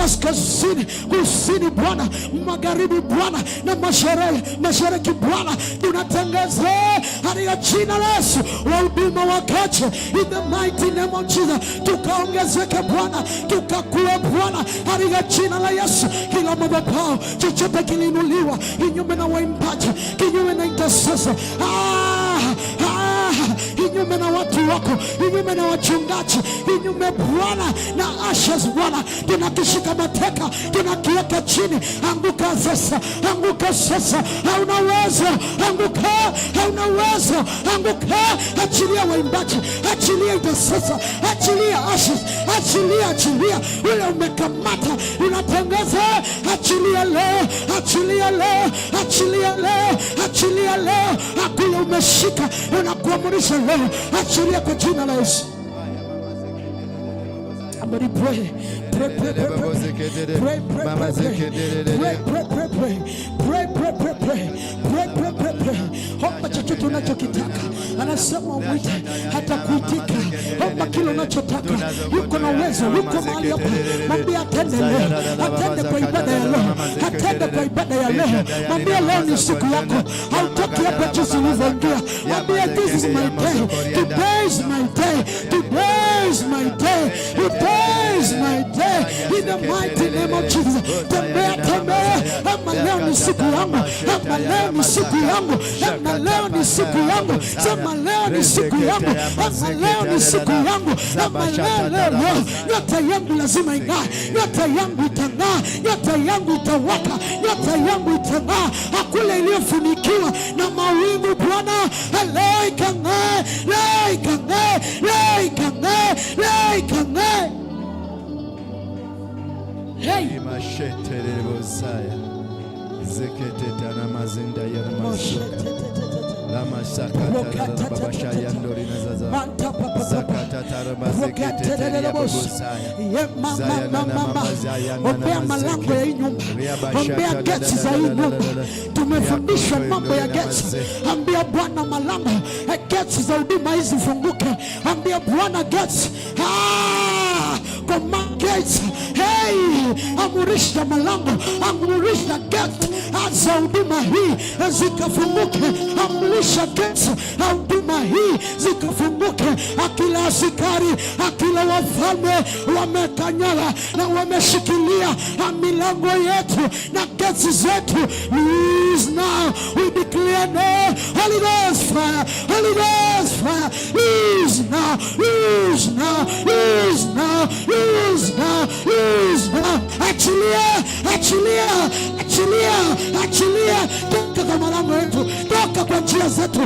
kaskazini, kusini Bwana, magharibi Bwana, na mashariki Bwana, tunatangaza katika jina la Yesu wahuduma wakache in the mighty name of Jesus, tukaongezeke Bwana, tukakue Bwana katika jina la Yesu. Kila madhabahu chochote kiliinuliwa kinyume na waimbaji, kinyume na intercessor, kinyume na watu wako, kinyume na wachungaji, kinyume Bwana na ashes Bwana, tunakishika mateka, tunakiweka chini. Anguka sasa, anguka sasa, hauna uwezo, anguka, hauna uwezo, anguka. Achilia waimbaji, achilia intercessor, achilia ashes, achilia ule umekamata, unatangaza achilia leo, achilia leo, achilia leo, achilia leo. Akule umeshika, unakuamurisha leo, achilia kwa jina la Yesu. Somebody pray. Omba chochote unachokitaka, anasema umwite hata kuitika. Omba kile unachotaka, yuko na uwezo, yuko mahali hapa. Mwambie atende leo, atende kwa ibada ya leo, atende kwa ibada ya leo. Mwambie leo ni siku yako, hautoki hapa jinsi ulivyoingia. Mwambie this is my day, today is my day, today is my day, today is my day, in the mighty name of Jesus. Tembea, tembea, ama leo ni siku yangu, ama leo ni siku yangu, ama leo ni siku yangu, sema leo ni siku yangu, ama leo ni siku yangu, ama leo nyota yangu lazima ing'ae, nyota yangu itang'aa, nyota yangu itawaka, nyota yangu itang'aa. Hakuna iliyofunikiwa na mawingu Bwana, leo ikang'ae, leo ikang'ae, leo ikang'ae, leo ikang'ae. Hey, mashetere bosaya zekete na mazinda ya mashetere la masaka babasha ya ndori na zaza zakata tarama zekete ya bosaya mama ombea malango ya nyumba, ombea geti za nyumba. Tumefundishwa mambo ya geti. Ambia Bwana malango geti za huduma hizi funguke. Ambia Bwana geti, command gates. Hey, amurisha malango, amurisha gate za huduma hii zikafunguke. Amurisha gate huduma hii zikafunguke. Akila askari, akila wafalme wamekanyala na wameshikilia milango yetu na gates zetu. Is now we declare no. Holy Ghost fire, Holy Ghost fire. Is now, is now, is now, is now, is now. Achilia, achilia, achilia, achilia. Toka kwa malango yetu, toka kwa njia zetu,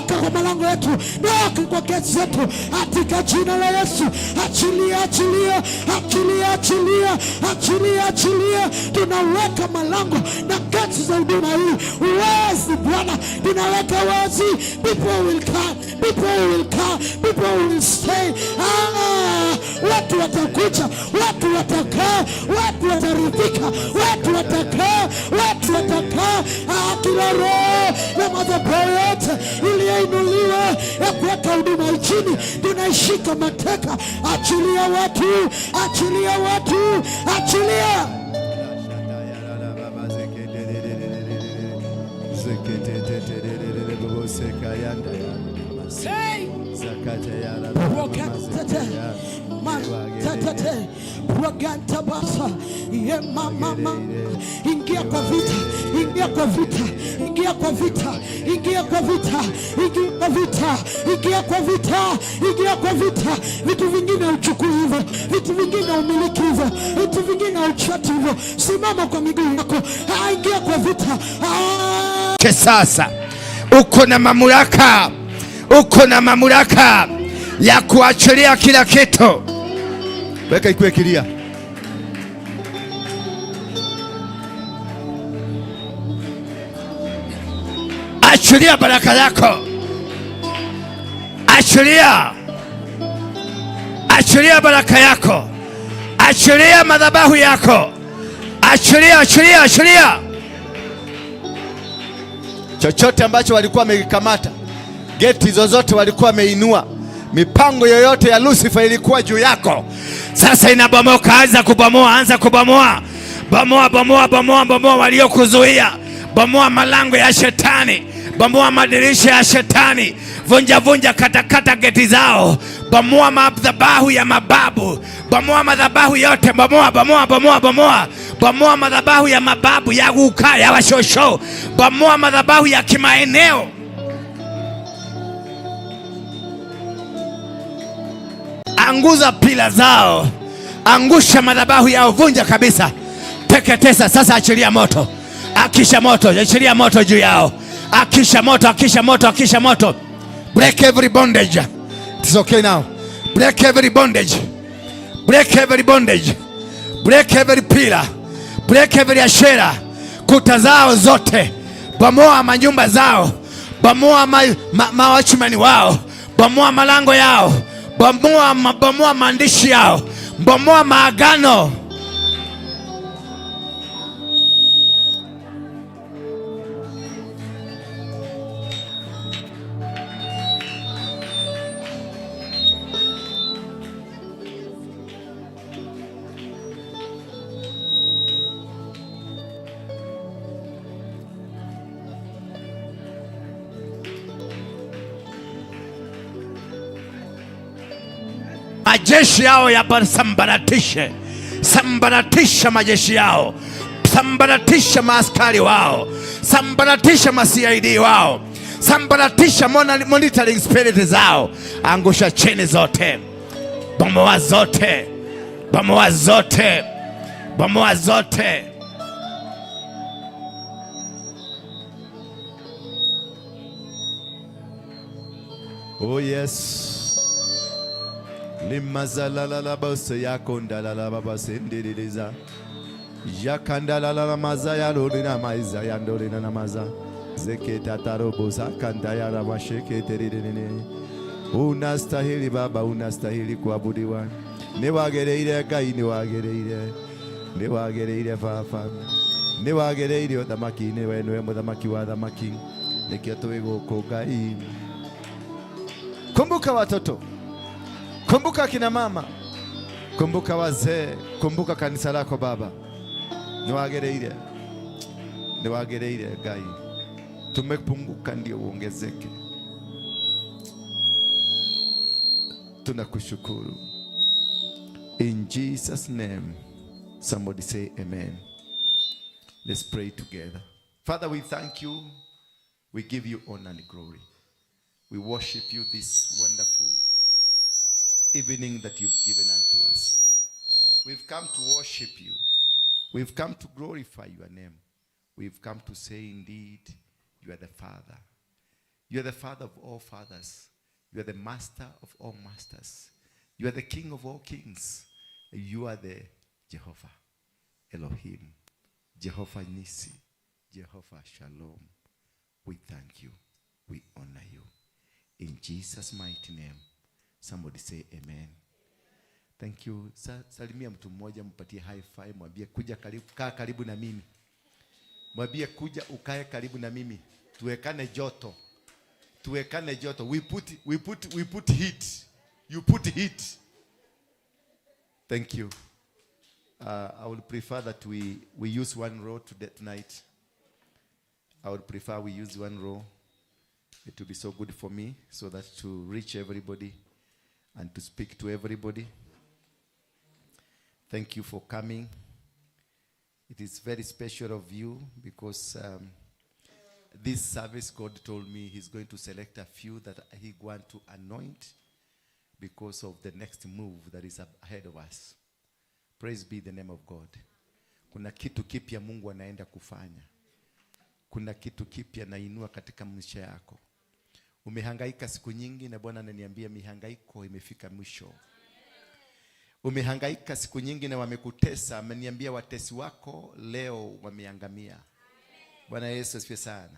toka kwa malango yetu, toka kwa gates zetu, katika jina la Yesu. Achilia, achilia, achilia, achilia, achilia, achilia. Tunaweka malango na gates za huduma hii wazi Bwana, tunaweka wazi. People will come, people will come, people will stay. Watu watakuja, watu watakaa, watu wataridhika, watu watakaa, watu watakaa. Kila roho na madhabahu yote iliyoinuliwa ya kuweka huduma nchini tunaishika mateka. Achilia watu, achilia watu, achilia. Ingia kwa vita, ingia kwa vita, ingia kwa vita, ingia kwa vita, ingia kwa vita, ingia kwa vita, ingia kwa vita. Vitu vingine uchukui hivyo, vitu vingine umiliki hivyo, vitu vingine uchati hivyo. Simama kwa miguu yako, ingia kwa vita. Sasa uko na mamlaka, uko na mamlaka ya kuachilia kila kitu. Weka ikuwe kilia. Achilia baraka yako, achilia, achilia baraka yako, achilia madhabahu yako, achilia, achilia, achilia. Chochote ambacho walikuwa wamekamata, geti zozote walikuwa wameinua, Mipango yoyote ya Lucifer ilikuwa juu yako, sasa inabomoka. Anza kubomoa, anza kubomoa. Bomoa, bomoa, bomoa, bomoa waliokuzuia. Bomoa malango ya shetani. Bomoa madirisha ya shetani. Vunja vunja, katakata geti zao. Bomoa madhabahu ya mababu. Bomoa madhabahu yote. Bomoa, bomoa, bomoa, bomoa. Bomoa madhabahu ya mababu, ya ukaa, ya washosho. Bomoa madhabahu ya kimaeneo. Anguza pila zao. Angusha madhabahu yao, vunja kabisa. Teketesa. Sasa achilia moto. Akisha moto, achilia moto juu yao. Akisha moto, akisha moto, akisha moto. Break every bondage. It's okay now. Break every bondage. Break every bondage. Break every pillar. Break every ashera. Kuta zao zote. Bomoa manyumba zao. Bomoa mawachumani wao. Bomoa malango yao. Bomoa maandishi yao. Bomoa maagano. Majeshi yao yasambaratishe. Sambaratisha majeshi yao. Sambaratisha maaskari wao. Sambaratisha ma-CID wao. Sambaratisha monitoring spirit zao. Angusha chini zote. Bomoa zote. Bomoa zote. Bomoa zote. Oh yes. Limazala la bose yakonda la baba sendeleza. Yakanda la maza ya lorina maiza ya ndorina na maza. Zeketa taroboza kanda ya ramasheke terirene. Unastahili baba, unastahili kuabudiwa. Niwagereire gai, niwagereire. Niwagereire fafa. Niwagereire odamaki, niwe mudamaki wa damaki. Nikiatoego kogai. Kumbuka watoto. Kumbuka kina mama. Kumbuka wazee. Kumbuka kanisa lako baba. Niwagereire. Niwagereire gai. Tumepunguka ndio uongezeke. Tunakushukuru. In Jesus' name. Somebody say amen. Let's pray together. Father, we thank you. We give you honor and glory. We worship you this wonderful evening that you've given unto us. We've come to worship you. We've come to glorify your name. We've come to say indeed, you are the Father. You are the Father of all fathers. You are the Master of all masters. You are the King of all kings. You are the Jehovah Elohim, Jehovah Nisi, Jehovah Shalom. We thank you. We honor you. In Jesus' mighty name. Somebody say amen. Thank you. Salimia mtu mmoja, mpatie high five, mwambie kuja karibu, kaa karibu na mimi. Mwambie kuja ukae karibu na mimi. Tuwekane joto. Tuwekane joto. We put heat. You put heat. Thank you. I would prefer that we use one row tonight. I would prefer we use one row. It will be so good for me, so that to reach everybody and to speak to everybody. Thank you for coming. It is very special of you because this service, God told me he's going to select a few that he want to anoint because of the next move that is ahead of us. Praise be the name of God. Kuna kitu kipya Mungu anaenda kufanya. Kuna kitu kipya nainua katika maisha yako. Umehangaika siku nyingi na Bwana ananiambia mihangaiko imefika mwisho. Umehangaika siku nyingi na wamekutesa, ameniambia watesi wako leo wameangamia. Bwana Yesu asifiwe sana.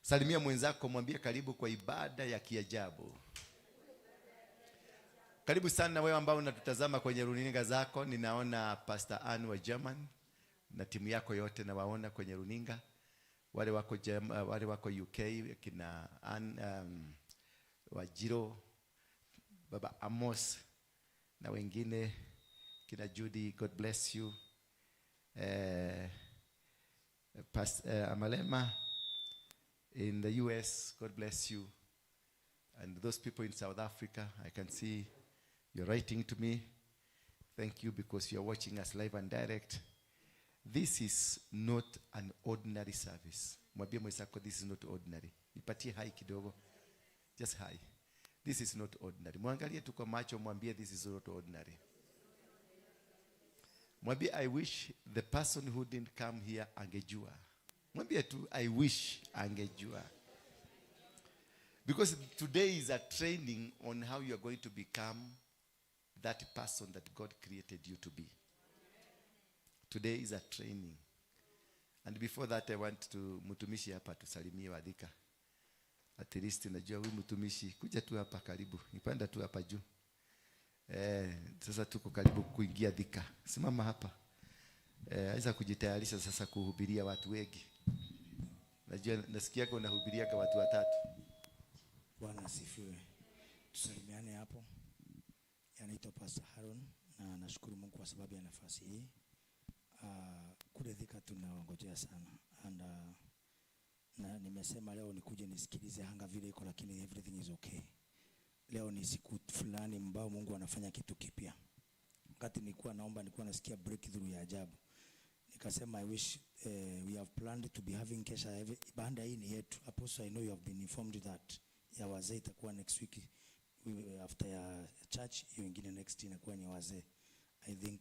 Salimia mwenzako, mwambie karibu kwa ibada ya kiajabu. Karibu sana wewe ambao unatutazama kwenye runinga zako. Ninaona Pastor Ann wa German na timu yako yote na waona kwenye runinga. Wale wako UK kina Ann Wajiro Baba Amos na wengine kina Judy, God bless you. Amalema in the US, God bless you. And those people in South Africa, I can see you're writing to me. Thank you because you're watching us live and direct. This is not an ordinary service. Mwambie mwenzako, this is not ordinary. Nipatie hai kidogo. Just hai. This is not ordinary. Mwangalie tu kwa macho, mwambie this is not ordinary. Mwambie, I wish the person who didn't come here angejua. Mwambie tu, I wish angejua. Because today is a training on how you are going to become that person that God created you to be. Today is a training. And before that, I want to mtumishi hapa tusalimie Wadhika. At least najua huyu mtumishi kuja tu hapa karibu. Nipanda tu hapa juu. Sasa tuko karibu kuingia Dhika. Simama hapa. Aweza kujitayarisha sasa kuhubiria watu wengi. Najua nasikia kwa unahubiria kwa watu watatu. Bwana asifiwe. Tusalimiane hapo. Anaitwa Pastor Haron na nashukuru Mungu kwa sababu ya nafasi hii. Kule Dhika tunawangojea sana. And na nimesema leo nikuje nisikilize hanga vile iko, lakini everything is okay. Leo ni siku fulani ambao Mungu anafanya kitu kipya. Wakati nilikuwa naomba nilikuwa nasikia breakthrough ya ajabu. Nikasema I wish we have planned to be having KESHA banda hii ni yetu. Apostle, I know you have been informed that ya wazee itakuwa next week after ya church, hiyo nyingine next inakuwa ni wazee. I think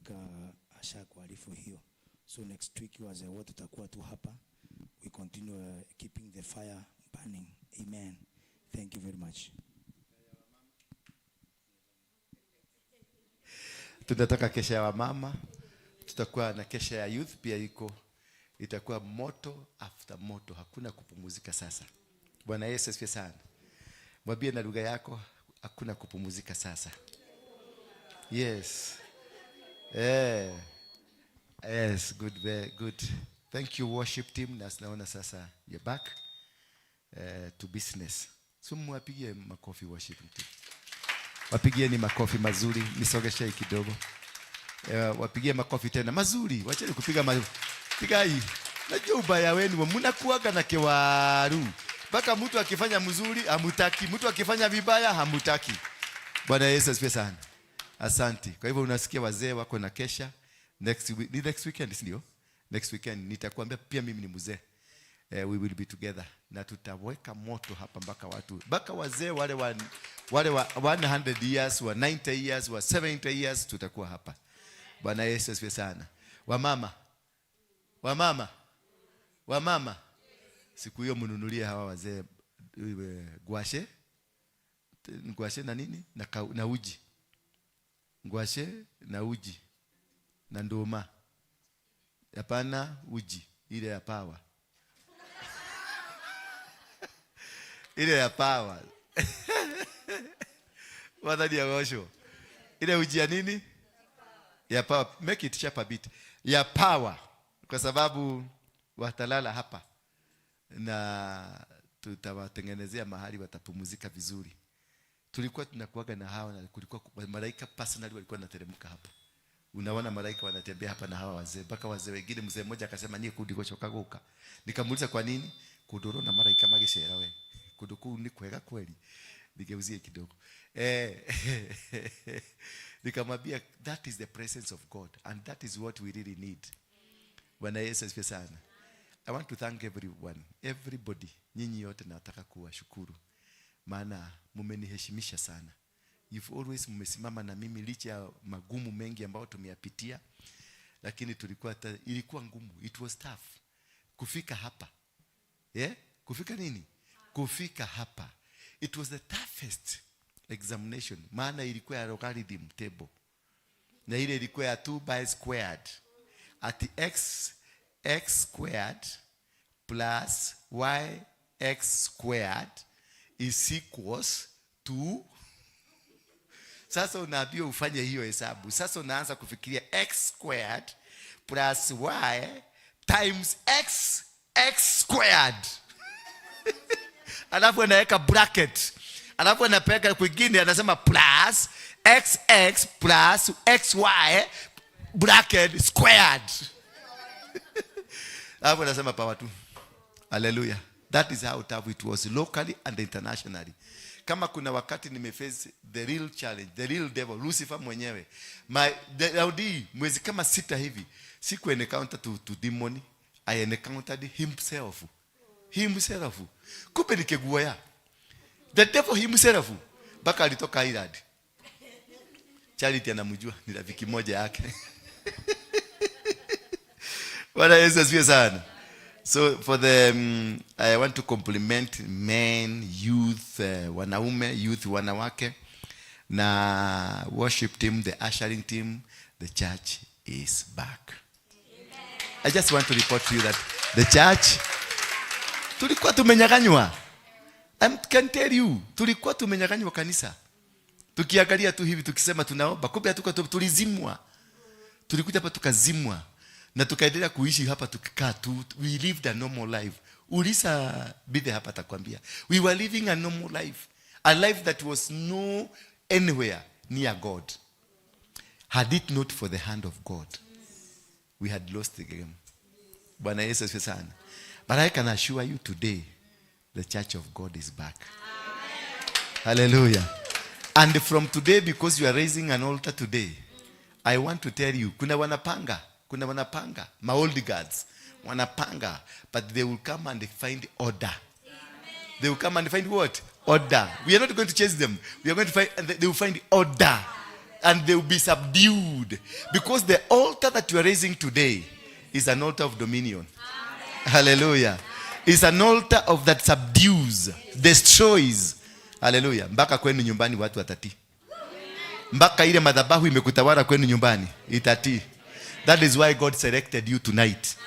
asha kuarifu hiyo. So next week wazee wote tutakuwa tu hapa. We continue keeping the fire burning. Amen. Thank you very much. Tunataka KESHA ya mama. Tutakuwa na KESHA ya youth pia iko. Itakuwa moto after moto. Hakuna kupumzika sasa. Bwana Yesu asifiwe sana. Mwambie na lugha yako, hakuna kupumzika sasa. Yes. Yes, good, very good. Thank you worship team. Naona sasa you're back to business. So mwapigie makofi worship team. Wapigie ni makofi mazuri. Nisogeshe kidogo. Wapigie makofi tena mazuri. Wacheni kupiga piga hii. Najua ubaya wenu mnakuaga na kewaru. Baka mtu akifanya mzuri hamutaki, mtu akifanya vibaya hamutaki. Bwana Yesu asifiwe sana. Asante. Kwa hivyo unasikia wazee wako na KESHA next weekend, ndio? Next weekend nitakwambia pia mimi ni mzee. We will be together na tutaweka moto hapa mpaka wazee wale wa 100 years, wa 90 years, wa 70 years tutakuwa hapa. Bwana Yesu asifiwe sana. Wamama. Siku hiyo mnunulie hawa wazee ngwashe na nini? Na uji. Ngwashe na uji. Na nduma. Hapana uji, ile ya power. Ile ya power. Wadhani ya gosho. Ile uji ya nini? Ya power. Make it sharp a bit. Ya power. Kwa sababu watalala hapa. Na tutawatengenezea mahali watapumzika vizuri. Tulikuwa tunakuaga na hawa na kulikuwa malaika personally walikuwa wanateremka hapa. Unaona malaika wanatembea hapa na hawa wazee. Mpaka wazee wengine, mzee mmoja akasema nie kudiko chokaguka. Nikamuuliza kwa nini? Kudoro na malaika mageshera we. Kuduku ni kwega kweli. Nigeuzie kidogo. Nikamwambia that is the presence of God and that is what we really need. Bwana Yesu asifiwe sana. I want to thank everybody. Nyinyi yote nataka kuwashukuru. Maana mmeniheshimisha sana. You've always mmesimama na mimi licha ya magumu mengi ambayo tumeyapitia. Lakini ilikuwa ngumu. It was tough. Kufika hapa. Kufika nini? Kufika hapa. It was the toughest examination. Maana ilikuwa ya logarithm table. Na ile ilikuwa ya 2 by squared. At x squared plus yx squared is equals to. Sasa unaambiwa ufanye hiyo hesabu. Sasa unaanza kufikiria x squared plus y times x squared. Alafu unaweka bracket. alafu anapeka kwingine anasema plus xx plus xy bracket squared. Alafu anasema power 2. Hallelujah. That is how tough it was locally and internationally. Kama kuna wakati nimeface the real challenge, the real devil, Lucifer mwenyewe. Daudi mwezi kama 6 hivi, siku encounter to demon, I encountered himself. Himself. Kumbe nikiguaya. The devil himself. Baka alitoka Irad. Charity anamjua, ni rafiki moja yake. Bwana Yesu asifiwe sana. So for the I want to compliment men, youth, wanaume, youth wanawake, na worship team, the ushering team. The church is back. Amen. I just want to report to you that the church, tulikuwa tumenyaganywa. I can tell you, tulikuwa tumenyaganywa kanisa. Tukiangalia tu hivi tukisema tunaomba, kumbe hatuko, tulizimwa. Tulikuja hapa tukazimwa. Na tukaendelea kuishi hapa tukikaa tu. We lived a normal life. Ulisa Bide hapa atakwambia. We were living a normal life. A life that was no anywhere near God. Had it not for the hand of God, we had lost the game. Bwana Yesu asifiwe sana. But I can assure you today, the church of God is back. Amen. Hallelujah. And from today, because you are raising an altar today, I want to tell you, kuna wanapanga, my old guards, wanapanga, but they will come and find order. Amen. They will come and find what? Order. We are not going to chase them. We are going to find, and they will find order. And they will be subdued. Because the altar that you are raising today is an altar of dominion. Amen. Hallelujah. It's an altar of that subdues, destroys. Hallelujah. Mpaka kwenu nyumbani watu watati. Mpaka ile madhabahu imekutawala kwenu nyumbani itati. That is why God selected you tonight.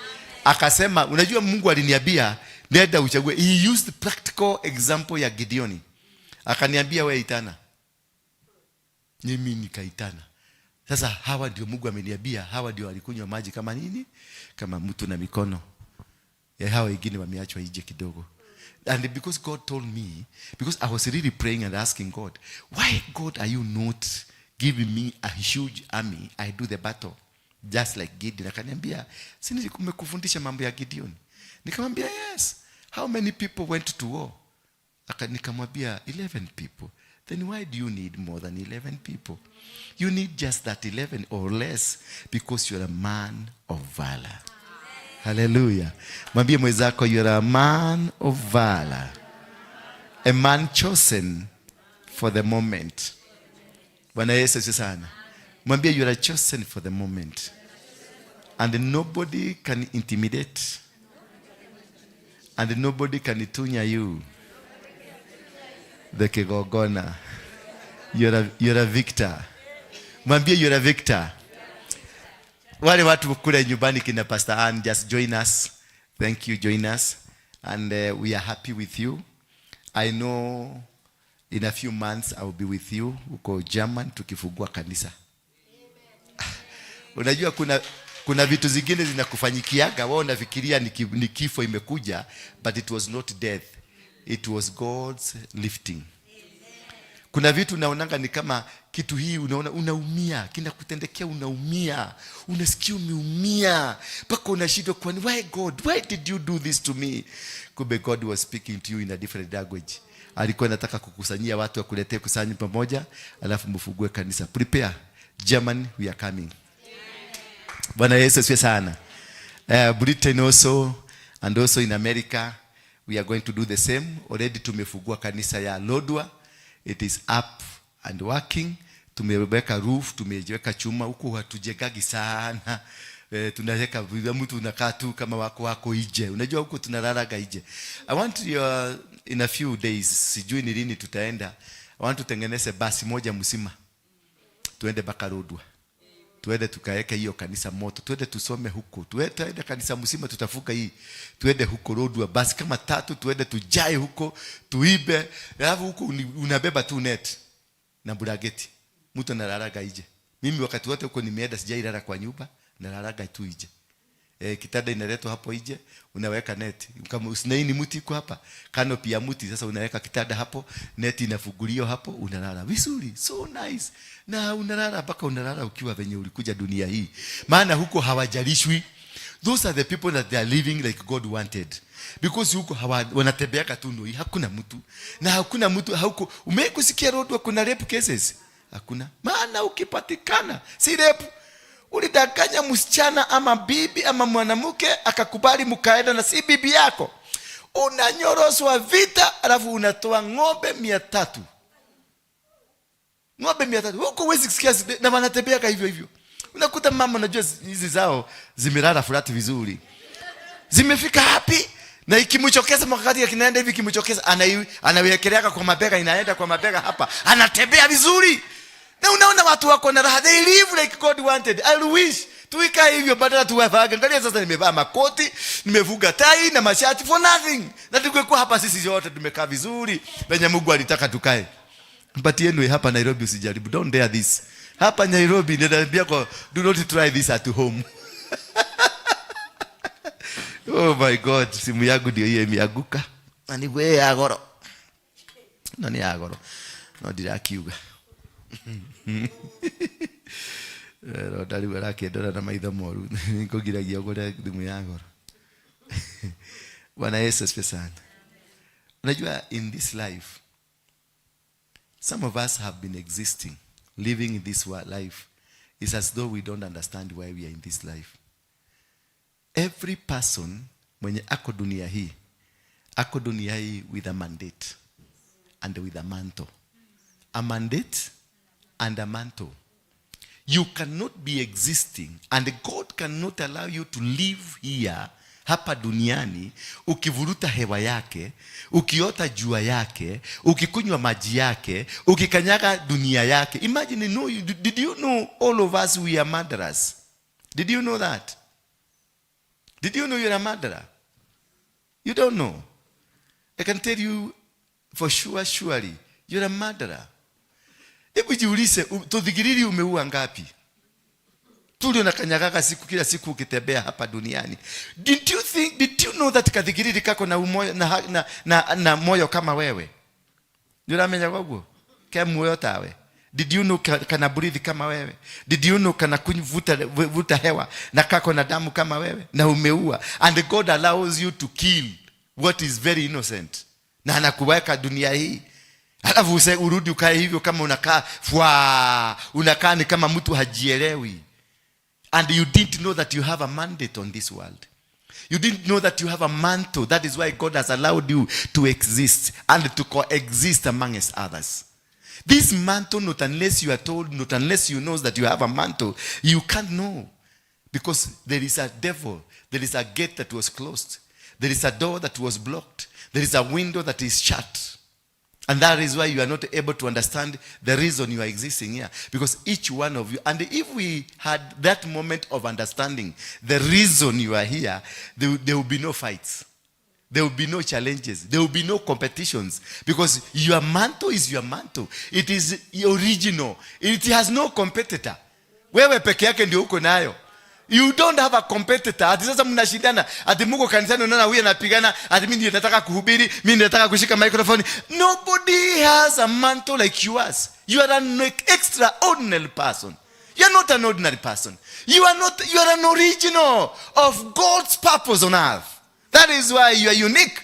Akasema, unajua Mungu aliniambia nenda uchague. He used the practical example ya Gideoni. Akaniambia wewe itana. Mimi nikaitana. Sasa hawa ndio Mungu ameniambia, hawa ndio walikunywa maji kama nini? Kama mtu na mikono. Ya hawa wengine wameachwa nje kidogo. And because God told me, because I was really praying and asking God, why God are you not giving me a huge army? I do the battle. Just like Gideon. Akaniambia, si nilikufundisha mambo ya Gideon? Nikamwambia, yes. How many people went to war? Nikamwambia 11 people. Then why do you need more than 11 people? You need just that 11 or less, because you're a man of valor. Hallelujah. Mwambie mwenzako, you're a man of valor. A man chosen for the moment. Bwana Yesu sana. Mwambie you are chosen for the moment. And nobody can intimidate. And nobody can tunya you. The kigogona. You're a victor. Mwambie you're a victor. Wale watu kule nyumbani kina Pastor Ann, just join us. Thank you, join us. And we are happy with you. I know in a few months I will be with you. Uko German tukifungua kanisa. Unajua kuna vitu zingine zinakufanyikiaga wewe unafikiria ni kifo imekuja, but it was not death. It was God's lifting. Kuna vitu unaonanga ni kama kitu hii unaona unaumia, kinakutendekea unaumia, unasikia umeumia, mpaka unashindwa kwani why God, why did you do this to me? Kumbe God was speaking to you in a different language. Alikuwa anataka kukusanyia watu wakuletee kusanyi pamoja, alafu mfungue kanisa. Prepare. German, we are coming. Bwana Yesu asifiwe sana. Britain also, and also in America we are going to do the same. Already tumefungua kanisa ya Lodwa. It is up and working. Tumeweka roof, tumeweka chuma huko, hatujegagi sana. Tunaweka mtu unakaa tu kama wako nje. Unajua huko tunalalaga nje. I want you in a few days, sijui ni lini tutaenda. I want to tengeneze basi moja mzima. Tuende mpaka Lodwa. Tuende tukaeka hiyo kanisa moto. Tuende tusome huko. Tuende kanisa mzima tutafuka hii. Tuende huko Lodwa basi kama 3, tuende tujae huko, tuibe. Alafu huko unabeba tu net na bulageti. Mtu analalaga nje. Mimi wakati wote huko nimeenda sijailala kwa nyumba, nalalaga tu nje. Kitanda inaletwa hapo nje, unaweka net. Kama usinaini mti iko hapa, canopy ya mti, sasa unaweka kitanda hapo, net inafunguliwa hapo, unalala vizuri. So nice. Na unalala mpaka unalala ukiwa venye ulikuja dunia hii. Maana huko hawajalishwi. Those are the people that they are living like God wanted. Because huko wanatembeaka tu ndio, hakuna mtu. Na hakuna mtu huko. Umekusikia road kuna rape cases? Hakuna. Maana ukipatikana si rape, ulidanganya msichana ama bibi ama mwanamke akakubali mkaenda na si bibi yako, unanyoroswa vita, alafu unatoa ng'ombe 300. Ng'ombe 300. Huko huwezi kusikia na wanatembea hivyo hivyo. Unakuta mama unajua hizi zao zimelala flat vizuri. Zimefika hapi na ikimchokeza wakati kinaenda hivi, kimchokeza anawekelea kwa mabega, inaenda kwa mabega hapa, anatembea vizuri. Na unaona watu wako na raha, they live like God wanted. I wish tuika hivyo badala tuwavaga. Angalia sasa, nimevaa makoti, nimevuga tai na mashati for nothing. Na tukikuwa hapa sisi wote tumekaa vizuri venye Mungu alitaka tukae. But anyway, hapa Nairobi usijaribu, don't dare this. Hapa Nairobi ninaambia kwa, do not try this at home. Oh my God, simu yangu ndio hiyo imeanguka. Ani wewe agoro. Nani agoro? No dirakiuga. Rodali barake ndora na maitho moru. Nikogiragia gore thimu ya agoro. Bwana Yesu asifiwe sana. Unajua in this life, some of us have been existing, living in this life. It's as though we don't understand why we are in this life. Every person mwenye ako dunia hii with a mandate and with a mantle. A mandate and a mantle. You cannot be existing and God cannot allow you to live here hapa duniani ukivuruta hewa yake, ukiota jua yake, ukikunywa maji yake, ukikanyaga dunia yake. Imagine, did you know all of us we are murderers? Did you know that? Did you know you're a murderer? You don't know. I can tell you for sure, surely, you're a murderer. Hebu jiulize, tudhigiriri umeua ngapi? Tulio na kanyagaga siku kila siku ukitembea hapa duniani. Did you know that kadhigiriri kako na umoyo na moyo kama wewe? Ndio amenya kwako. Kama moyo tawe. Did you know kana breathe kama wewe? Did you know kana kuvuta hewa na kako na damu kama wewe? Na umeua. And God allows you to kill what is very innocent. Na anakuweka dunia hii. Alafu urudi ukae hivyo kama unakaa ni kama mtu hajielewi. And you didn't know that you have a mandate on this world. You didn't know that you have a mantle. That is why God has allowed you to exist and to coexist amongst others. This mantle, not unless you are told, not unless you know that you have a mantle, you can't know. Because there is a devil. There is a gate that was closed. There is a door that was blocked. There is a window that is shut. And that is why you are not able to understand the reason you are existing here. Because each one of you, and if we had that moment of understanding the reason you are here, there will be no fights. There will be no challenges. There will be no competitions. Because your mantle is your mantle. It is original. It has no competitor. Wewe peke yake ndio uko nayo. You don't have a competitor. Ati sasa mnashindana. Ati Mungu kanisani unaona huyu anapigana, ati mimi ndio nataka kuhubiri, mimi ndio nataka kushika microphone. Nobody has a mantle like yours. You are an extraordinary person. You are not an ordinary person. You are an original of God's purpose on earth. That is why you are unique.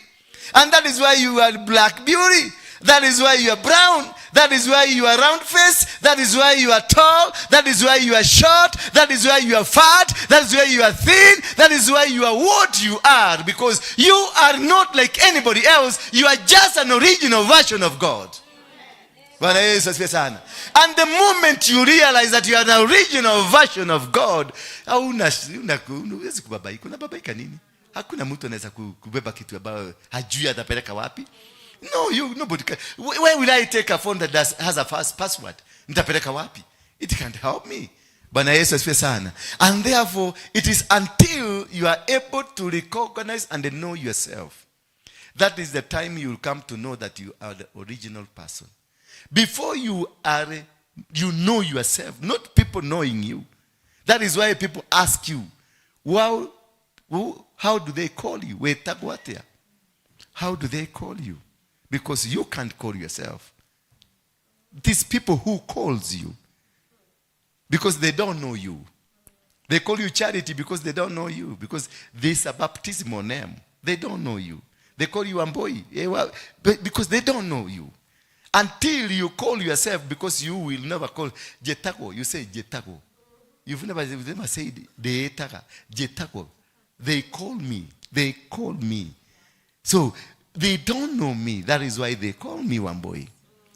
And that is why you are black beauty. That is why you are brown. That is why you are round face. That is why you are tall. That is why you are short. That is why you are fat. That is why you are thin. That is why you are what you are. Because you are not like anybody else. You are just an original version of God. And the moment you realize that you are an original version of God, hakuna mtu anaweza kubeba kitu ambayo hajui atapeleka wapi. No, nobody can. Where will I take a phone that has a fast password? Nitapeleka wapi? It can't help me. Bwana Yesu asifiwe sana. And therefore, it is until you are able to recognize and know yourself. That is the time you will come to know that you are the original person. Before you know yourself, not people knowing you. That is why people ask you, wow, How do they call you? How do they call you? Because you can't call yourself. These people who calls you, because they don't know you. They call you Charity because they don't know you. Because there's a baptismal name. They don't know you. They call you Amboi because they don't know you. Until you call yourself, because you will never call Jetago. You say Jetago. You've never said Deetaga. Jetago. They call me. They call me. So they don't know me. That is why they call me Wamboi.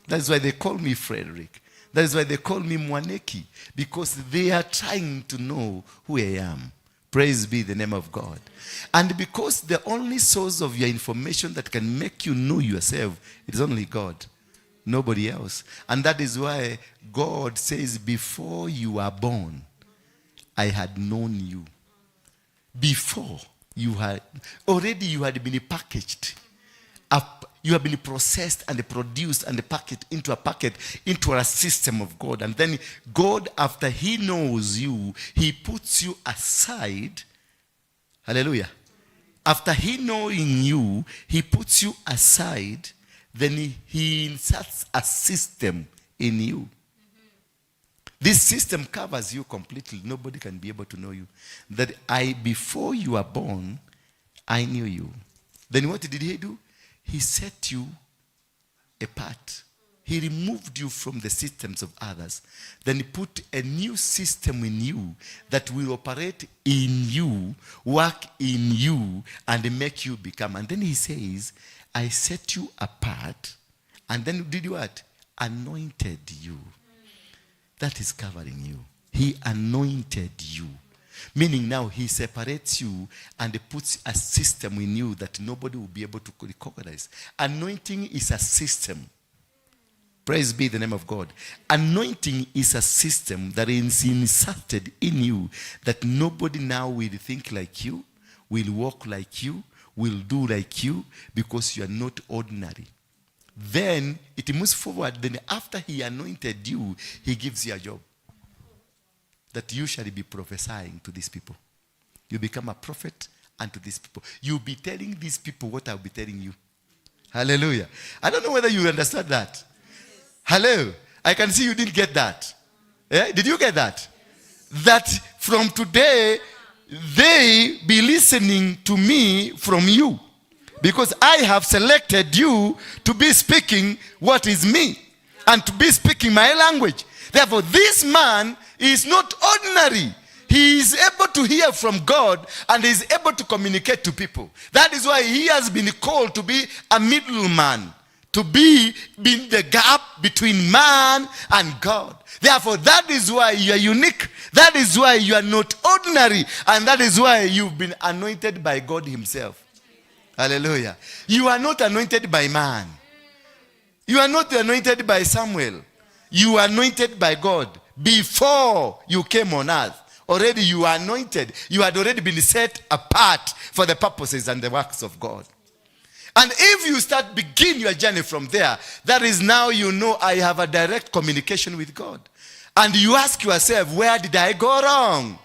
That is why they call me Frederick. That is why they call me Mwaneki. Because they are trying to know who I am. Praise be the name of God. And because the only source of your information that can make you know yourself is only God. Nobody else. And that is why God says, before you were born, I had known you. Before you had been packaged up. You have been processed and produced and packaged into a system of God. And then God, after he knows you, he puts you aside. Hallelujah. After he knowing you, he puts you aside. Then he inserts a system in you. This system covers you completely. Nobody can be able to know you. That before you were born, I knew you. Then what did he do? He set you apart. He removed you from the systems of others. Then he put a new system in you that will operate in you, work in you, and make you become. And then he says, I set you apart. And then did what? Anointed you. That is covering you. He anointed you. Meaning now he separates you and puts a system in you that nobody will be able to recognize. Anointing is a system. Praise be the name of God. Anointing is a system that is inserted in you that nobody now will think like you, will walk like you, will do like you, because you are not ordinary. Then it moves forward. Then after he anointed you, he gives you a job. That you shall be prophesying to these people. You become a prophet unto these people. You'll be telling these people what I'll be telling you. Hallelujah. I don't know whether you understand that. Hello. I can see you didn't get that. Eh? Did you get that? That from today, they be listening to me from you. Because I have selected you to be speaking what is me. And to be speaking my language. Therefore, this man is not ordinary. He is able to hear from God and is able to communicate to people. That is why he has been called to be a middleman. To be the gap between man and God. Therefore, that is why you are unique. That is why you are not ordinary. And that is why you've been anointed by God himself. Hallelujah. You are not anointed by man. You are not anointed by Samuel. You are anointed by God. Before you came on earth, already you are anointed. You had already been set apart for the purposes and the works of God. And if you begin your journey from there, that is now you know I have a direct communication with God. And you ask yourself, where did I go wrong?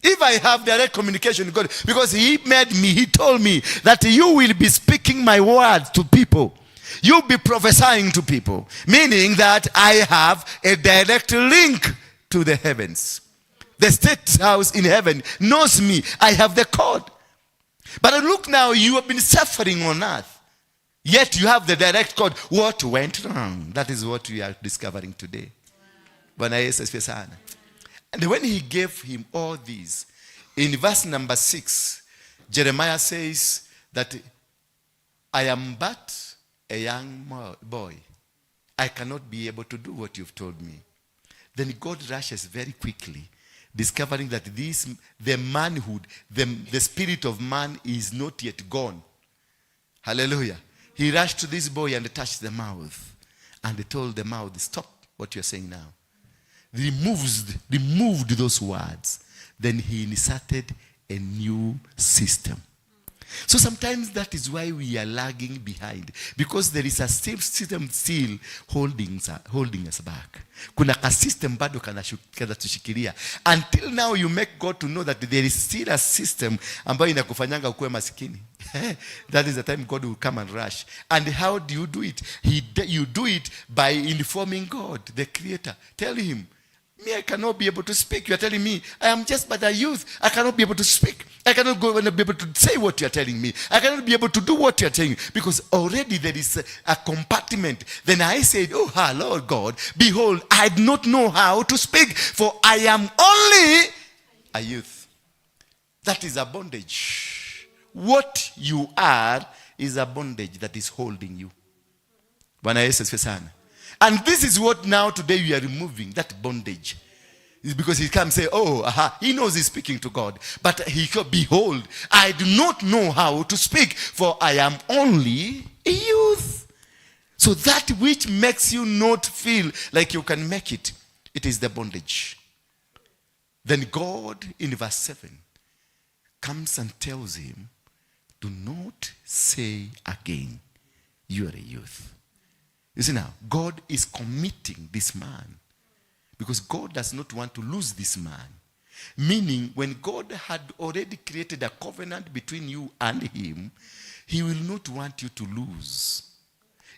If I have direct communication with God, because he made me, he told me that you will be speaking my words to people. You'll be prophesying to people. Meaning that I have a direct link to the heavens. The state house in heaven knows me. I have the code. But look now, you have been suffering on earth. Yet you have the direct code. What went wrong? That is what we are discovering today. And when he gave him all these, in verse number 6, Jeremiah says that I am but a young boy. I cannot be able to do what you've told me. Then God rushes very quickly, discovering that the manhood, the spirit of man is not yet gone. Hallelujah. He rushed to this boy and touched the mouth. And he told the mouth, stop what you're saying now. Removed those words. Then he inserted a new system. So sometimes that is why we are lagging behind, because there is a system still holding us back. Kuna ka system bado kanatushikilia. Until now you make God to know that there is still a system ambayo inakufanyanga ukuwe masikini. That is the time God will come and rush. And how do you do it? You do it by informing God, the Creator. Tell him, me, I cannot be able to speak. You are telling me, I am just but a youth. I cannot be able to speak. I cannot be able to say what you are telling me. I cannot be able to do what you are telling me. Because already there is a compartment. Then I said, oh, Lord God, behold, I do not know how to speak, for I am only a youth. That is a bondage. What you are is a bondage that is holding you. Bwana Yesu asifiwe sana. And this is what now today we are removing, that bondage. It's because he comes and say, he knows he's speaking to God. But he said, behold, I do not know how to speak, for I am only a youth. So that which makes you not feel like you can make it, it is the bondage. Then God, in verse 7, comes and tells him, do not say again, you are a youth. You see now, God is committing this man because God does not want to lose this man. Meaning, when God had already created a covenant between you and him, he will not want you to lose.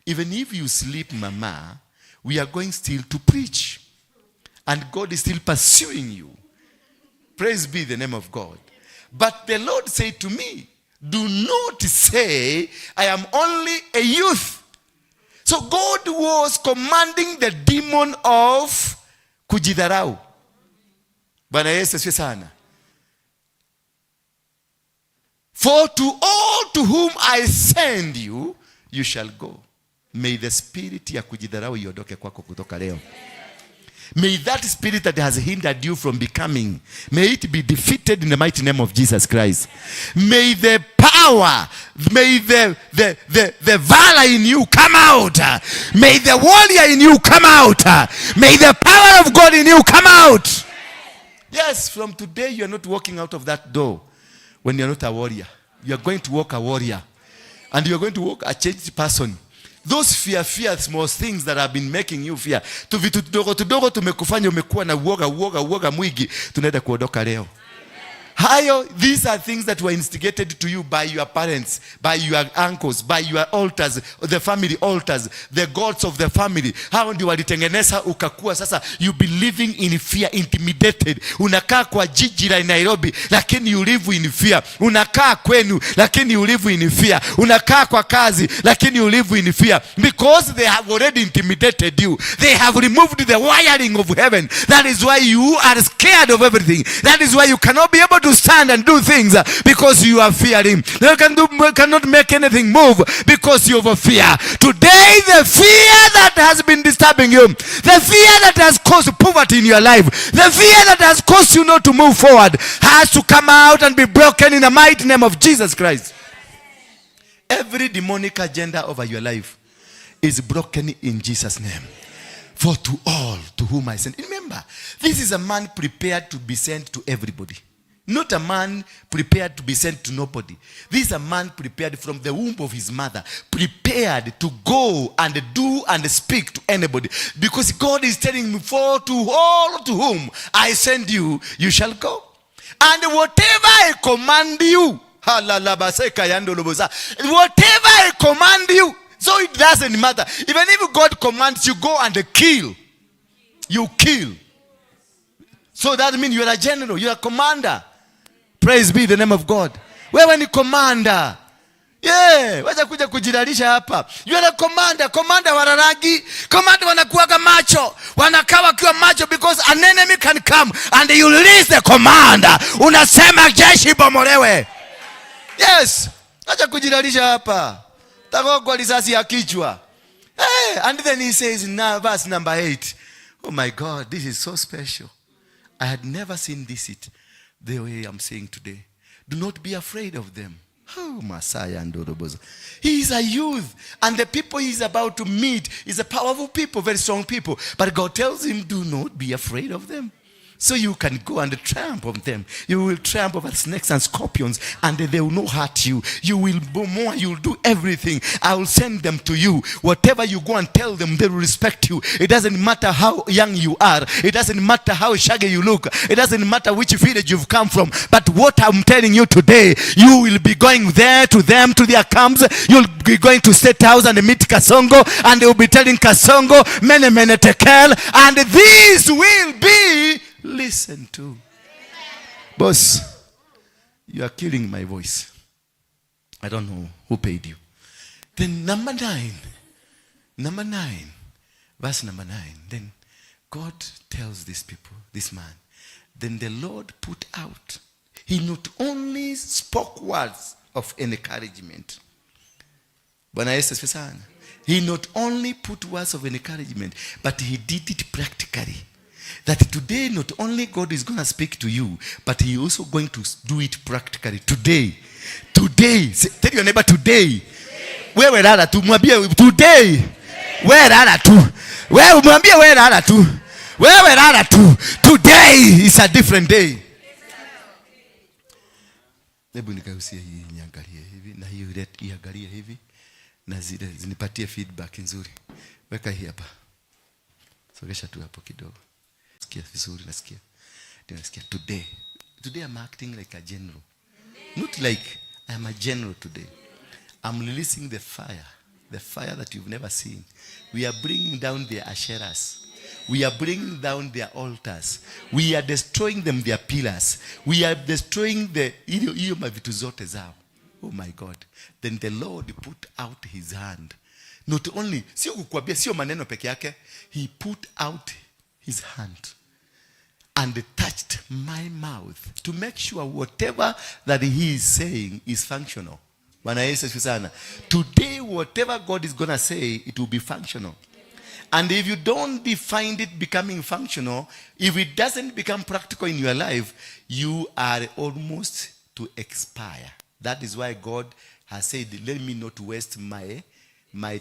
Even if you sleep, mama, we are going still to preach. And God is still pursuing you. Praise be the name of God. But the Lord said to me, do not say, I am only a youth. So God was commanding the demon of kujidharau. Bwana Yesu asifiwe sana. For to all to whom I send you, you shall go. May the spirit ya kujidharau iondoke kwako kutoka leo. May that spirit that has hindered you from becoming, may it be defeated in the mighty name of Jesus Christ. May the power, may the valor in you come out. May the warrior in you come out. May the power of God in you come out. Yes, from today you are not walking out of that door when you are not a warrior. You are going to walk a warrior. And you are going to walk a changed person. Those fear small things that have been making you fear. Tu vitu tudogo tumekufanya umekuwa na uoga mwingi, tunaenda kuondoka leo. These are things that were instigated to you by your parents, by your uncles, by your altars, the family altars, the gods of the family. Hao ndio walitengeneza ukakuwa sasa you be living in fear, intimidated. Unakaa kwa jiji la Nairobi lakini you live in fear. Unakaa kwenu lakini you live in fear. Unakaa kwa kazi lakini you live in fear because they have already intimidated you. They have removed the wiring of heaven. That is why you are scared of everything. That is why you cannot be able to stand and do things because you are fearing. You cannot make anything move because you have fear. Today, the fear that has been disturbing you, the fear that has caused poverty in your life, the fear that has caused you not to move forward has to come out and be broken in the mighty name of Jesus Christ. Every demonic agenda over your life is broken in Jesus' name. For to all to whom I sent. Remember, this is a man prepared to be sent to everybody. Not a man prepared to be sent to nobody. This is a man prepared from the womb of his mother, prepared to go and do and speak to anybody. Because God is telling me, for to all to whom I send you, you shall go. And whatever I command you, whatever I command you, so it doesn't matter. Even if God commands you, go and kill. You kill. So that means you are a general, you are a commander. Praise be the name of God. Wewe ni commander. Yeah, wacha kuja kujidalisha hapa. You are a commander. Commander wararagi. Commander wanakuwaga macho. Wanakaa wakiwa macho because an enemy can come and you release the commander. Unasema jeshi bomolewe. Yes. Wacha kujidalisha hapa. Tagogwa risasi ya kichwa. Hey, and then he says in verse number 8. Oh my God, this is so special. I had never seen this the way I'm saying today. Do not be afraid of them. Oh, Messiah and Ndura. He is a youth. And the people he is about to meet is a powerful people, very strong people. But God tells him, do not be afraid of them. So you can go and trample on them. You will trample over snakes and scorpions, and they will not hurt you. You will do more. You will do everything. I will send them to you. Whatever you go and tell them, they will respect you. It doesn't matter how young you are. It doesn't matter how shaggy you look. It doesn't matter which village you've come from. But what I'm telling you today, you will be going there to them, to their camps. You'll be going to State House and meet Kasongo, and they will be telling Kasongo, mene mene tekel, and these will be listen to. Amen. Boss, you are killing my voice. I don't know who paid you. Then number 9, verse number 9. Then God tells these people, this man, then the Lord put out. He not only spoke words of encouragement. He not only put words of encouragement, but he did it practically. That today not only God is going to speak to you, but he also going to do it practically. Today. Tell your neighbor today. Where are tu? Mwambie today. Where are tu? Where mwambie where are tu? Where are tu? Today is a different day. Hebu nikausia hii niangalie hivi na hiyo iangalie hivi na zile zinipatie feedback nzuri. Weka hii hapa. Sogesha tu hapo kidogo. Sikia vizuri nasikia. Nasikia today. Today I'm acting like a general. Not like I am a general today. I'm releasing the fire that you've never seen. We are bringing down their asheras. We are bringing down their altars. We are destroying them, their pillars. We are destroying the hiyo mavitu zote zao. Oh my God. Then the Lord put out his hand. Not only, sio kukwambia, sio maneno peke yake. He put out his hand and touched my mouth to make sure whatever that he is saying is functional. Today, whatever God is going to say, it will be functional. And if you don't find it becoming functional, if it doesn't become practical in your life, you are almost to expire. That is why God has said, let me not waste my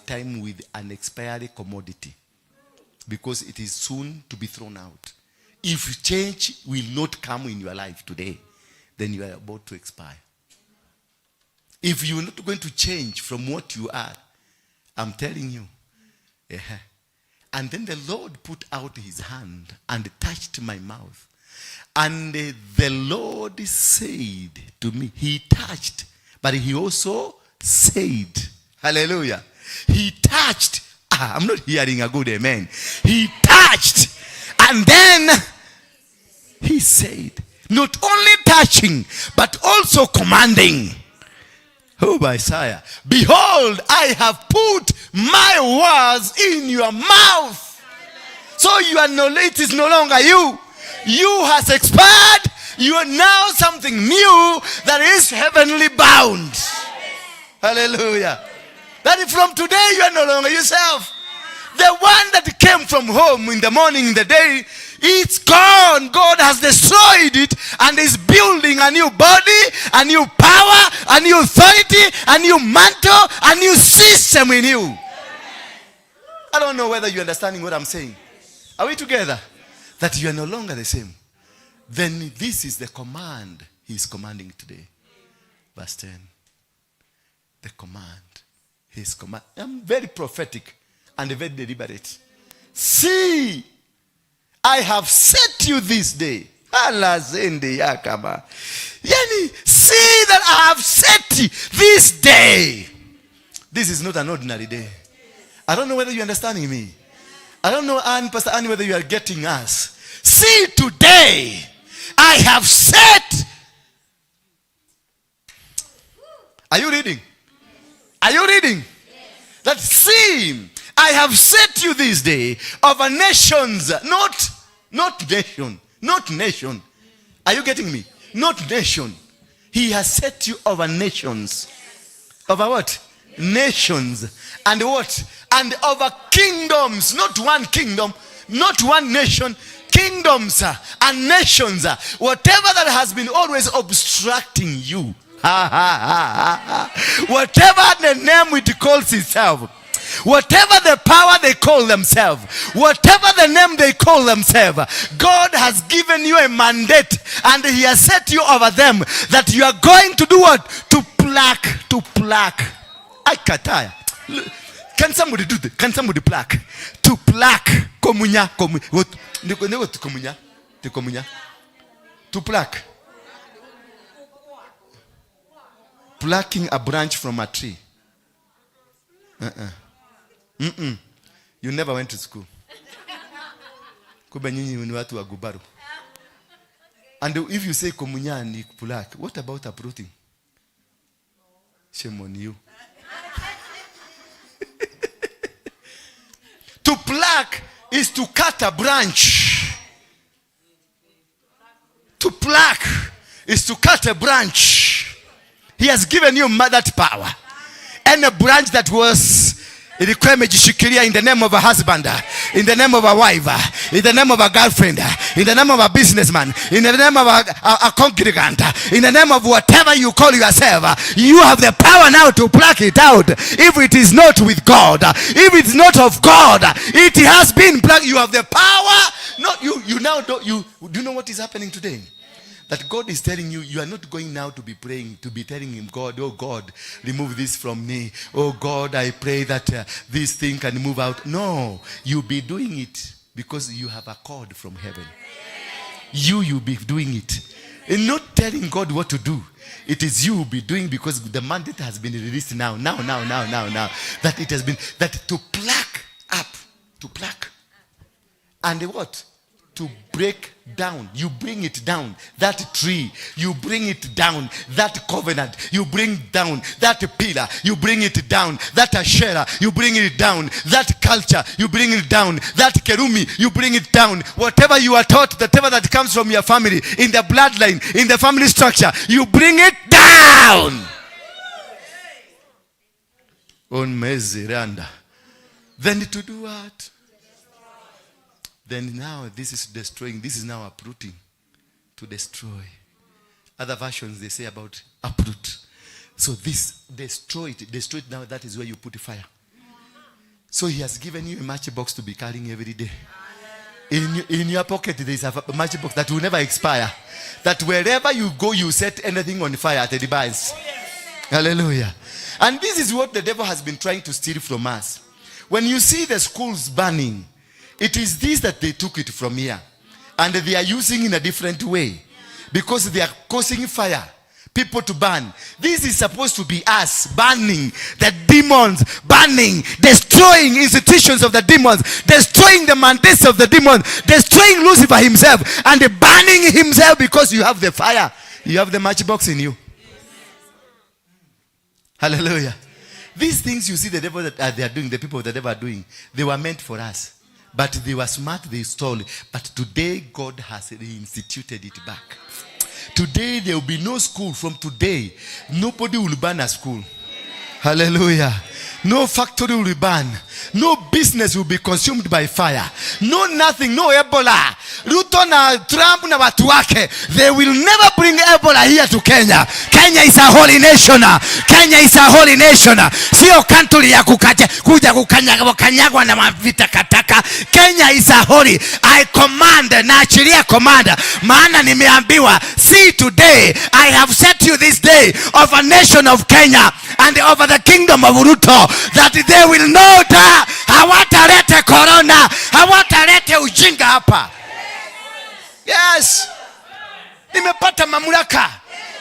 time with an expiry commodity, because it is soon to be thrown out. If change will not come in your life today, then you are about to expire. If you are not going to change from what you are, I'm telling you. And then the Lord put out his hand and touched my mouth. And the Lord said to me, he touched, but he also said, hallelujah. He touched. I'm not hearing a good amen. He touched. And then he said, not only touching, but also commanding. Oh, Messiah, behold, I have put my words in your mouth. So your knowledge is no longer you. You has expired. You are now something new that is heavenly bound. Hallelujah. That is from today you are no longer yourself. The one that came from home in the morning, in the day, it's gone. God has destroyed it and is building a new body, a new power, a new authority, a new mantle, a new system in you. I don't know whether you're understanding what I'm saying. Are we together? That you are no longer the same. Then this is the command he's commanding today. Verse 10. The command. His command. I'm very prophetic and very deliberate. See, I have set you this day. See that I have set you this day. This is not an ordinary day. I don't know whether you're understanding me. I don't know, Pastor Annie, whether you are getting us. See, today I have set. Are you reading? Are you reading? Yes. That see, I have set you this day over nations, not nation. Are you getting me? Not nation. He has set you over nations. Over what? Nations. And what? And over kingdoms. Not one kingdom, not one nation. Kingdoms and nations. Whatever that has been always obstructing you. Whatever the name it calls itself. whatever the power they call themselves, whatever the name they call themselves, God has given you a mandate and he has set you over them that you are going to do what? To pluck. I kataya. Can somebody do that? Can somebody pluck? To pluck. Komunya. What? Komunya. To pluck. Plucking a branch from a tree. You never went to school. And if you say komunya and pluck, what about uprooting? Shame on you. To pluck is to cut a branch. To pluck is to cut a branch. He has given you that power. And a branch that was in the name of a husband, in the name of a wife, in the name of a girlfriend, in the name of a businessman, in the name of a congregant, in the name of whatever you call yourself, you have the power now to pluck it out. If it is not with God, if it's not of God, it has been plucked. You have the power. No, you now do you know what is happening today? That God is telling you, you are not going now to be praying, to be telling him, God, oh God, remove this from me. Oh God, I pray that this thing can move out. No, you'll be doing it because you have a code from heaven. You'll be doing it. And not telling God what to do. It is you will be doing because the mandate has been released now. That it has been, that to pluck up, to pluck. And what? To break down. You bring it down. That tree, you bring it down. That covenant, you bring down. That pillar, you bring it down. That Asherah, you bring it down. That culture, you bring it down. That kerumi, you bring it down. Whatever you are taught, whatever that comes from your family, in the bloodline, in the family structure, you bring it down. On Meziranda. Then to do what? Then now this is destroying. This is now uprooting. To destroy. Other versions they say about uproot. So this destroy it. Destroy it now. That is where you put fire. So he has given you a matchbox to be carrying every day. In your pocket there is a matchbox that will never expire. That wherever you go you set anything on fire at the device. Hallelujah. And this is what the devil has been trying to steal from us. When you see the schools burning, it is this that they took it from here. And they are using in a different way. Because they are causing fire. People to burn. This is supposed to be us burning the demons. Burning. Destroying institutions of the demons. Destroying the mandates of the demons. Destroying Lucifer himself. And burning himself because you have the fire. You have the matchbox in you. Hallelujah. These things you see the devil that they are doing, the people that the devil are doing, they were meant for us. But they were smart, they stole it. But today, God has reinstituted it back. Today, there will be no school. From today, nobody will burn a school. Hallelujah. No factory will be burned. No business will be consumed by fire. No nothing, no Ebola. Ruto na Trump na watu wake, they will never bring Ebola here to Kenya. Kenya is a holy nation. Kenya is a holy nation. Sio country ya kuja kukanyagwa na mavita kataka. Kenya is a holy. I command, naachilia command. Maana nimeambiwa, see today, I have set you this day of a nation of Kenya and over the kingdom of Ruto, that they will know that hawatalete corona, hawatalete ujinga hapa. Yes. Nimepata mamlaka.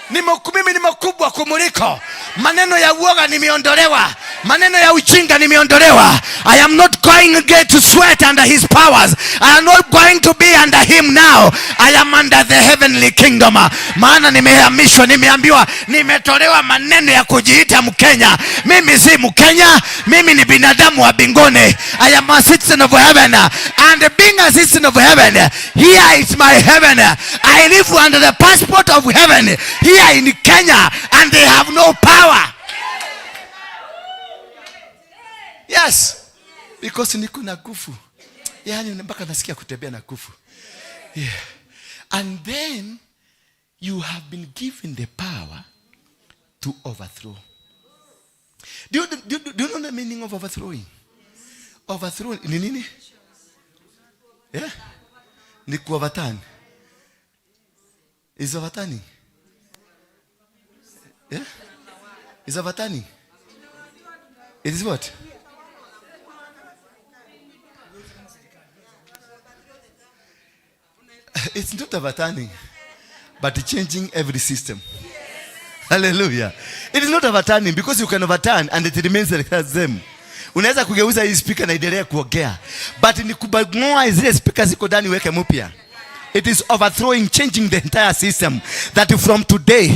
Mimi ni mkubwa kumuliko. Maneno ya uoga nimeondolewa. Maneno ya ujinga nimeondolewa. I am not going again to sweat under his powers. I am not going to be under him now. I am under the heavenly kingdom. Maana nimehamishwa, nimeambiwa, nimetolewa maneno ya kujiita Mkenya. Mimi si Mkenya, mimi ni binadamu wa mbinguni. I am a citizen of heaven. And being a citizen of heaven, here is my heaven. I live under the passport of heaven here in Kenya, and they have no power. Yes, because niko na nguvu. Yani mpaka nasikia kutembea na nguvu. Yeah. And then you have been given the power to overthrow. Do you know the meaning of overthrowing? Overthrow ni nini? Yeah? Ni kuoverturn. Is overturning? Yeah? Is overturning? It is what? It's not overturning, but changing every system. Hallelujah. It is not overturning because you can overturn and it remains the same. Unaweza kugeuza hii speaker na iendelee kuongea, but ni kubangoa zile speakers ziko ndani weke mpya. It is overthrowing, changing the entire system. That from today,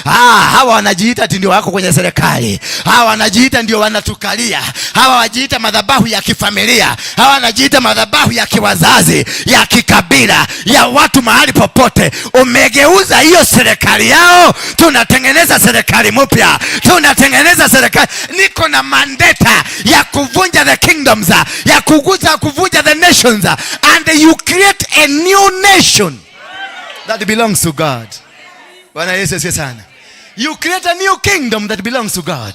hawa wanajiita ndio wako kwenye serikali. Hawa wanajiita ndio wanatukalia. Hawa wajiita madhabahu ya kifamilia. Hawa wanajiita madhabahu ya kiwazazi, ya kikabila, ya watu mahali popote. Umegeuza hiyo serikali yao, tunatengeneza serikali mpya. Tunatengeneza serikali. Niko na mandate ya kuvunja the kingdoms, ya kuvunja the nations, and you create a new nation that belongs to God. Bwana Yesu asifiwe sana. You create a new kingdom that belongs to God.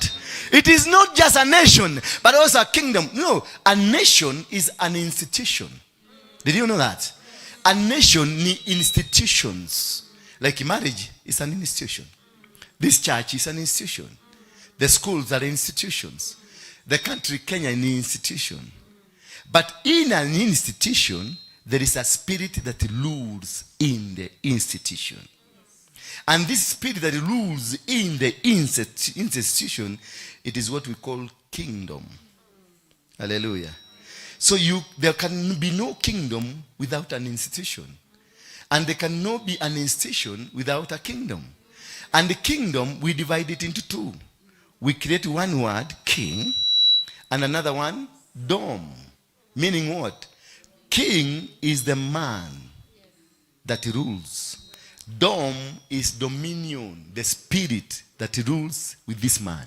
It is not just a nation, but also a kingdom. No, a nation is an institution. Did you know that? A nation need institutions. Like marriage is an institution. This church is an institution. The schools are institutions. The country Kenya is an institution. But in an institution, there is a spirit that rules in the institution. And this spirit that rules in the institution, it is what we call kingdom. Hallelujah. So there can be no kingdom without an institution. And there cannot be an institution without a kingdom. And the kingdom, we divide it into two. We create one word, king, and another one, dom. Meaning what? King is the man that rules. Dom is dominion, the spirit that rules with this man.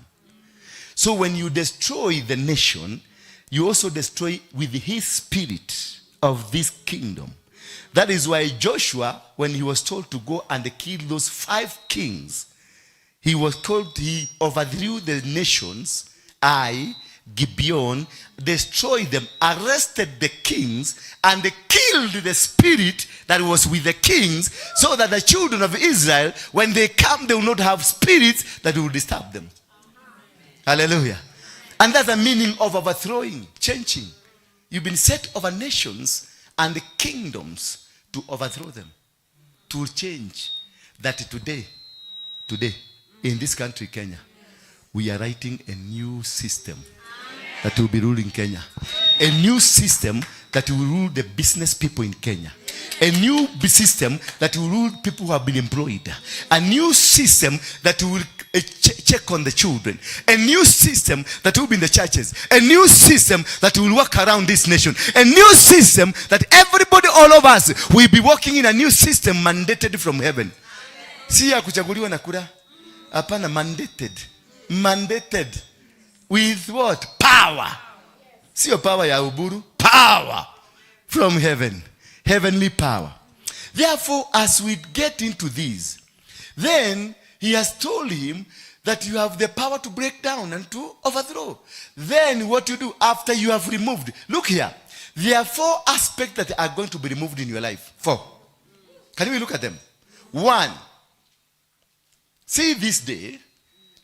So when you destroy the nation, you also destroy with his spirit of this kingdom. That is why Joshua, when he was told to go and kill those 5 kings, he overthrew the nations, Gibeon, destroyed them, arrested the kings, and they killed the spirit that was with the kings, so that the children of Israel, when they come, they will not have spirits that will disturb them. Hallelujah. And that's the meaning of overthrowing, changing. You've been set over nations and the kingdoms to overthrow them, to change. That today, in this country, Kenya, we are writing a new system that will be ruling Kenya. A new system that will rule the business people in Kenya. A new system that will rule people who have been employed. A new system that will check on the children. A new system that will be in the churches. A new system that will work around this nation. A new system that everybody, all of us, will be working in a new system mandated from heaven. Si ya kuchaguliwa na kura. Hapana, mandated. Mandated. With what? Power. See your power ya uburu? Power from heaven. Heavenly power. Therefore, as we get into this, then he has told him that you have the power to break down and to overthrow. Then what you do after you have removed. Look here. There are 4 aspects that are going to be removed in your life. 4. Can we look at them? 1. See, this day,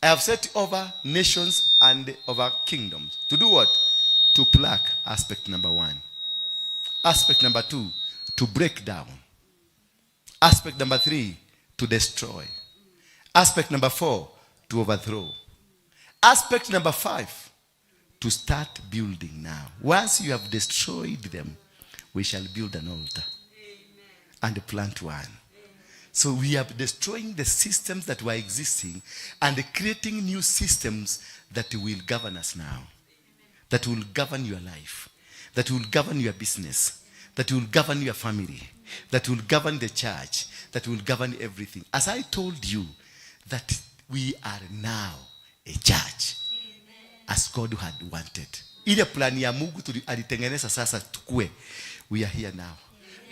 I have set over nations and over kingdoms. To do what? To pluck. Aspect number 1. Aspect number 2, to break down. Aspect number 3, to destroy. Aspect number 4, to overthrow. Aspect number 5, to start building now. Once you have destroyed them, we shall build an altar. Amen. And plant one. So we are destroying the systems that were existing and creating new systems that will govern us now. That will govern your life. That will govern your business. That will govern your family. That will govern the church. That will govern everything. As I told you, that we are now a church. As God had wanted. Ile plan ya Mungu alitengeneza sasa tukue. We are here now.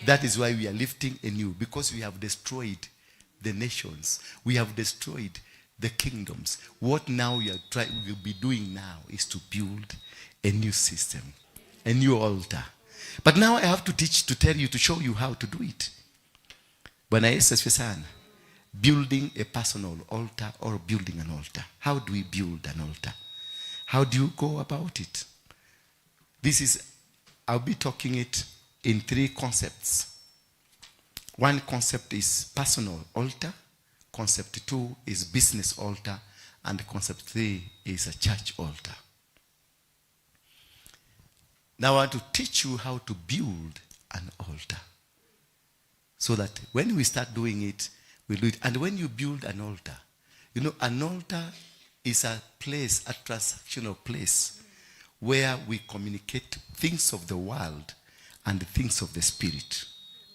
That is why we are lifting anew, because we have destroyed the nations. We have destroyed the kingdoms. What now we will be doing now is to build a new system. A new altar. But now I have to teach, to tell you, to show you how to do it. Bwana Yesu asifiwe sana. Building a personal altar or building an altar. How do we build an altar? How do you go about it? I'll be talking it in 3 concepts. One concept is personal altar. Concept 2 is business altar. And concept 3 is a church altar. Now I want to teach you how to build an altar. So that when we start doing it, we'll do it. And when you build an altar, an altar is a place, a transactional place, where we communicate things of the world and things of the spirit.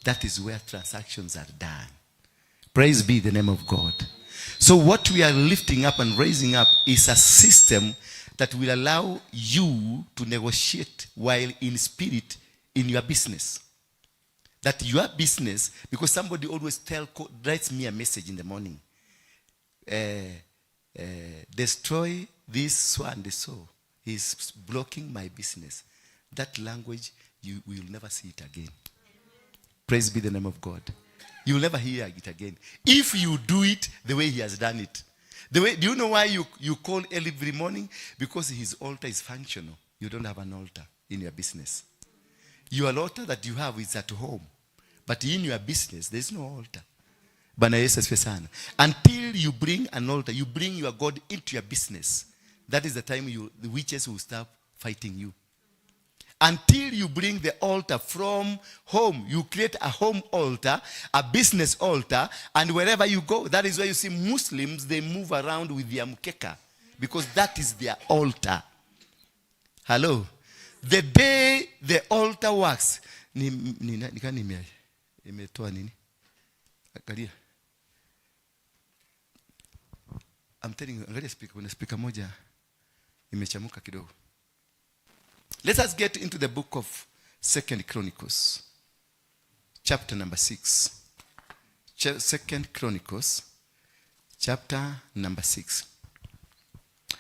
That is where transactions are done. Praise be the name of God. So what we are lifting up and raising up is a system that will allow you to negotiate while in spirit in your business. That your business, because somebody always writes me a message in the morning. Destroy this so and so. He's blocking my business. That language, you will never see it again. Praise be the name of God. You will never hear it again. If you do it the way he has done it. Do you know why you call every morning? Because his altar is functional. You don't have an altar in your business. Your altar that you have is at home. But in your business, there's no altar. Until you bring an altar, you bring your God into your business. That is the time the witches will start fighting you. Until you bring the altar from home, you create a home altar, a business altar, and wherever you go, that is why you see Muslims, they move around with their mkeka, because that is their altar. Hello? The day the altar works, I'm telling you, angalia speaker moja imechamuka kidogo. Let us get into the book of 2 Chronicles, chapter number 6. 2 Chronicles, chapter number 6.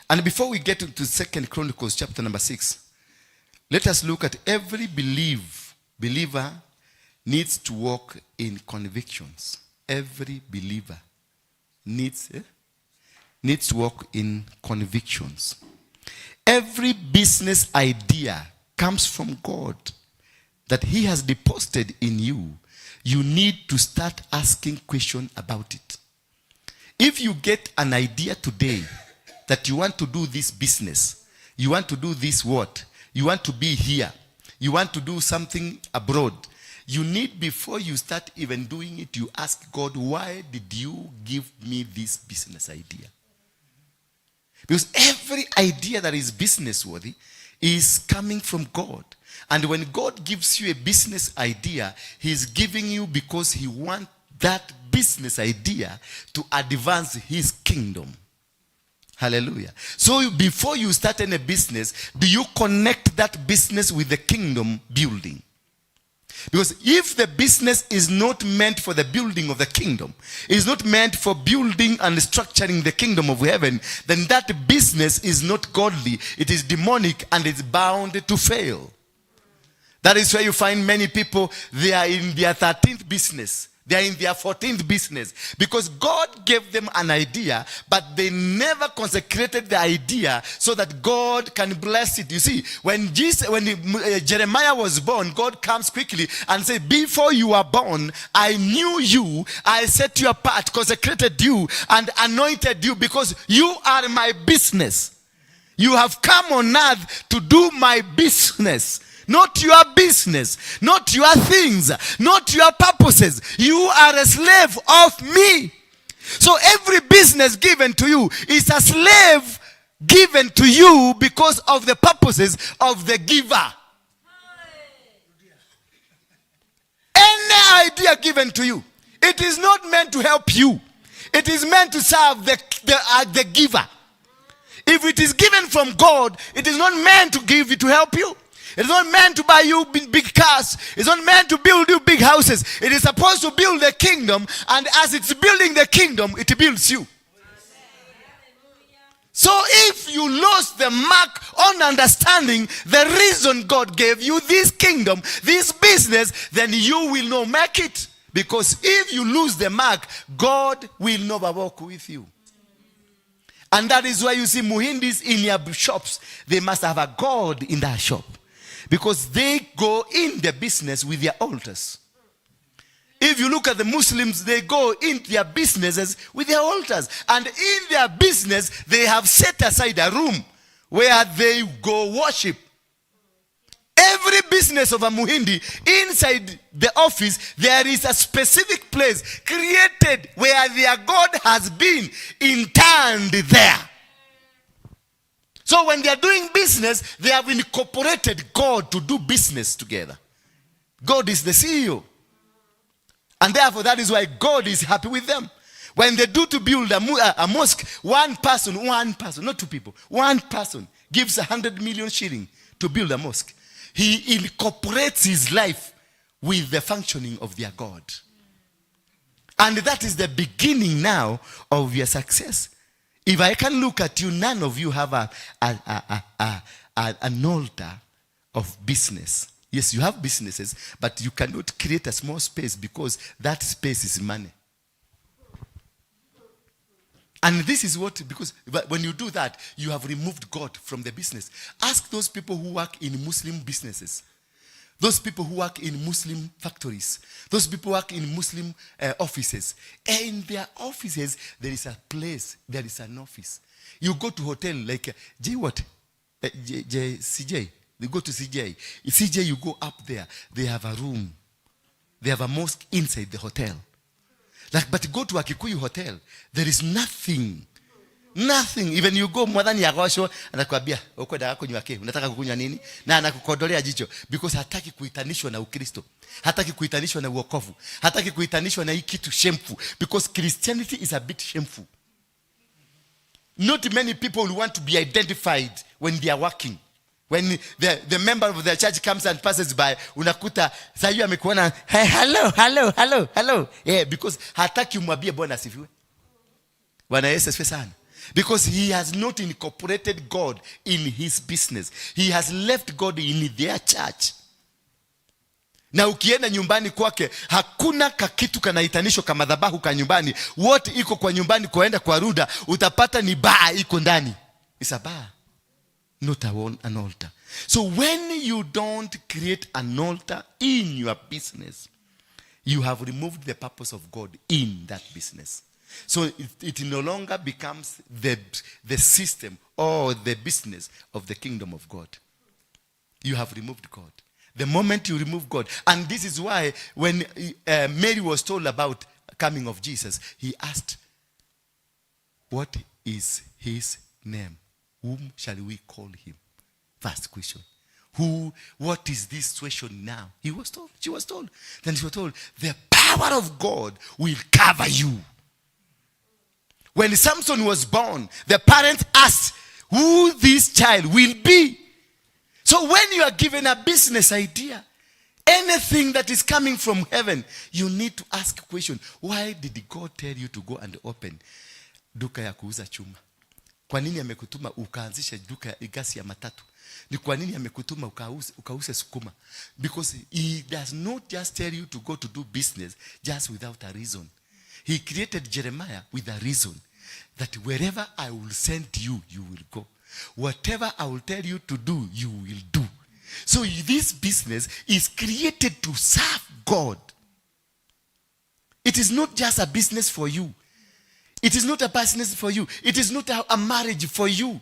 And before we get into 2 Chronicles, chapter number 6, let us look at every believer needs to walk in convictions. Every believer needs to walk in convictions. Every business idea comes from God that he has deposited in you. You need to start asking questions about it. If you get an idea today that you want to do this business, you want to do this what? You want to be here, you want to do something abroad, you need, before you start even doing it, you ask God, why did you give me this business idea? Because every idea that is business worthy is coming from God. And when God gives you a business idea, he's giving you because he wants that business idea to advance his kingdom. Hallelujah. So before you start any business, do you connect that business with the kingdom building? Because if the business is not meant for the building of the kingdom, is not meant for building and structuring the kingdom of heaven, then that business is not godly. It is demonic and it's bound to fail. That is why you find many people, they are in their 13th business. They are in their 14th business. Because God gave them an idea, but they never consecrated the idea so that God can bless it. You see, when Jeremiah was born, God comes quickly and says, before you were born, I knew you, I set you apart, consecrated you, and anointed you because you are my business. You have come on earth to do my business. Not your business, not your things, not your purposes. You are a slave of me. So every business given to you is a slave given to you because of the purposes of the giver. Any idea given to you, it is not meant to help you. It is meant to serve the giver. If it is given from God, it is not meant to give it to help you. It's not meant to buy you big cars. It's not meant to build you big houses. It is supposed to build the kingdom, and as it's building the kingdom, it builds you. So if you lost the mark on understanding the reason God gave you this kingdom, this business, then you will not make it. Because if you lose the mark, God will never walk with you. And that is why you see Muhindis in your shops. They must have a God in that shop. Because they go in the business with their altars. If you look at the Muslims, they go into their businesses with their altars. And in their business, they have set aside a room where they go worship. Every business of a Muhindi, inside the office, there is a specific place created where their God has been interned there. So when they are doing business, they have incorporated God to do business together. God is the CEO. And therefore, that is why God is happy with them. When they do to build a mosque, one person, not two people, one person gives 100 million shilling to build a mosque. He incorporates his life with the functioning of their God. And that is the beginning now of your success. If I can look at you, none of you have an altar of business. Yes, you have businesses, but you cannot create a small space because that space is money. And this is what, because when you do that, you have removed God from the business. Ask those people who work in Muslim businesses. Those people who work in Muslim factories. Those people who work in Muslim offices. In their offices, there is a place, there is an office. You go to hotel like CJ. You go to CJ. In CJ, you go up there. They have a room. They have a mosque inside the hotel. But go to a Kikuyu hotel. There is nothing. Nothing. Even you go mwadhani ya gosho, anakuambia, uko dawa kunywa ke, unataka kukunywa nini? Na anakukodolea jicho. Because hataki kuitanishwa na Ukristo. Hataki kuitanishwa na uokovu. Hataki kuitanishwa na hii kitu shameful. Because Christianity is a bit shameful. Not many people will want to be identified when they are working. When the member of the church comes and passes by, unakuta sayu amekuona, hey, hello. Yeah, because hataki umwambie Bwana asifiwe. Bwana Yesu asifiwe sana. Because he has not incorporated God in his business. He has left God in their church. Na ukienda nyumbani kwake, hakuna kakitu kanaitanishwa kama madhabahu ka nyumbani. Wote iko kwa nyumbani kuenda kwa ruda, utapata ni baa iko ndani. It's a bar. Not an altar. So when you don't create an altar in your business, you have removed the purpose of God in that business. So it no longer becomes the system or the business of the kingdom of God. You have removed God. The moment you remove God, and this is why when Mary was told about coming of Jesus, he asked, what is his name? Whom shall we call him? First question. What is this situation now? He was told. She was told. Then she was told, the power of God will cover you. When Samson was born, the parents asked who this child will be. So when you are given a business idea, anything that is coming from heaven, you need to ask a question. Why did God tell you to go and open duka ya kuuza chuma? Kwa nini amekutuma ukaanzisha duka gasi ya matatu? Ni kwa nini amekutuma ukause sukuma? Because he does not just tell you to go to do business just without a reason. He created Jeremiah with a reason. That wherever I will send you, you will go. Whatever I will tell you to do, you will do. So this business is created to serve God. It is not just a business for you. It is not a business for you. It is not a marriage for you.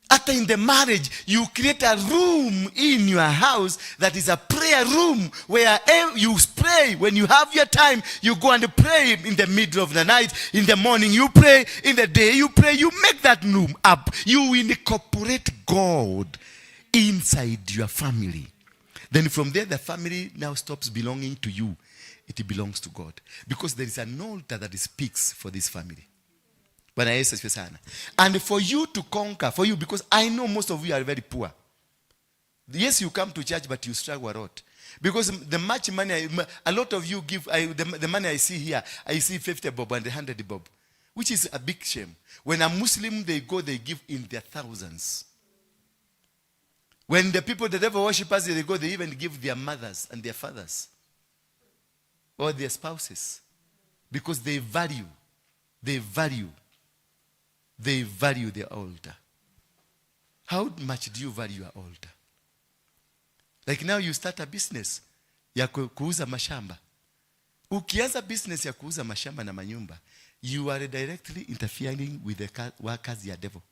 After in the marriage, you create a room in your house that is a prayer room where you pray. When you have your time, you go and pray in the middle of the night. In the morning, you pray. In the day, you pray. You make that room up. You incorporate God inside your family. Then from there, the family now stops belonging to you. It belongs to God. Because there is an altar that speaks for this family. And for you to conquer, for you, because I know most of you are very poor. Yes, you come to church, but you struggle a lot. Because the much money, a lot of you give, the money I see here, I see 50 bob and 100 bob, which is a big shame. When a Muslim, they give in their thousands. When the people, the devil worshippers, they go, they even give their mothers and their fathers or their spouses, because they value the altar. How much do you value your altar? Like now you start a business ya kuuza mashamba. Ukianza business ya kuuza mashamba na manyumba, you are directly interfering with the workers ya devil.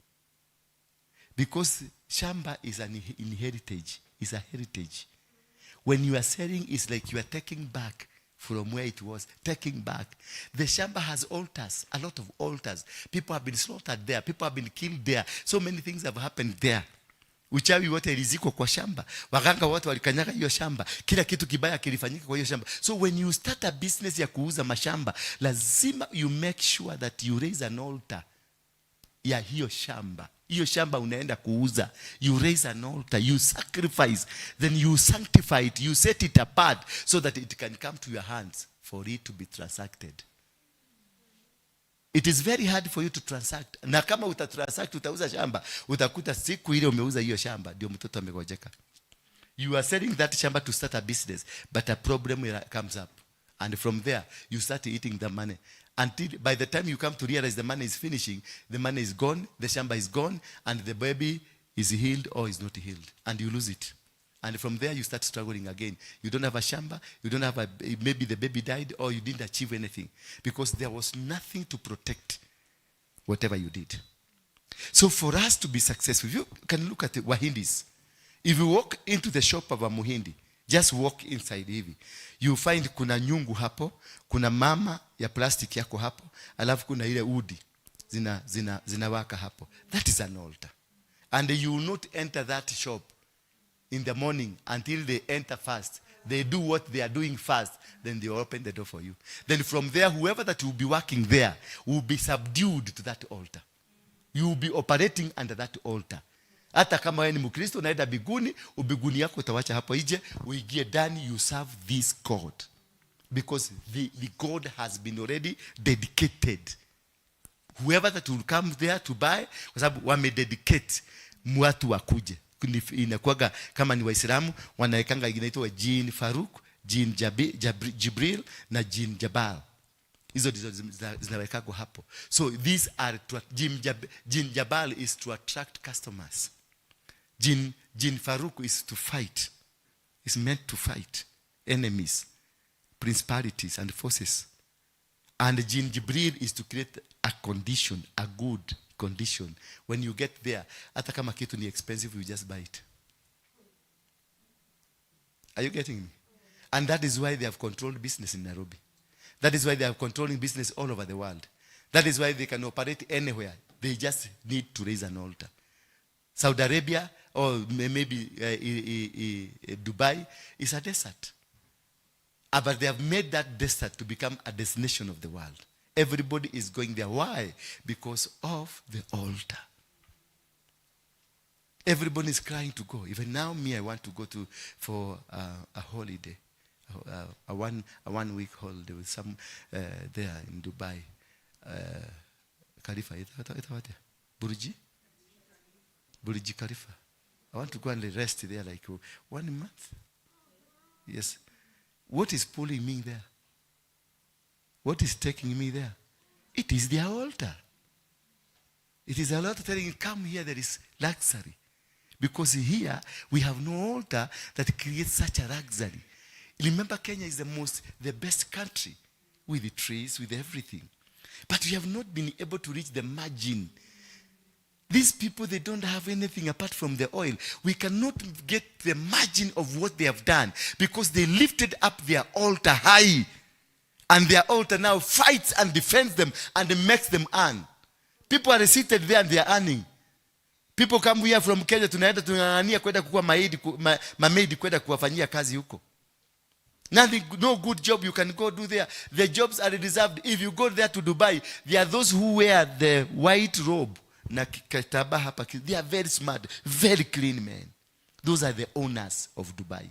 Because shamba is an heritage, is a heritage. When you are selling, it's like you are taking back from where it was, taking back. The shamba has altars, a lot of altars. People have been slaughtered there. People have been killed there. So many things have happened there. Uchawi wote ilizikwa kwa shamba. Waganga wote walikanyaga hiyo shamba. Kila kitu kibaya kilifanyika kwa hiyo shamba. So when you start a business ya kuuza mashamba, lazima you make sure that you raise an altar ya hiyo shamba. Hiyo shamba unaenda kuuza. You raise an altar, you sacrifice, then you sanctify it, you set it apart so that it can come to your hands for it to be transacted. It is very hard for you to transact. Na kama utatransact, utauza shamba, utakuta siku ile umeuza hiyo shamba ndio mtoto amegojeka. You are selling that shamba to start a business, but a problem comes up. And from there, you start eating the money. Until by the time you come to realize the money is finishing, the money is gone, the shamba is gone, and the baby is healed or is not healed. And you lose it. And from there, you start struggling again. You don't have a shamba, you don't have maybe the baby died or you didn't achieve anything. Because there was nothing to protect whatever you did. So for us to be successful, you can look at the Wahindis. If you walk into the shop of a Muhindi, just walk inside hivi, you find kuna nyungu hapo, kuna mama ya plastic yako hapo, alafu kuna ile udi zinawaka hapo. That is an altar. And you will not enter that shop in the morning until they enter first. They do what they are doing first, then they open the door for you. Then from there, whoever that will be working there will be subdued to that altar. You will be operating under that altar. Hata kama wewe ni Mkristo unaenda biguni, ubiguni yako utawacha hapo nje, uingie ndani, you serve this God. Because the God has been already dedicated. Whoever that will come there to buy, kwa sababu wamededicate watu wakuje. Inakuwaga kama ni Waislamu wanawekanga inaitwa Jin Faruk, Jin Jibril na Jin Jabal. Hizo zinawekako hapo. So these are Jin Jabal is to attract customers. Jin Faruk is to fight. Is meant to fight enemies, principalities and forces. And Jin Jibril is to create a condition, a good condition. When you get there, hata kama kitu ni expensive, you just buy it. Are you getting me? And that is why they have controlled business in Nairobi. That is why they are controlling business all over the world. That is why they can operate anywhere. They just need to raise an altar. Saudi Arabia or maybe Dubai is a desert. But they have made that desert to become a destination of the world. Everybody is going there. Why? Because of the altar. Everybody is crying to go. Even now, me, I want to go for a holiday. A one week holiday with some there in Dubai. Khalifa, Burj Khalifa. I want to go and rest there like 1 month. Yes. What is pulling me there? What is taking me there? It is their altar. It is a lot of telling you, come here, there is luxury. Because here, we have no altar that creates such a luxury. Remember, Kenya is the best country with the trees, with everything. But we have not been able to reach the margin. These people, they don't have anything apart from the oil. We cannot get the margin of what they have done because they lifted up their altar high. And their altar now fights and defends them and makes them earn. People are seated there and they are earning. People come here from Kenya, tunaenda tunang'ang'ania kwenda kuwa maid kwenda kuwafanyia kazi huko. Nothing, no good job you can go do there. The jobs are reserved. If you go there to Dubai, there are those who wear the white robe. They are very smart, very clean men. Those are the owners of Dubai.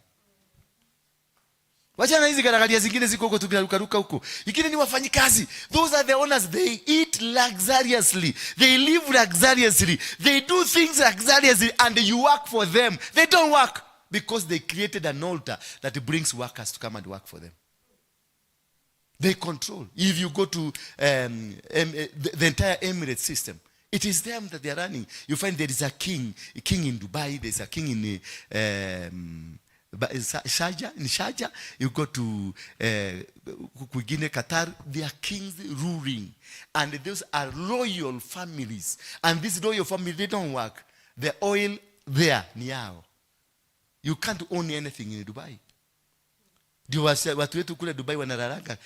Wachana hizi garagalia zingine ziko huko tukiruka huko. Ingine ni wafanyikazi. Those are the owners. They eat luxuriously. They live luxuriously. They do things luxuriously and you work for them. They don't work because they created an altar that brings workers to come and work for them. They control. If you go to the entire Emirates system, it is them that they are running. You find there is a king in Dubai. There is a king in Sharjah. You go to Qatar. They are kings ruling, and those are royal families. And these royal families, they don't work. The oil there ni yao. You can't own anything in Dubai. Ndio watu wetu kule Dubai wanararanga.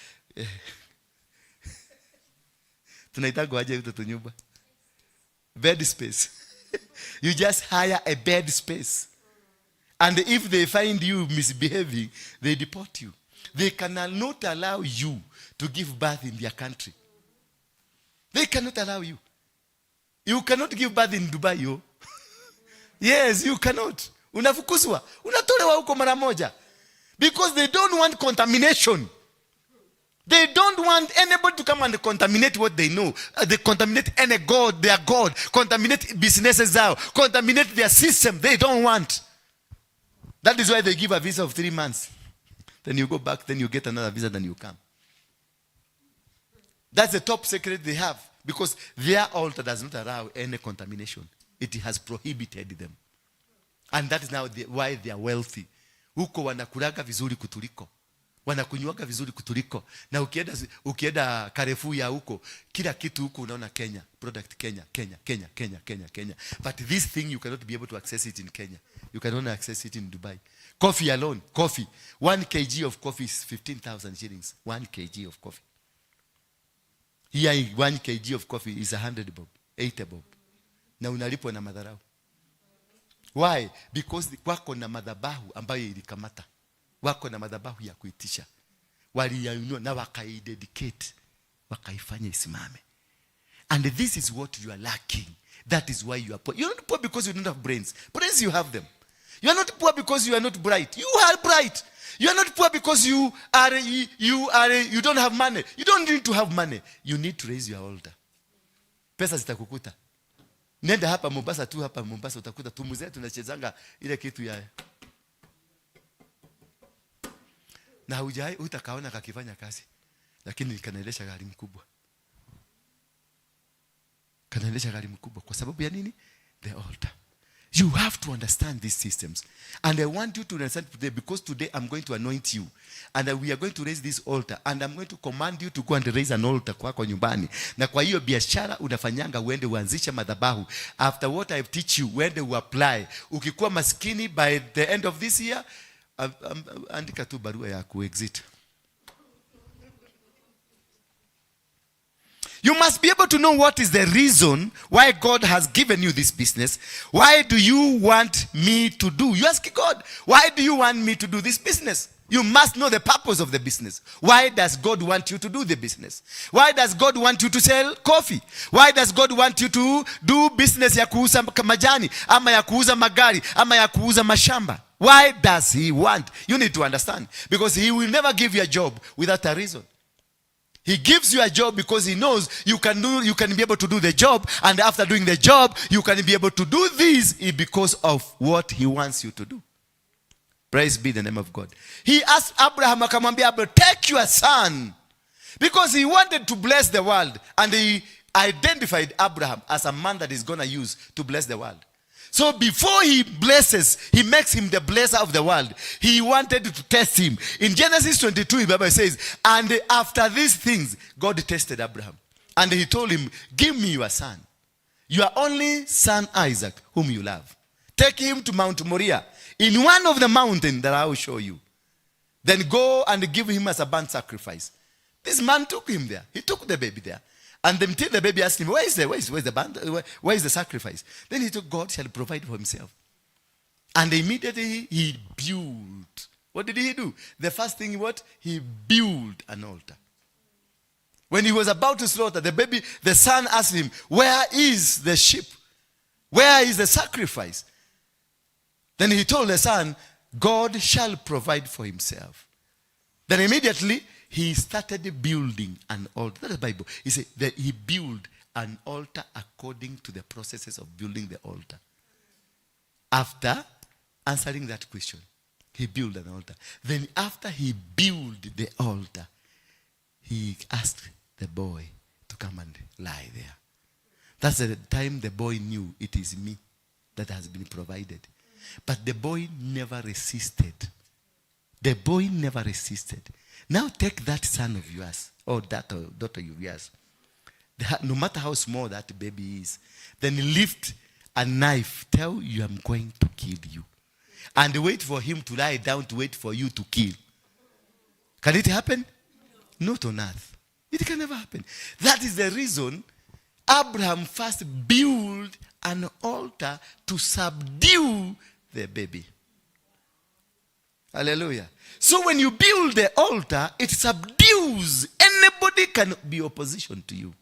Tunaitaga aje mtoto nyumba? Bed space. You just hire a bed space. And if they find you misbehaving, they deport you. They cannot allow you to give birth in their country. They cannot allow you. You cannot give birth in Dubai, yo. Yes, you cannot. Unafukuzwa. Unatolewa huko mara moja. Because they don't want contamination. They don't want anybody to come and contaminate what they know. They contaminate any god, their god. Contaminate businesses out. Contaminate their system. They don't want. That is why they give a visa of 3 months. Then you go back, then you get another visa, then you come. That's the top secret they have. Because their altar does not allow any contamination. It has prohibited them. And that is now why they are wealthy. Huko wanakulaga vizuri kutuliko. Wanakunywaga vizuri kutuliko. Na ukienda Carrefour ya huko, kila kitu huko unaona Kenya. Product Kenya. But this thing you cannot be able to access it in Kenya. You can only access it in Dubai. Coffee alone. 1 kg of coffee is 15,000 shillings. 1 kg of coffee. Here 1 kg of coffee is 100 bob. 80 bob. Na unalipwa na madharau. Why? Because wako na madhabahu ambayo ilikamata. Wako na madhabahu ya kuitisha. Waliyainua na wakaidedicate. Wakaifanya isimame. And this is what you are lacking. That is why you are poor. You are not poor because you don't have brains. Brains you have them. You are not poor because you are not bright. You are bright. You are not poor because you don't have money. You don't need to have money. You need to raise your altar. Pesa zitakukuta. Nenda hapa Mombasa tu, hapa Mombasa utakuta tumu zetu tunachezanga ile kitu ya. Na hujai utakaona kakifanya kazi. Lakini kanaendesha gari mkubwa. Kanaendesha gari mkubwa kwa sababu ya nini? The altar. You have to understand these systems. And I want you to understand today, because today I'm going to anoint you. And we are going to raise this altar. And I'm going to command you to go and raise an altar kwako nyumbani. Na kwa hiyo biashara unafanyanga uende uanzishe madhabahu. After what I teach you, uende uapply. Ukikuwa maskini by the end of this year, andika tu barua ya kuexit. You must be able to know what is the reason why God has given you this business. Why do you want me to do? You ask God, why do you want me to do this business? You must know the purpose of the business. Why does God want you to do the business? Why does God want you to sell coffee? Why does God want you to do business ya kuuza majani, ama ya kuuza magari, ama ya kuuza mashamba? Why does he want? You need to understand. Because he will never give you a job without a reason. He gives you a job because he knows you can be able to do the job, and after doing the job, you can be able to do this because of what he wants you to do. Praise be the name of God. He asked Abraham, akamwambia Abraham, take your son, because he wanted to bless the world, and he identified Abraham as a man that is going to use to bless the world. So before he blesses, he makes him the blesser of the world. He wanted to test him. In Genesis 22, the Bible says, and after these things, God tested Abraham. And he told him, give me your son, your only son Isaac, whom you love. Take him to Mount Moriah, in one of the mountains that I will show you. Then go and give him as a burnt sacrifice. This man took him there. He took the baby there. And until the baby asked him, where is the sacrifice? Then he told, God shall provide for himself. And immediately he built. What did he do? The first thing, what? He built an altar. When he was about to slaughter the son asked him, where is the sheep? Where is the sacrifice? Then he told the son, God shall provide for himself. Then immediately he started building an altar. That's the Bible. He said that he built an altar according to the processes of building the altar. After answering that question, he built an altar. Then after he built the altar, he asked the boy to come and lie there. That's the time the boy knew it is me that has been provided. But the boy never resisted. The boy never resisted. Now take that son of yours, or that daughter of yours, no matter how small that baby is, then lift a knife, tell you I'm going to kill you, and wait for him to lie down to wait for you to kill. Can it happen? Not on earth. It can never happen. That is the reason Abraham first built an altar to subdue the baby. Hallelujah. So when you build the altar, it subdues. Anybody can be opposition to you.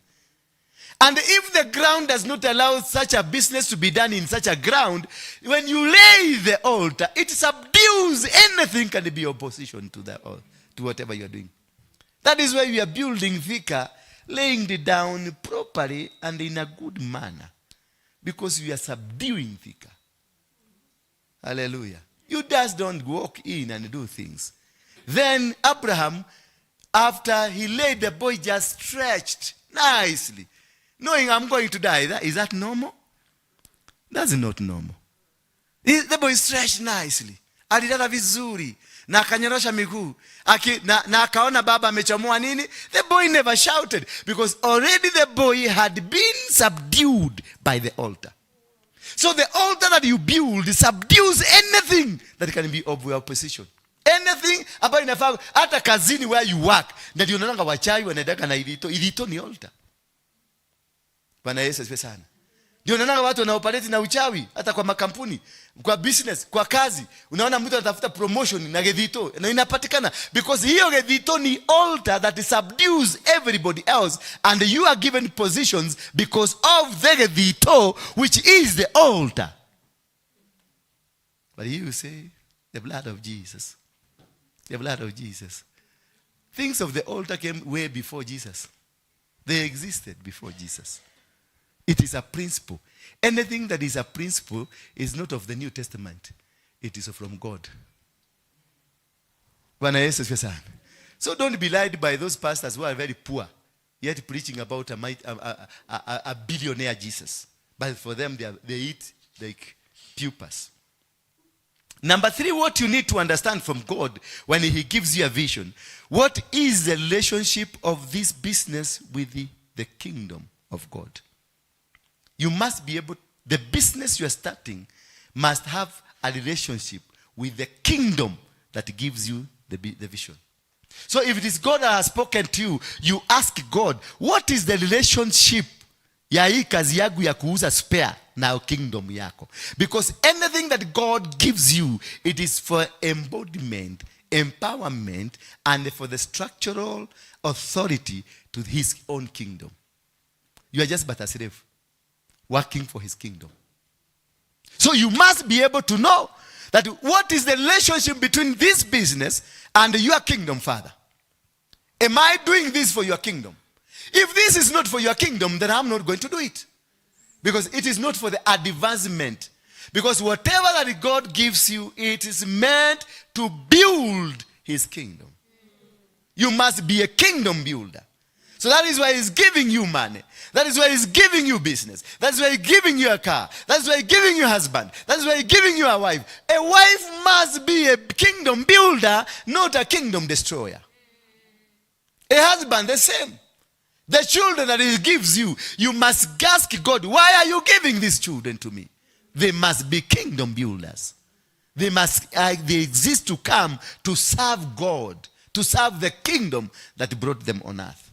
And if the ground does not allow such a business to be done in such a ground, when you lay the altar, it subdues. Anything can be opposition to whatever you are doing. That is why we are building Vika, laying it down properly and in a good manner. Because we are subduing Vika. Hallelujah. You just don't walk in and do things. Then Abraham, after he laid, the boy just stretched nicely, knowing I'm going to die. Is that normal? That's not normal. The boy stretched nicely. Alilala vizuri. Na akanyorosha miguu. Na akaona baba amechomoa nini. The boy never shouted, because already the boy had been subdued by the altar. So the altar that you build subdues anything that can be of your opposition. Anything ambayo inafaa, hata kazini where you work, na ndio unaona wachawi wanataka na ilito ni altar. Bwana Yesu asifiwe sana. Ndio unaona watu wanaoperate na uchawi hata kwa makampuni, kwa business, kwa kazi. Unaona mtu anatafuta promotion na gedito na inapatikana, because hiyo gedito ni altar that subdues everybody else, and you are given positions because of the gedito, which is the altar. But you say the blood of Jesus. The blood of Jesus. Things of the altar came way before Jesus. They existed before Jesus. It is a principle. Anything that is a principle is not of the New Testament. It is from God. So don't be lied by those pastors who are very poor, yet preaching about a billionaire Jesus. But for them, they eat like pupas. Number 3, what you need to understand from God when he gives you a vision. What is the relationship of this business with the kingdom of God? You must be able, the business you are starting must have a relationship with the kingdom that gives you the vision. So if it is God that has spoken to you, you ask God, what is the relationship ya hii kazi yangu ya kuuza spare na kingdom yako? Because anything that God gives you, it is for embodiment, empowerment, and for the structural authority to his own kingdom. You are just but a slave, working for his kingdom. So you must be able to know that what is the relationship between this business and your kingdom, Father. Am I doing this for your kingdom? If this is not for your kingdom, then I'm not going to do it. Because it is not for the advancement. Because whatever that God gives you, it is meant to build his kingdom. You must be a kingdom builder. So that is why he's giving you money. That is why he's giving you business. That's why he's giving you a car. That's why he's giving you a husband. That's why he's giving you a wife. A wife must be a kingdom builder, not a kingdom destroyer. A husband, the same. The children that he gives you, you must ask God, why are you giving these children to me? They must be kingdom builders. They exist to come to serve God, to serve the kingdom that brought them on earth.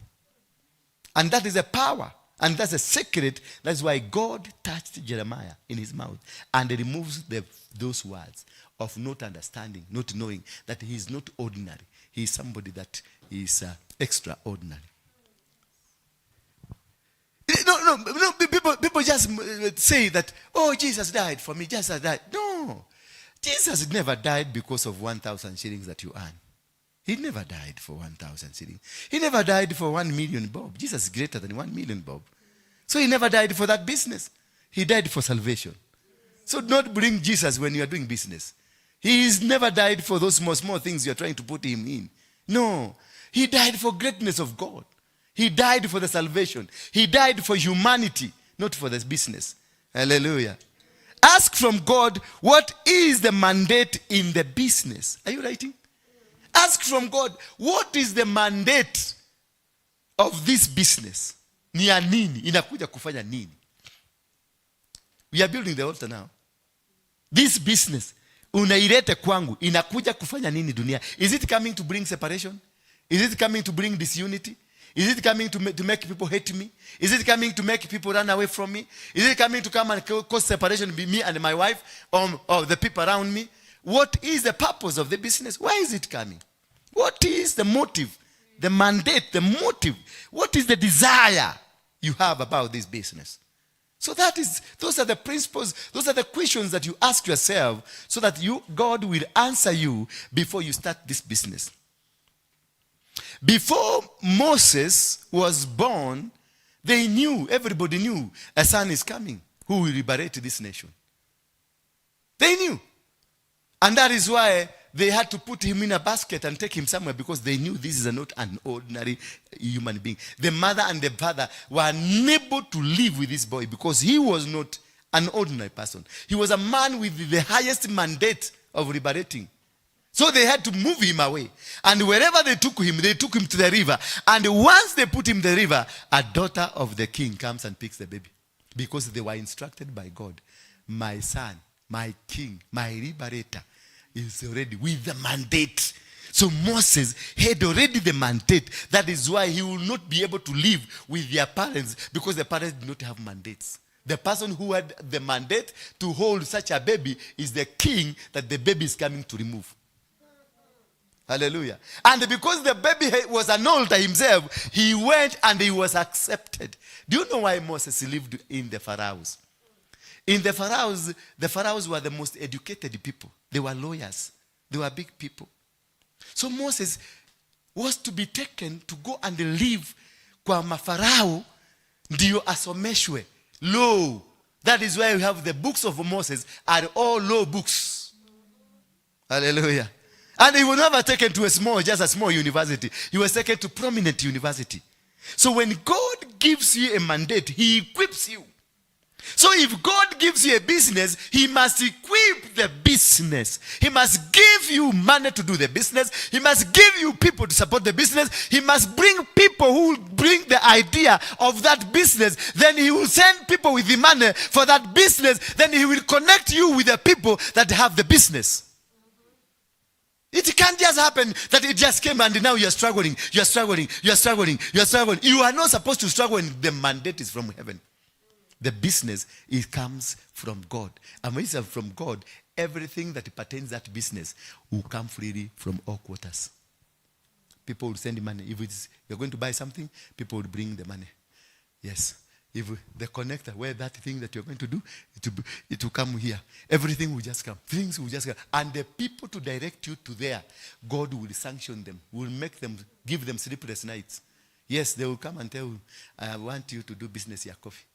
And that is a power. And that's a secret. That's why God touched Jeremiah in his mouth and removes those words of not understanding, not knowing that he is not ordinary. He is somebody that is extraordinary. No, people just say that, oh, Jesus died for me, Jesus died. No, Jesus never died because of 1,000 shillings that you earn. He never died for 1,000 shillings. He never died for 1 million bob. Jesus is greater than 1 million bob. So he never died for that business. He died for salvation. So don't bring Jesus when you are doing business. He has never died for those small things you are trying to put him in. No. He died for greatness of God. He died for the salvation. He died for humanity, not for this business. Hallelujah. Ask from God, what is the mandate in the business? Are you writing? Ask from God, what is the mandate of this business? Ni ya nini? Inakuja kufanya nini? We are building the altar now. This business, unailete kwangu, inakuja kufanya nini dunia? Is it coming to bring separation? Is it coming to bring disunity? Is it coming to make people hate me? Is it coming to make people run away from me? Is it coming to come and cause separation between me and my wife or the people around me? What is the purpose of the business? Why is it coming? What is the motive, the mandate, the motive? What is the desire you have about this business? So those are the principles, those are the questions that you ask yourself so that God will answer you before you start this business. Before Moses was born, everybody knew a son is coming who will liberate this nation. They knew. And that is why they had to put him in a basket and take him somewhere, because they knew this is not an ordinary human being. The mother and the father were unable to live with this boy because he was not an ordinary person. He was a man with the highest mandate of liberating. So they had to move him away. And wherever they took him to the river. And once they put him in the river, a daughter of the king comes and picks the baby. Because they were instructed by God. My son, my king, my liberator is already with the mandate. So Moses had already the mandate. That is why he will not be able to live with their parents, because the parents do not have mandates. The person who had the mandate to hold such a baby is the king that the baby is coming to remove. Hallelujah. And because the baby was an altar himself, he went and he was accepted. Do you know why Moses lived in the Pharaohs? In the Pharaohs were the most educated people. They were lawyers. They were big people. So Moses was to be taken to go and live kwa mafarao ndiyo asomeshwe law. That is why we have the books of Moses are all law books. Hallelujah. And he was never taken to just a small university. He was taken to prominent university. So when God gives you a mandate, he equips you. So if God gives you a business, he must equip the business. He must give you money to do the business. He must give you people to support the business. He must bring people who will bring the idea of that business. Then he will send people with the money for that business. Then he will connect you with the people that have the business. It can't just happen that it just came and now you're struggling. You're struggling. You're struggling. You're struggling. You are not supposed to struggle when the mandate is from heaven. The business, it comes from God. And when it's from God, everything that pertains to that business will come freely from all quarters. People will send money. If you're going to buy something, people will bring the money. Yes. If the connector, where that thing that you're going to do, it will come here. Everything will just come. Things will just come. And the people to direct you to there, God will sanction them, will make them, give them sleepless nights. Yes, they will come and tell you, I want you to do business here, coffee.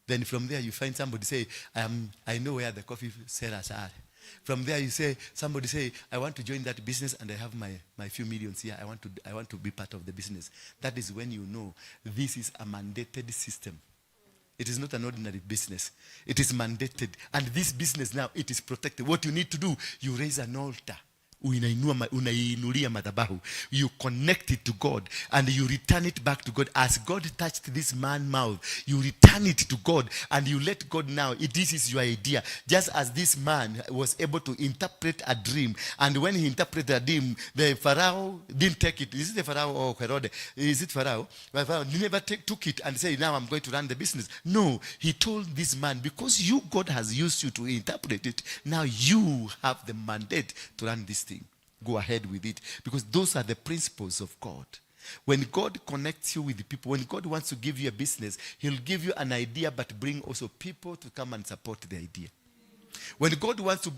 Then from there you find somebody say, I know where the coffee sellers are. From there you say, somebody say, I want to join that business and I have my few millions here. I want to be part of the business. That is when you know this is a mandated system. It is not an ordinary business. It is mandated. And this business now, it is protected. What you need to do, you raise an altar. Unainulia madhabahu. You connect it to God and you return it back to God. As God touched this man's mouth, you return it to God and you let God know this is your idea. Just as this man was able to interpret a dream, and when he interpreted a dream, the Pharaoh didn't take it. Is it the Pharaoh or Herod? Is it Pharaoh? But Pharaoh never took it and said, now I'm going to run the business. No, he told this man, because God has used you to interpret it, now you have the mandate to run this thing. Go ahead with it, because those are the principles of God. When God connects you with the people, when God wants to give you a business, he'll give you an idea but bring also people to come and support the idea. When God wants to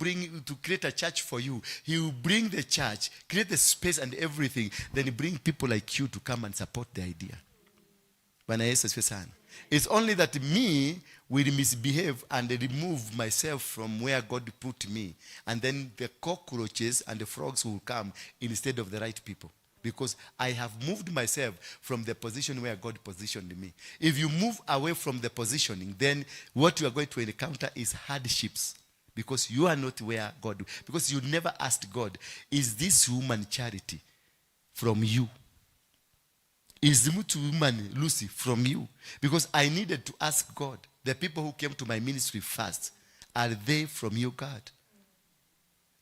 create a church for you, he will bring the church, create the space and everything, then he bring people like you to come and support the idea. It's only that me will misbehave and remove myself from where God put me. And then the cockroaches and the frogs will come instead of the right people. Because I have moved myself from the position where God positioned me. If you move away from the positioning, then what you are going to encounter is hardships. Because you are not where God, because you never asked God, is this woman Charity from you? Is the woman Lucy from you? Because I needed to ask God, the people who came to my ministry first, are they from you, God?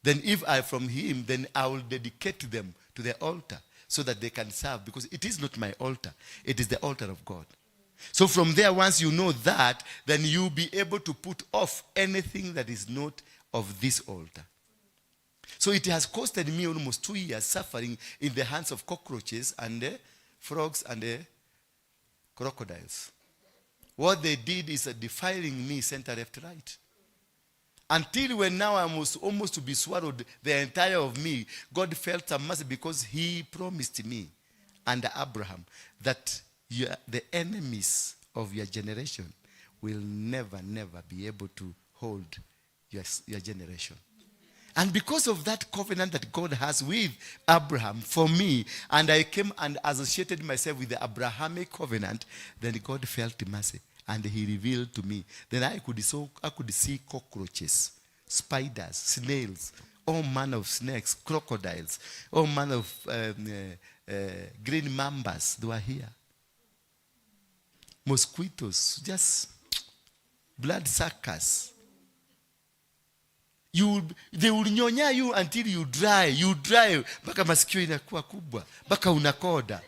Then if I from him, then I will dedicate them to the altar so that they can serve, because it is not my altar, it is the altar of God. So from there, once you know that, then you'll be able to put off anything that is not of this altar. So it has costed me almost 2 years suffering in the hands of cockroaches and frogs and crocodiles. What they did is defiling me center, left, right. Until when now I was almost to be swallowed, the entire of me, God felt a mercy because he promised me and Abraham that the enemies of your generation will never, never be able to hold your generation. And because of that covenant that God has with Abraham for me, and I came and associated myself with the Abrahamic covenant, then God felt mercy and he revealed to me. Then I could see cockroaches, spiders, snails, all manner of snakes, crocodiles, all manner of green mambas. They were here. Mosquitoes, just bloodsuckers. They will nyonya you until you dry. You dry. Baka masikio inakuwa kubwa. Baka unakoda.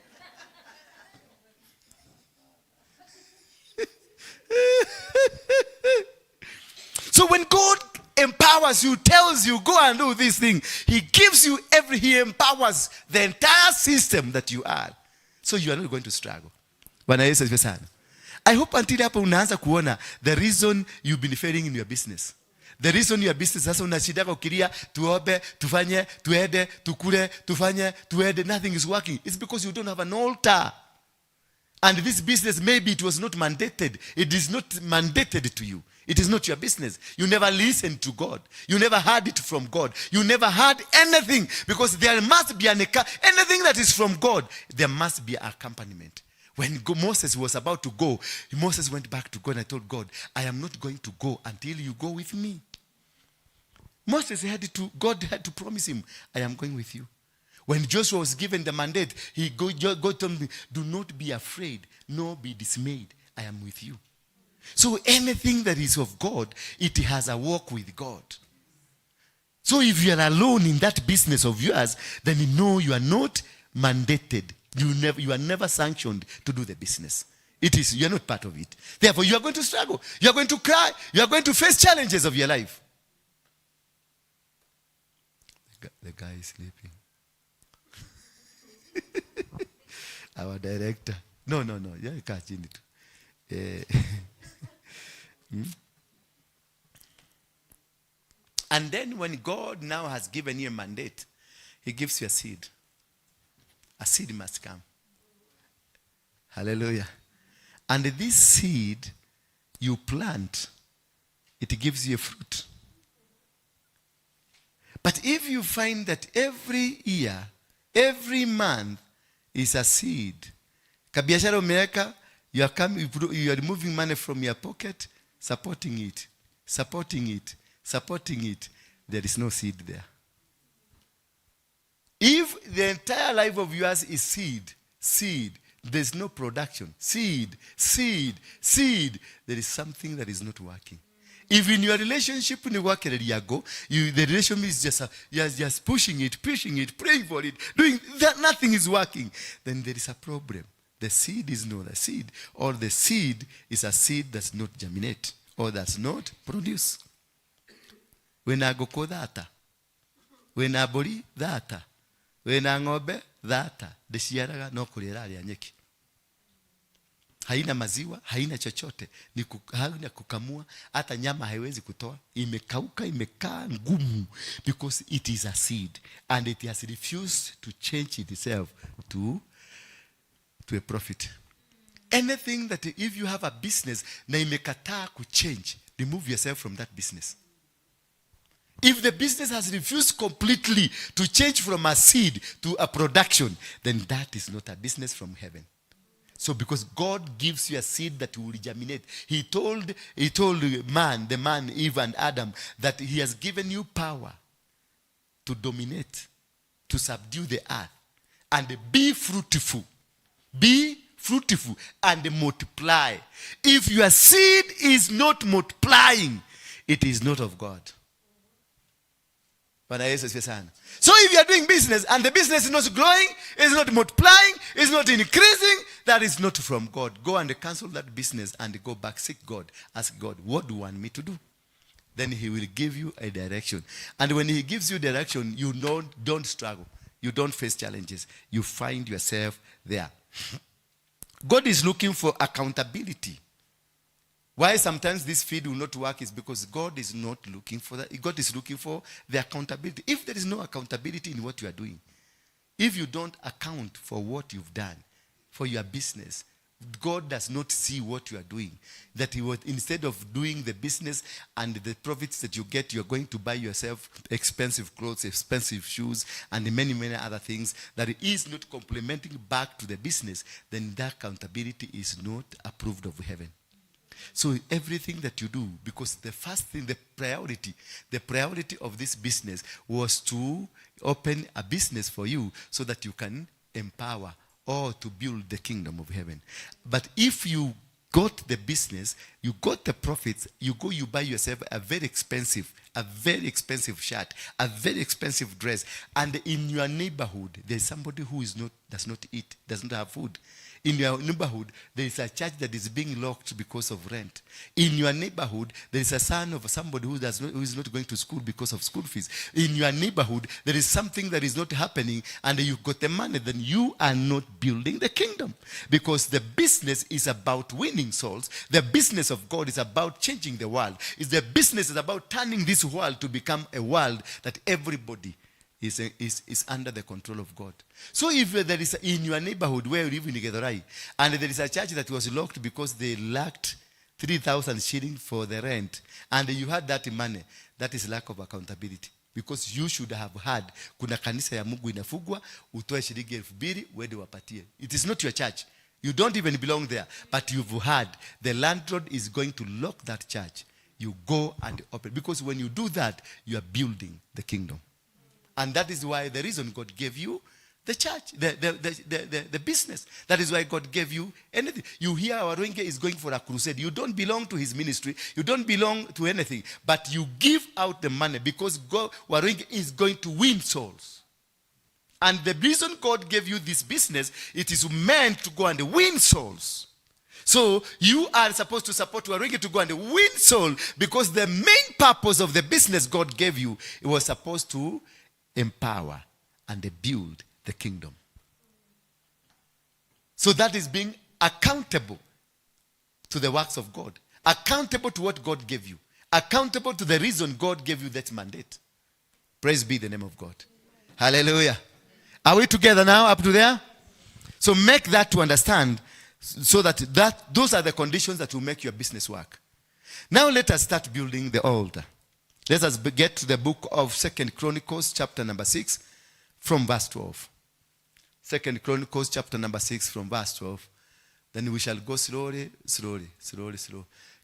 So when God empowers you, tells you, go and do this thing, he gives you he empowers the entire system that you are. So you are not going to struggle. Bwana Yesu asifiwe sana. I hope until hapo unaanza kuona the reason you've been failing in your business. The reason your business sasa unashidaka ukilia tuombe, tufanye, tuende, tukule, tufanye, tuende, nothing is working. It's because you don't have an altar. And this business, maybe it was not mandated. It is not mandated to you. It is not your business. You never listened to God. You never heard it from God. You never heard anything, because there must be anything that is from God, there must be accompaniment. When Moses was about to go, Moses went back to God and told God, I am not going to go until you go with me. God had to promise him, I am going with you. When Joshua was given the mandate, God told me, do not be afraid, nor be dismayed. I am with you. So anything that is of God, it has a walk with God. So if you are alone in that business of yours, then you know you are not mandated. You are never sanctioned to do the business. You are not part of it. Therefore, you are going to struggle. You are going to cry. You are going to face challenges of your life. The guy is sleeping. Our director. No. Yeah, you can't change it. And then when God now has given you a mandate, he gives you a seed. A seed must come. Hallelujah. And this seed you plant, it gives you a fruit. But if you find that every year, every month is a seed, kabiashara umeweka, you are removing money from your pocket, supporting it, there is no seed there. If the entire life of yours is seed, there's no production. Seed, there is something that is not working. If in your relationship the relationship is just pushing it, praying for it, doing that, nothing is working, then there is a problem. The seed is not a seed, or the seed is a seed that's not germinate or that's not produce. When I go data, when I body data, when I ngobe data, the shiaraga no kurera ya nyeki. haina maziwa, haina chochote, haina kukamua, hata nyama haiwezi kutoa, imekauka, imekaa ngumu, because it is a seed and it has refused to change itself to a profit. Anything that if you have a business na imekataa kuchange, remove yourself from that business. If the business has refused completely to change from a seed to a production, then that is not a business from heaven. So because God gives you a seed that will germinate. He told the man, Eve and Adam, that he has given you power to dominate, to subdue the earth, and be fruitful. Be fruitful and multiply. If your seed is not multiplying, it is not of God. So if you are doing business and the business is not growing, is not multiplying, is not increasing, that is not from God. Go and cancel that business and go back. Seek God. Ask God, what do you want me to do? Then he will give you a direction. And when he gives you direction, you don't struggle. You don't face challenges. You find yourself there. God is looking for accountability. Why sometimes this feed will not work is because God is not looking for that. God is looking for the accountability. If there is no accountability in what you are doing, if you don't account for what you've done, for your business, God does not see what you are doing. That he would, instead of doing the business and the profits that you get, you're going to buy yourself expensive clothes, expensive shoes, and many, many other things that is not complementing back to the business, then that accountability is not approved of heaven. So everything that you do, because the first thing, the priority of this business was to open a business for you so that you can empower or to build the kingdom of heaven. But if you got the business, you got the profits, you buy yourself a very expensive shirt, a very expensive dress, and in your neighborhood there's somebody who does not eat, does not have food. In your neighborhood, there is a church that is being locked because of rent. In your neighborhood, there is a son of somebody who is not going to school because of school fees. In your neighborhood, there is something that is not happening, and you got the money, then you are not building the kingdom. Because the business is about winning souls. The business of God is about changing the world. The business is about turning this world to become a world that everybody is under the control of God. So if there is in your neighborhood where you live in Githurai, and there is a church that was locked because they lacked 3,000 shillings for the rent, and you had that money, that is lack of accountability. Because you should have had, kuna kanisa ya Mungu inafugwa, utoe shilingi 2,000 uende wapatie. It is not your church. You don't even belong there. But you've heard the landlord is going to lock that church. You go and open. Because when you do that, you are building the kingdom. And that is why the reason God gave you the church, the business. That is why God gave you anything. You hear Waruinge is going for a crusade. You don't belong to his ministry. You don't belong to anything. But you give out the money because Waruinge is going to win souls. And the reason God gave you this business, it is meant to go and win souls. So you are supposed to support Waruinge to go and win souls, because the main purpose of the business God gave you, it was supposed to empower and build the kingdom. So that is being accountable to the works of God, accountable to what God gave you, accountable to the reason God gave you that mandate. Praise be the name of God. Hallelujah. Are we together now up to there? So make that to understand, so that those are the conditions that will make your business work. Now let us start building the altar. Let us get to the book of 2 Chronicles chapter number 6 from verse 12. 2 Chronicles chapter number 6 from verse 12. Then we shall go slowly.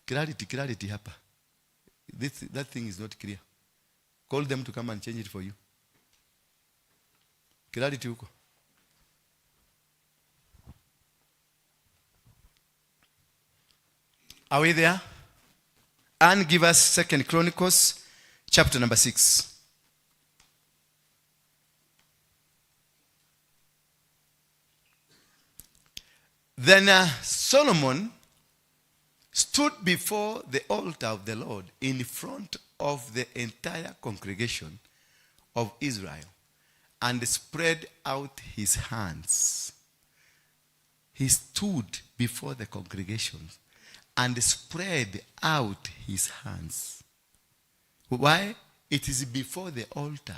Clarity hapa. That thing is not clear. Call them to come and change it for you. Clarity huko. Are we there? And give us 2 Chronicles chapter number 6. Then Solomon stood before the altar of the Lord in front of the entire congregation of Israel and spread out his hands. he stood before the congregation and spread out his hands. Why? It is before the altar.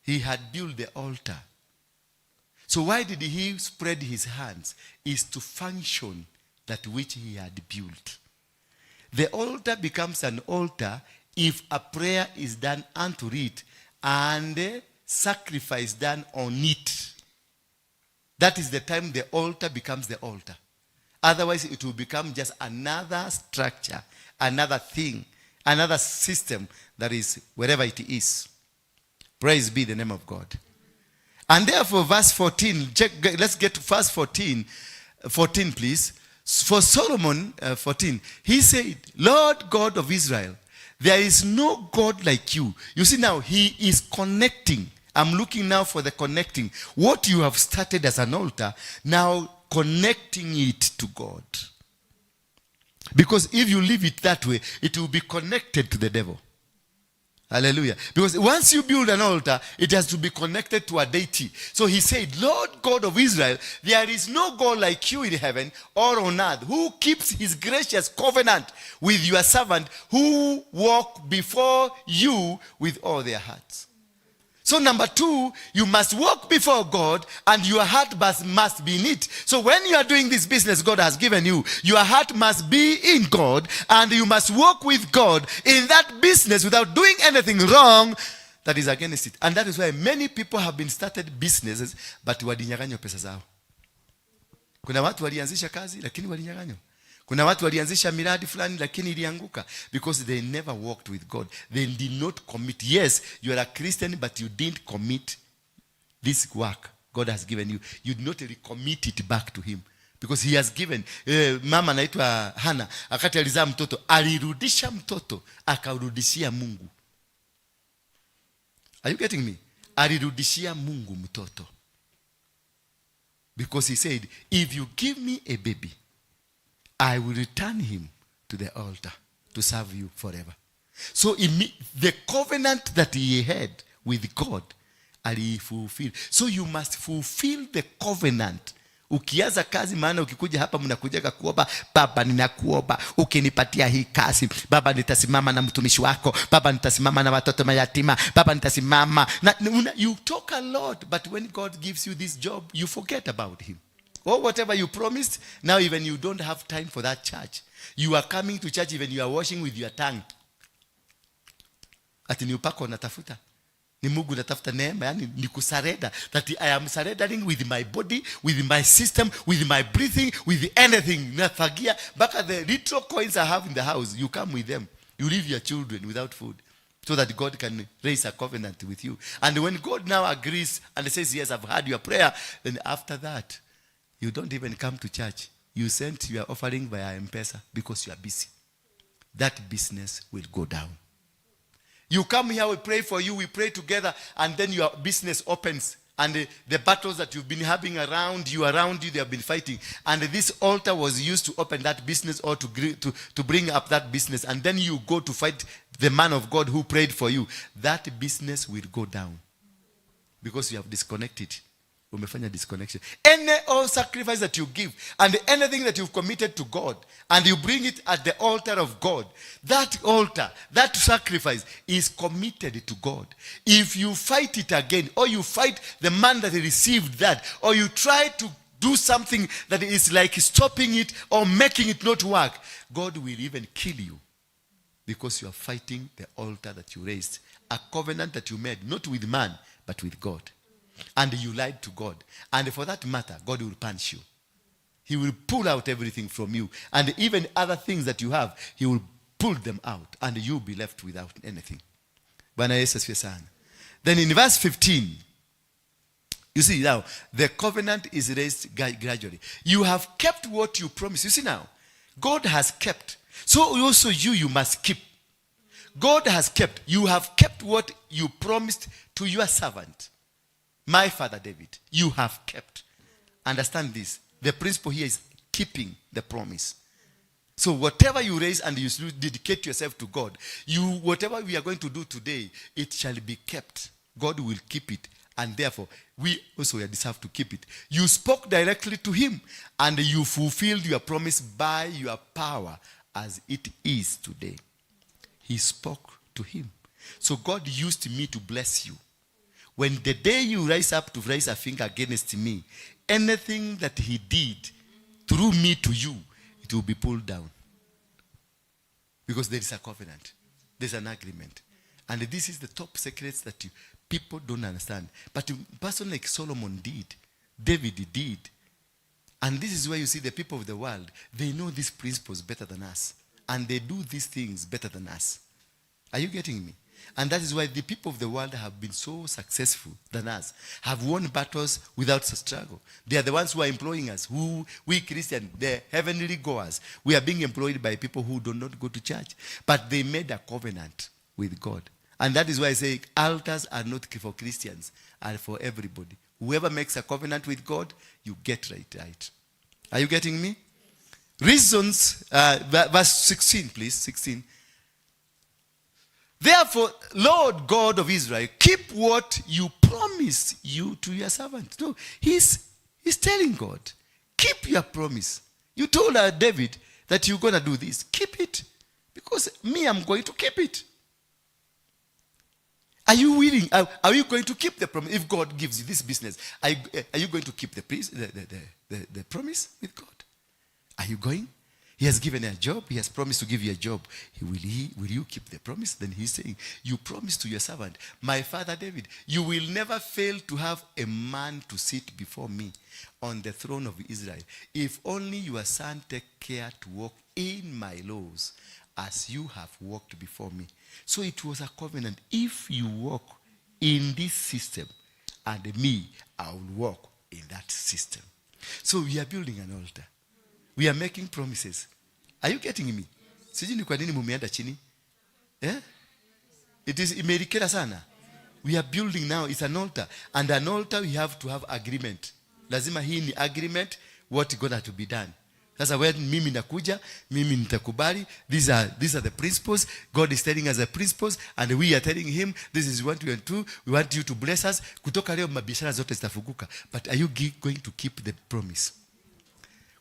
He had built the altar. So why did he spread his hands? Is to function that which he had built. The altar becomes an altar if a prayer is done unto it and a sacrifice done on it. That is the time the altar becomes the altar. Otherwise, it will become just another structure, another thing, another system that is wherever it is. Praise be the name of God. And therefore, verse 14, let's get to verse 14. 14, please. For Solomon, 14, he said, Lord God of Israel, there is no God like you. You see now, he is connecting. I'm looking now for the connecting. What you have started as an altar, now connecting it to God. Because if you leave it that way, it will be connected to the devil. Hallelujah. Because once you build an altar, it has to be connected to a deity. So he said, Lord God of Israel, there is no God like you in heaven or on earth who keeps his gracious covenant with your servant who walk before you with all their hearts. So number 2, you must walk before God and your heart must be in it. So when you are doing this business God has given you, your heart must be in God and you must walk with God in that business without doing anything wrong that is against it. And that is why many people have been started businesses but walinyang'anywa pesa zao. Kuna watu walianzisha kazi lakini walinyang'anywa. Kuna watu walianzisha miradi fulani lakini ilianguka because they never walked with God. They did not commit. Yes, you are a Christian but you didn't commit this work God has given you. You did not recommit it back to him because he has given. Mama anaitwa Hana akati alizaa mtoto alirudisha mtoto akarudishia Mungu. Are you getting me? Alirudishia Mungu mtoto. Because he said, if you give me a baby, I will return him to the altar to serve you forever. So the covenant that he had with God, he fulfilled. So you must fulfill the covenant. Ukianza kazi, maana ukikuja hapa mnakuja kuomba, Baba ninakuomba ukinipatia hii kazi, Baba nitasimama na mtumishi wako, Baba nitasimama na watoto mayatima, Baba nitasimama. You talk a lot, but when God gives you this job, you forget about him. Or whatever you promised, now even you don't have time for that church. You are coming to church, even you are washing with your tongue. Ati ni upako natafuta. Ni Mungu natafuta neema, yani ni kusarenda. That I am surrendering with my body, with my system, with my breathing, with anything. Nafagia. Back at the little coins I have in the house, you come with them. You leave your children without food. So that God can raise a covenant with you. And when God now agrees and says, yes, I've heard your prayer, then after that, you don't even come to church. You send your offering via M-pesa because you are busy. That business will go down. You come here, we pray for you, we pray together, and then your business opens. And the battles that you've been having around you, they have been fighting. And this altar was used to open that business or to bring up that business. And then you go to fight the man of God who prayed for you. That business will go down because you have disconnected. Umefanya disconnection. Any all sacrifice that you give and anything that you've committed to God and you bring it at the altar of God, that altar, that sacrifice is committed to God. If you fight it again, or you fight the man that received that, or you try to do something that is like stopping it or making it not work, God will even kill you because you are fighting the altar that you raised, a covenant that you made, not with man, but with God. And you lied to God. And for that matter, God will punish you. He will pull out everything from you. And even other things that you have, he will pull them out. And you'll be left without anything. Then in verse 15, you see now, the covenant is raised gradually. You have kept what you promised. You see now, God has kept. So also you must keep. God has kept. You have kept what you promised to your servant. My father David, you have kept. Understand this. The principle here is keeping the promise. So whatever you raise and you dedicate yourself to God, whatever we are going to do today, it shall be kept. God will keep it And therefore, we also deserve to keep it. You spoke directly to him, and you fulfilled your promise by your power as it is today. He spoke to him. So God used me to bless you. When the day you rise up to raise a finger against me, anything that he did through me to you, it will be pulled down. Because there is a covenant. There's an agreement. And this is the top secrets that people don't understand. But a person like Solomon did, David did. And this is why you see the people of the world, they know these principles better than us. And they do these things better than us. Are you getting me? And that is why the people of the world have been so successful than us, have won battles without struggle. They are the ones who are employing us, who we Christians, the heavenly goers, we are being employed by people who do not go to church. But they made a covenant with God. And that is why I say altars are not for Christians, are for everybody. Whoever makes a covenant with God, you get right. Are you getting me? Reasons, verse 16, please, 16. Therefore, Lord God of Israel, keep what you promised you to your servant. No, he's telling God, keep your promise. You told David that you're going to do this. Keep it. Because me, I'm going to keep it. Are you willing? Are you going to keep the promise? If God gives you this business, are you going to keep the promise with God? Are you going? He has given a job. He has promised to give you a job. Will you keep the promise? Then he's saying, you promised to your servant, my father David, you will never fail to have a man to sit before me on the throne of Israel. If only your son take care to walk in my laws as you have walked before me. So it was a covenant. If you walk in this system, and me, I will walk in that system. So we are building an altar. We are making promises. Are you getting me? Sijui ni kwa nini mumeenda chini? It is imerikera sana. We are building now. It's an altar. And an altar, we have to have agreement. Lazima hii ni agreement, what is going to be done. Sasa when mimi nakuja, mimi nitakubali. These are the principles. God is telling us the principles, and we are telling him, this is what we want to do. We want you to bless us. Kutoka leo mabiashara zote zitafunguka. But are you going to keep the promise?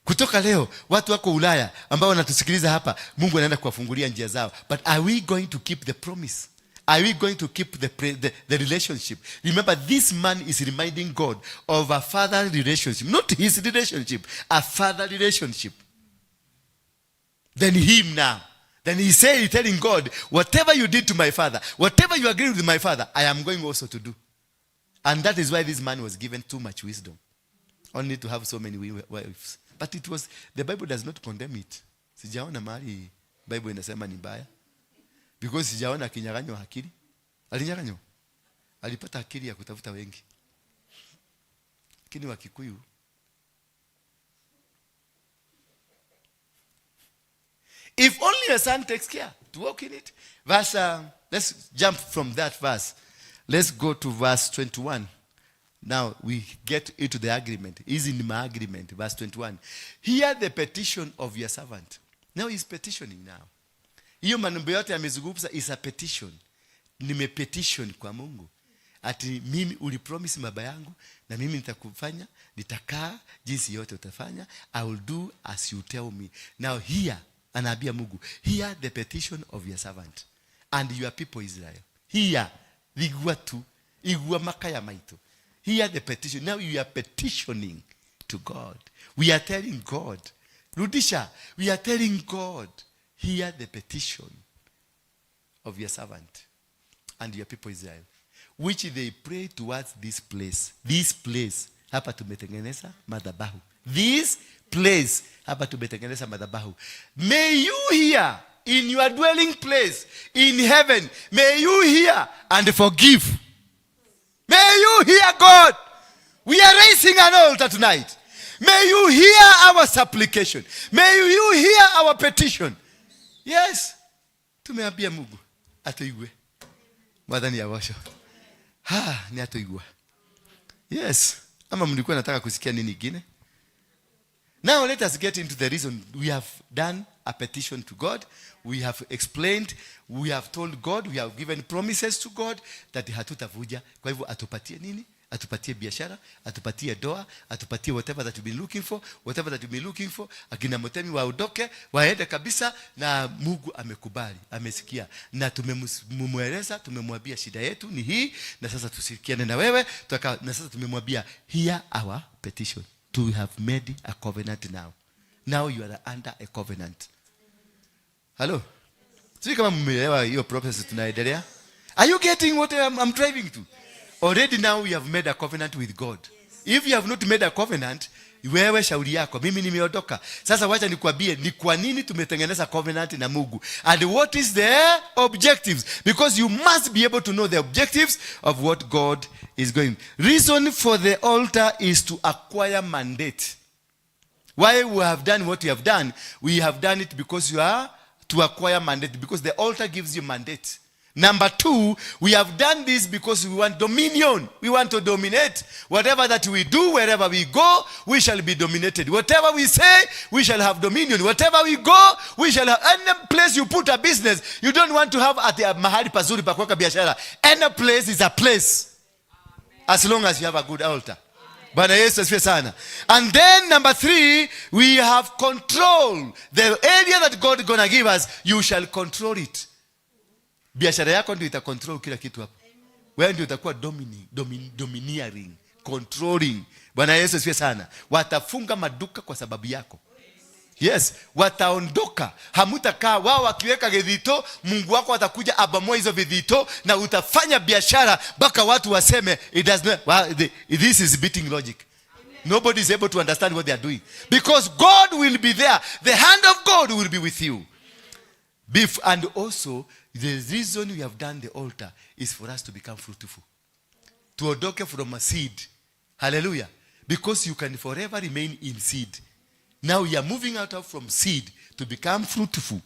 Kutoka leo watu wako Ulaya ambao wanatusikiliza hapa, Mungu anaenda kuwafungulia njia zao. But are we going to keep the promise? Are we going to keep the relationship? Remember, this man is reminding God of a father relationship, not his relationship, a father relationship. Then him now. Then he said, telling God, whatever you did to my father, whatever you agreed with my father, I am going also to do. And that is why this man was given too much wisdom. Only to have so many wives. But it was, the Bible does not condemn it. Sijaona mahali Bible inasema ni mbaya. Because sijaona akinyang'anywa akili. Alinyang'anywa. Alipata akili ya kutafuta wengi. Lakini wa Kikuyu, if only the son takes care to walk in it. Let's jump from that verse. Let's go to verse 21. Now we get into the agreement. Is in my agreement, verse 21. Hear the petition of your servant. Now he's petitioning now. Hiyo maneno yote yamezungumza is a petition. Nimepetition kwa Mungu. Ati mimi ulipromise baba yangu na mimi nitakufanya, nitakaa jinsi yote utafanya. I will do as you tell me. Now here, anaambia Mungu, hear the petition of your servant and your people Israel. Hear, ligua tu, igua makaya maito. Hear the petition. Now you are petitioning to God. We are telling God, Rudisha, we are telling God, hear the petition of your servant and your people Israel, which they pray towards this place. This place, hapa tumetengeneza madhabahu. This place, hapa tumetengeneza madhabahu. May you hear in your dwelling place in heaven. May you hear and forgive. May you hear, God. We are raising an altar tonight. May you hear our supplication. May you hear our petition. Yes. Tumeambia Mungu atoigwe. Mwadhani ya washo. Ni atoigwe. Yes. Ama mlikuwa nataka kusikia nini ingine? Now let us get into the reason. We have done a petition to God. We have explained. We have told God. We have given promises to God that hatutavuja. Kwa hivyo atupatie nini? atupatie biashara, atupatie doa, atupatie whatever that you've been looking for, akina Motemi waondoke, waende kabisa, na Mungu amekubali, amesikia, na tumemweleza, tumemwambia shida yetu ni hii, na sasa tusikiane na wewe, na sasa tumemwambia hear our petition. To have made a covenant now. Now you are under a covenant. Hello? Sisi kama mmeelewa hiyo process tunaendelea? Are you getting what I'm driving to? Already now we have made a covenant with God. If you have not made a covenant, wewe shauri yako, mimi nimeondoka. Sasa wacha nikwambie ni kwa nini tumetengeneza covenant na Mungu. And what is the objectives? Because you must be able to know the objectives of what God is going. Reason for the altar is to acquire mandate. Why we have done what we have done it because you are to acquire mandate, because the altar gives you mandate. Number 2, we have done this because we want dominion. We want to dominate. Whatever that we do, wherever we go, we shall be dominated. Whatever we say, we shall have dominion. Whatever we go, we shall have. Any place you put a business, you don't want to have at the mahali pazuri pa kuweka biashara. Any place is a place. As long as you have a good altar. Bwana Yesu asifiwe sana. And then number 3, we have control. The area that God is going to give us, you shall control it. Biashara yako ndio ita control kila kitu hapo. Wewe ndio utakuwa domineering, controlling. Bwana Yesu asifiwe sana. Watafunga maduka kwa sababu yako. Yes, wataondoka. Hamutakaa wao wakiweka vidhito, Mungu wako atakuja abamoa hizo vidhito, na utafanya biashara mpaka watu waseme it does not, this is beating logic. Nobody is able to understand what they are doing, because God will be there. The hand of God will be with you. And also the reason we have done the altar is for us to become fruitful. Tuondoke from a seed. Hallelujah. Because you can forever remain in seed. Now we are moving out of from seed to become fruitful,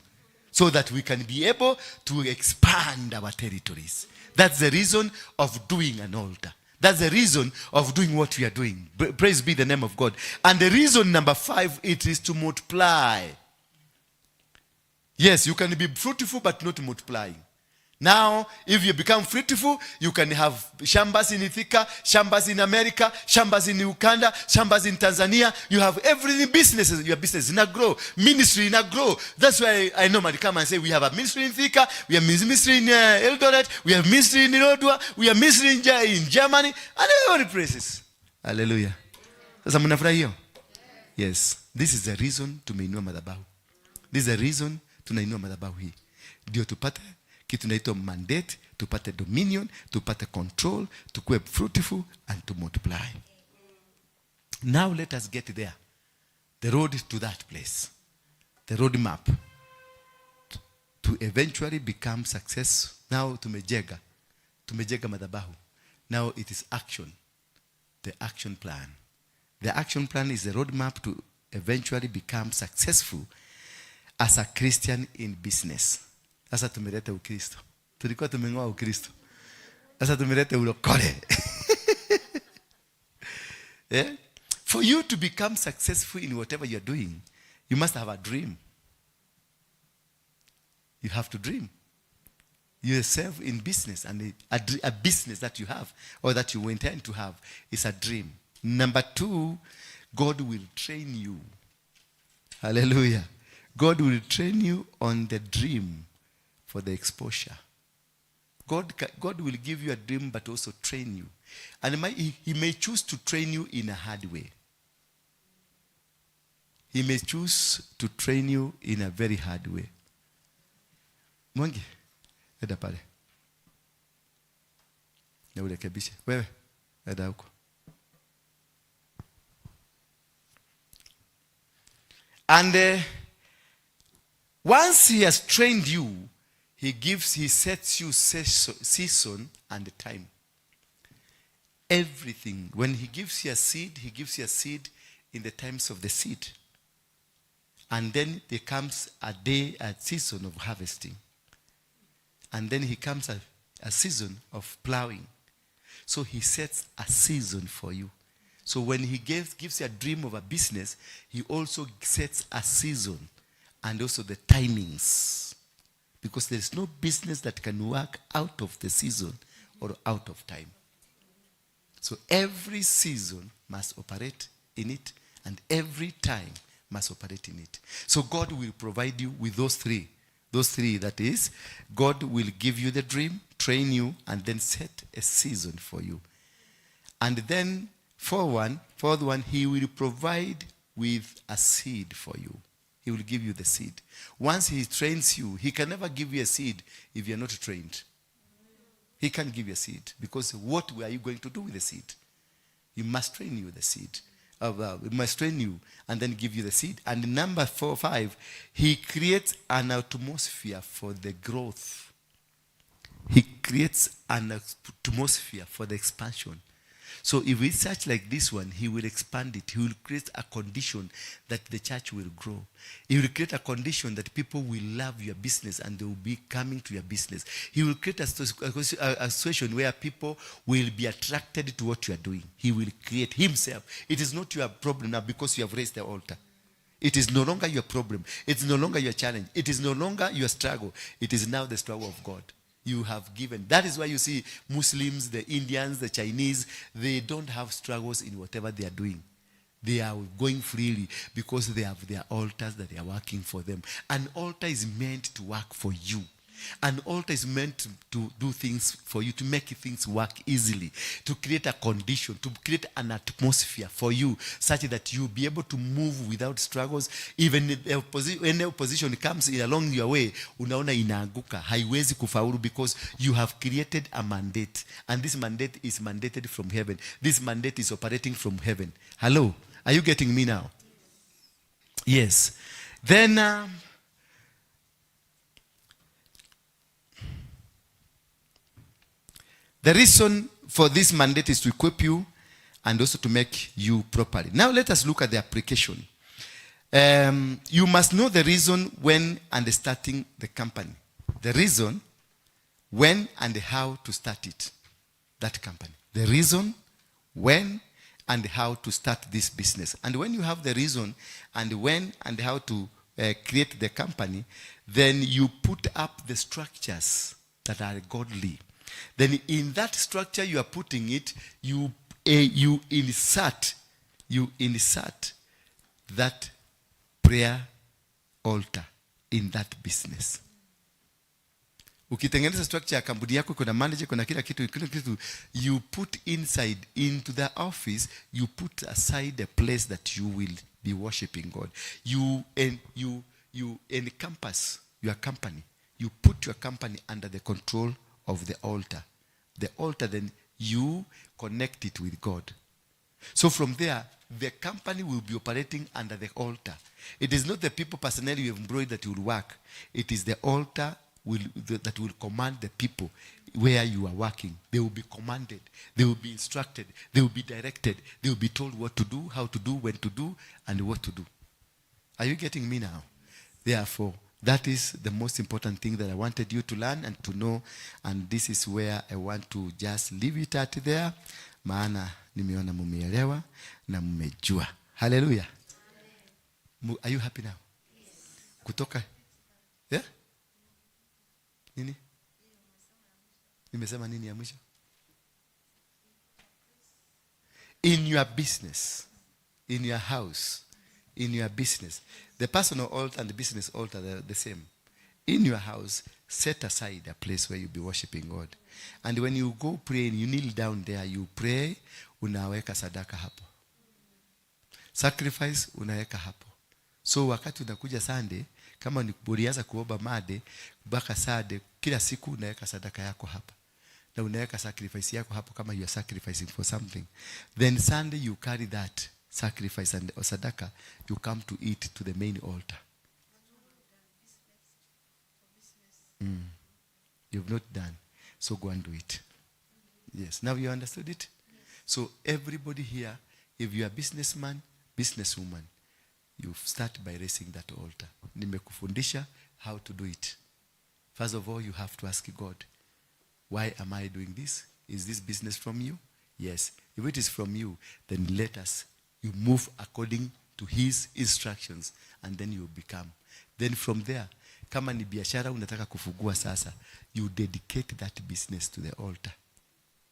so that we can be able to expand our territories. That's the reason of doing an altar. That's the reason of doing what we are doing. Praise be the name of God. And the reason number 5, it is to multiply. Yes, you can be fruitful but not multiplying. Now, if you become fruitful, you can have shambas in Ithaca, shambas in America, shambas in Uganda, shambas in Tanzania. You have everything, businesses, your business in a grow, ministry in a grow. That's why I normally come and say we have a ministry in Ithaca, we have ministry in Eldoret, we have ministry in Ndura, we have ministry in Germany, and every places. Hallelujah. Sasa mnafurahi hiyo? Yes. This is the reason tumeinua madhabahu. This is the reason tunainua madhabahu hii. Ndio tupate kitu naitwa mandate, tupate dominion, tupate control, tukue fruitful and to multiply. Now let us get there. The road to that place. The road map to eventually become success. Now tumejega madhabahu. Now it is action. The action plan. The action plan is the roadmap to eventually become successful as a Christian in business. Sasa tumeleta Ukristo. Tulikuwa tumengoa Ukristo. Sasa tumeleta ulokole. Yeah? For you to become successful in whatever you are doing, you must have a dream. You have to dream. Yourself in business, and a business that you have or that you intend to have is a dream. Number 2, God will train you. Hallelujah. God will train you on the dream for the exposure. God will give you a dream but also train you. And he may choose to train you in a hard way. He may choose to train you in a very hard way. Mwangi, eda pale. Na urekebishe. Wewe, eda huko. And once he has trained you, he sets you season and time. Everything. When he gives you a seed, he gives you a seed in the times of the seed. And then there comes a season of harvesting. And then he comes a season of plowing. So he sets a season for you. So when he gives you a dream of a business, he also sets a season and also the timings. Because there is no business that can work out of the season or out of time. So every season must operate in it, and every time must operate in it. So God will provide you with those three. Those three, that is, God will give you the dream, train you, and then set a season for you. And then fourth one, he will provide with a seed for you. He will give you the seed. Once he trains you, he can never give you a seed if you're not trained. He can't give you a seed, because what are you going to do with the seed? He must train you the seed. He must train you and then give you the seed. And number 5, he creates an atmosphere for the growth. He creates an atmosphere for the expansion. So if we search like this one, he will expand it. He will create a condition that the church will grow. He will create a condition that people will love your business and they will be coming to your business. He will create a situation where people will be attracted to what you are doing. He will create himself. It is not your problem now because you have raised the altar. It is no longer your problem. It's no longer your challenge. It is no longer your struggle. It is now the struggle of God. You have given. That is why you see Muslims, the Indians, the Chinese, they don't have struggles in whatever they are doing. They are going freely because they have their altars that they are working for them. An altar is meant to work for you. An altar is meant to do things for you, to make things work easily, to create a condition, to create an atmosphere for you such that you'll be able to move without struggles. Even when the opposition comes along your way, unaona inaanguka, haiwezi kufaulu, because you have created a mandate. And this mandate is mandated from heaven. This mandate is operating from heaven. Hello? Are you getting me now? Yes. Then the reason for this mandate is to equip you and also to make you properly. Now let us look at the application. You must know the reason when and starting the company. The reason when and how to start it, that company. The reason when and how to start this business. And when you have the reason and when and how to create the company, then you put up the structures that are godly. Then in that structure you are putting it, you insert that prayer altar in that business. Ukitengeneza structure ya kampuni yako, kuna manager, kuna kila kitu, you put inside into the office, you put aside a place that you will be worshiping God. You encompass your company. You put your company under the control of the altar. The altar, then you connect it with God. So from there, the company will be operating under the altar. It is not the people personally you have employed that will work. It is the altar that will command the people where you are working. They will be commanded. They will be instructed. They will be directed. They will be told what to do, how to do, when to do, and what to do. Are you getting me now? Therefore, that is the most important thing that I wanted you to learn and to know. And this is where I want to just leave it at there. Maana nimeona mumeelewa na mmejua. Hallelujah. Are you happy now? Yes. Kutoka? Yeah? Nini? Nimesema nini ya mwisho? In your business, in your house, in your business. The personal altar and the business altar, they're the same. In your house, set aside a place where you'll be worshiping God. And when you go praying, you kneel down there, you pray, unaweka sadaka hapo. Sacrifice, unaweka hapo. So wakati unakuja Sunday, kama ni ulianza kuomba made, mpaka Sunday, kila siku unaweka sadaka yako hapa. Na unaweka sacrifice yako hapo kama you are sacrificing for something. Then Sunday you carry that sacrifice and sadaka, you come to eat to the main altar. You've not done. So go and do it. Yes. Now you understood it? So everybody here, if you are a businessman, businesswoman, you start by raising that altar. Nimekufundisha how to do it. First of all, you have to ask God, why am I doing this? Is this business from you? Yes. If it is from you, then you move according to his instructions, and then you become. Then from there, kama ni biashara unataka kufungua sasa, you dedicate that business to the altar.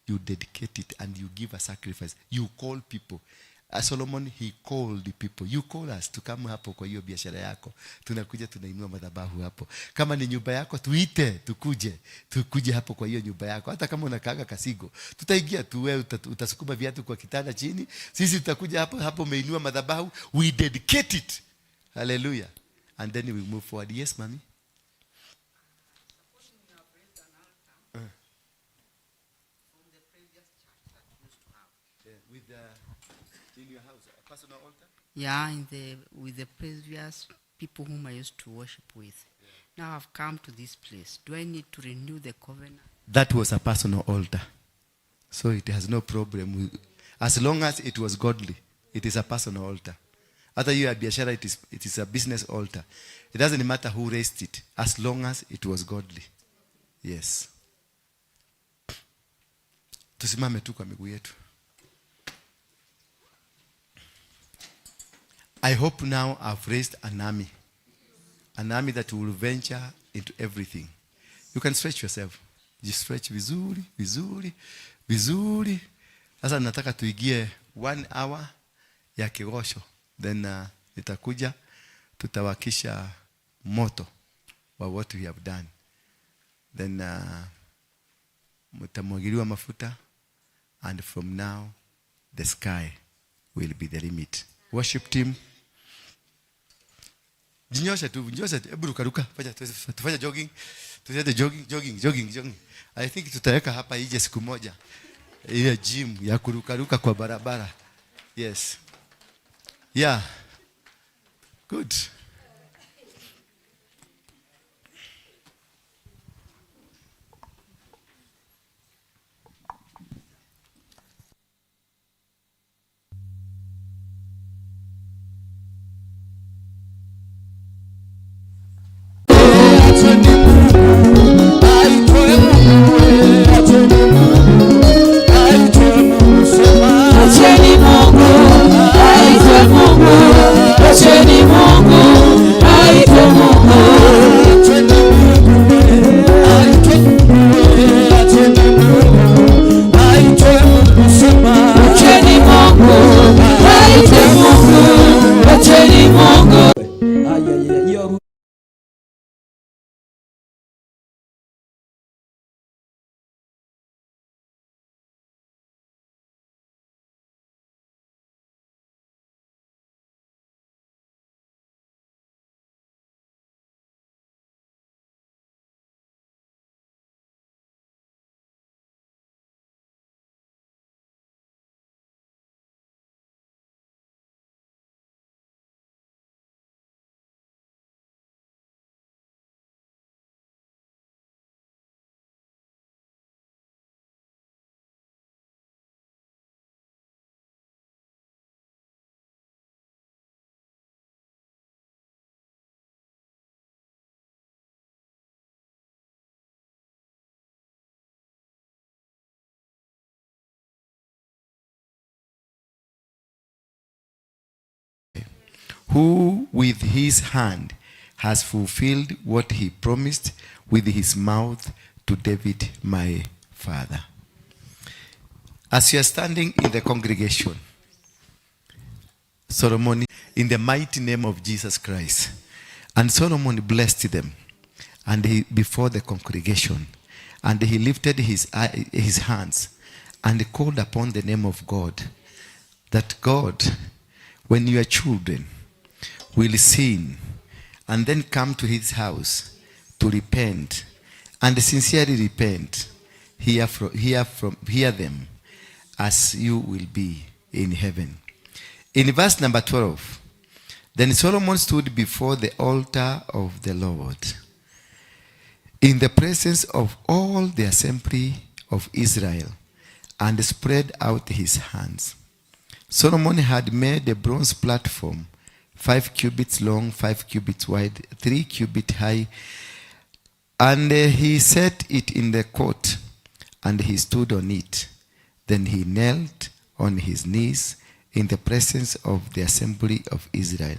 you dedicate it and you give a sacrifice. You call people. Solomon, he called the people. You call us to come hapo kwa hiyo biashara yako. Tunakuja tunainua madhabahu hapo. Kama ni nyumba yako tuite, tukuje hapo kwa hiyo nyumba yako. Hata kama unakaaga Kasigo, tutaingia tu, wewe utasukuma viatu kwa kitanda chini. Sisi tutakuja hapo umeinua madhabahu. We dedicate it. Hallelujah. And then we move forward. Yes, mommy. In your house, a personal altar? Yeah, with the previous people whom I used to worship with. Yeah. Now I've come to this place. Do I need to renew the covenant? That was a personal altar. So it has no problem. As long as it was godly, it is a personal altar. After you have biashara, it is a business altar. It doesn't matter who raised it, as long as it was godly. Yes. Tusimame tu kwa miguu yetu. I hope now I've raised an army that will venture into everything. You can stretch yourself. Just stretch vizuri, vizuri, vizuri. Sasa nataka tuigie 1 hour ya kigosho. Then itakuja, tutawakisha moto wa what we have done. Then mutamwagiliwa mafuta, and from now the sky will be the limit. Worship team. Jinyosha tu, hebu ruka. Tufanya jogging. Tuende jogging. I think tutaweka hapa ije siku moja. Ile gym ya kuruka kwa barabara. Yes. Yeah. Good. Who with his hand has fulfilled what he promised with his mouth to David my father. As you are standing in the congregation, Solomon, in the mighty name of Jesus Christ, and Solomon blessed them, and he before the congregation, and he lifted his hands and called upon the name of God, that God, when your children will sin and then come to his house to repent and sincerely repent, hear them as you will be in heaven. In verse number 12, then Solomon stood before the altar of the Lord in the presence of all the assembly of Israel and spread out his hands. Solomon had made a bronze platform 5 cubits long, 5 cubits wide, 3 cubits high. And he set it in the court, and he stood on it. Then he knelt on his knees in the presence of the assembly of Israel,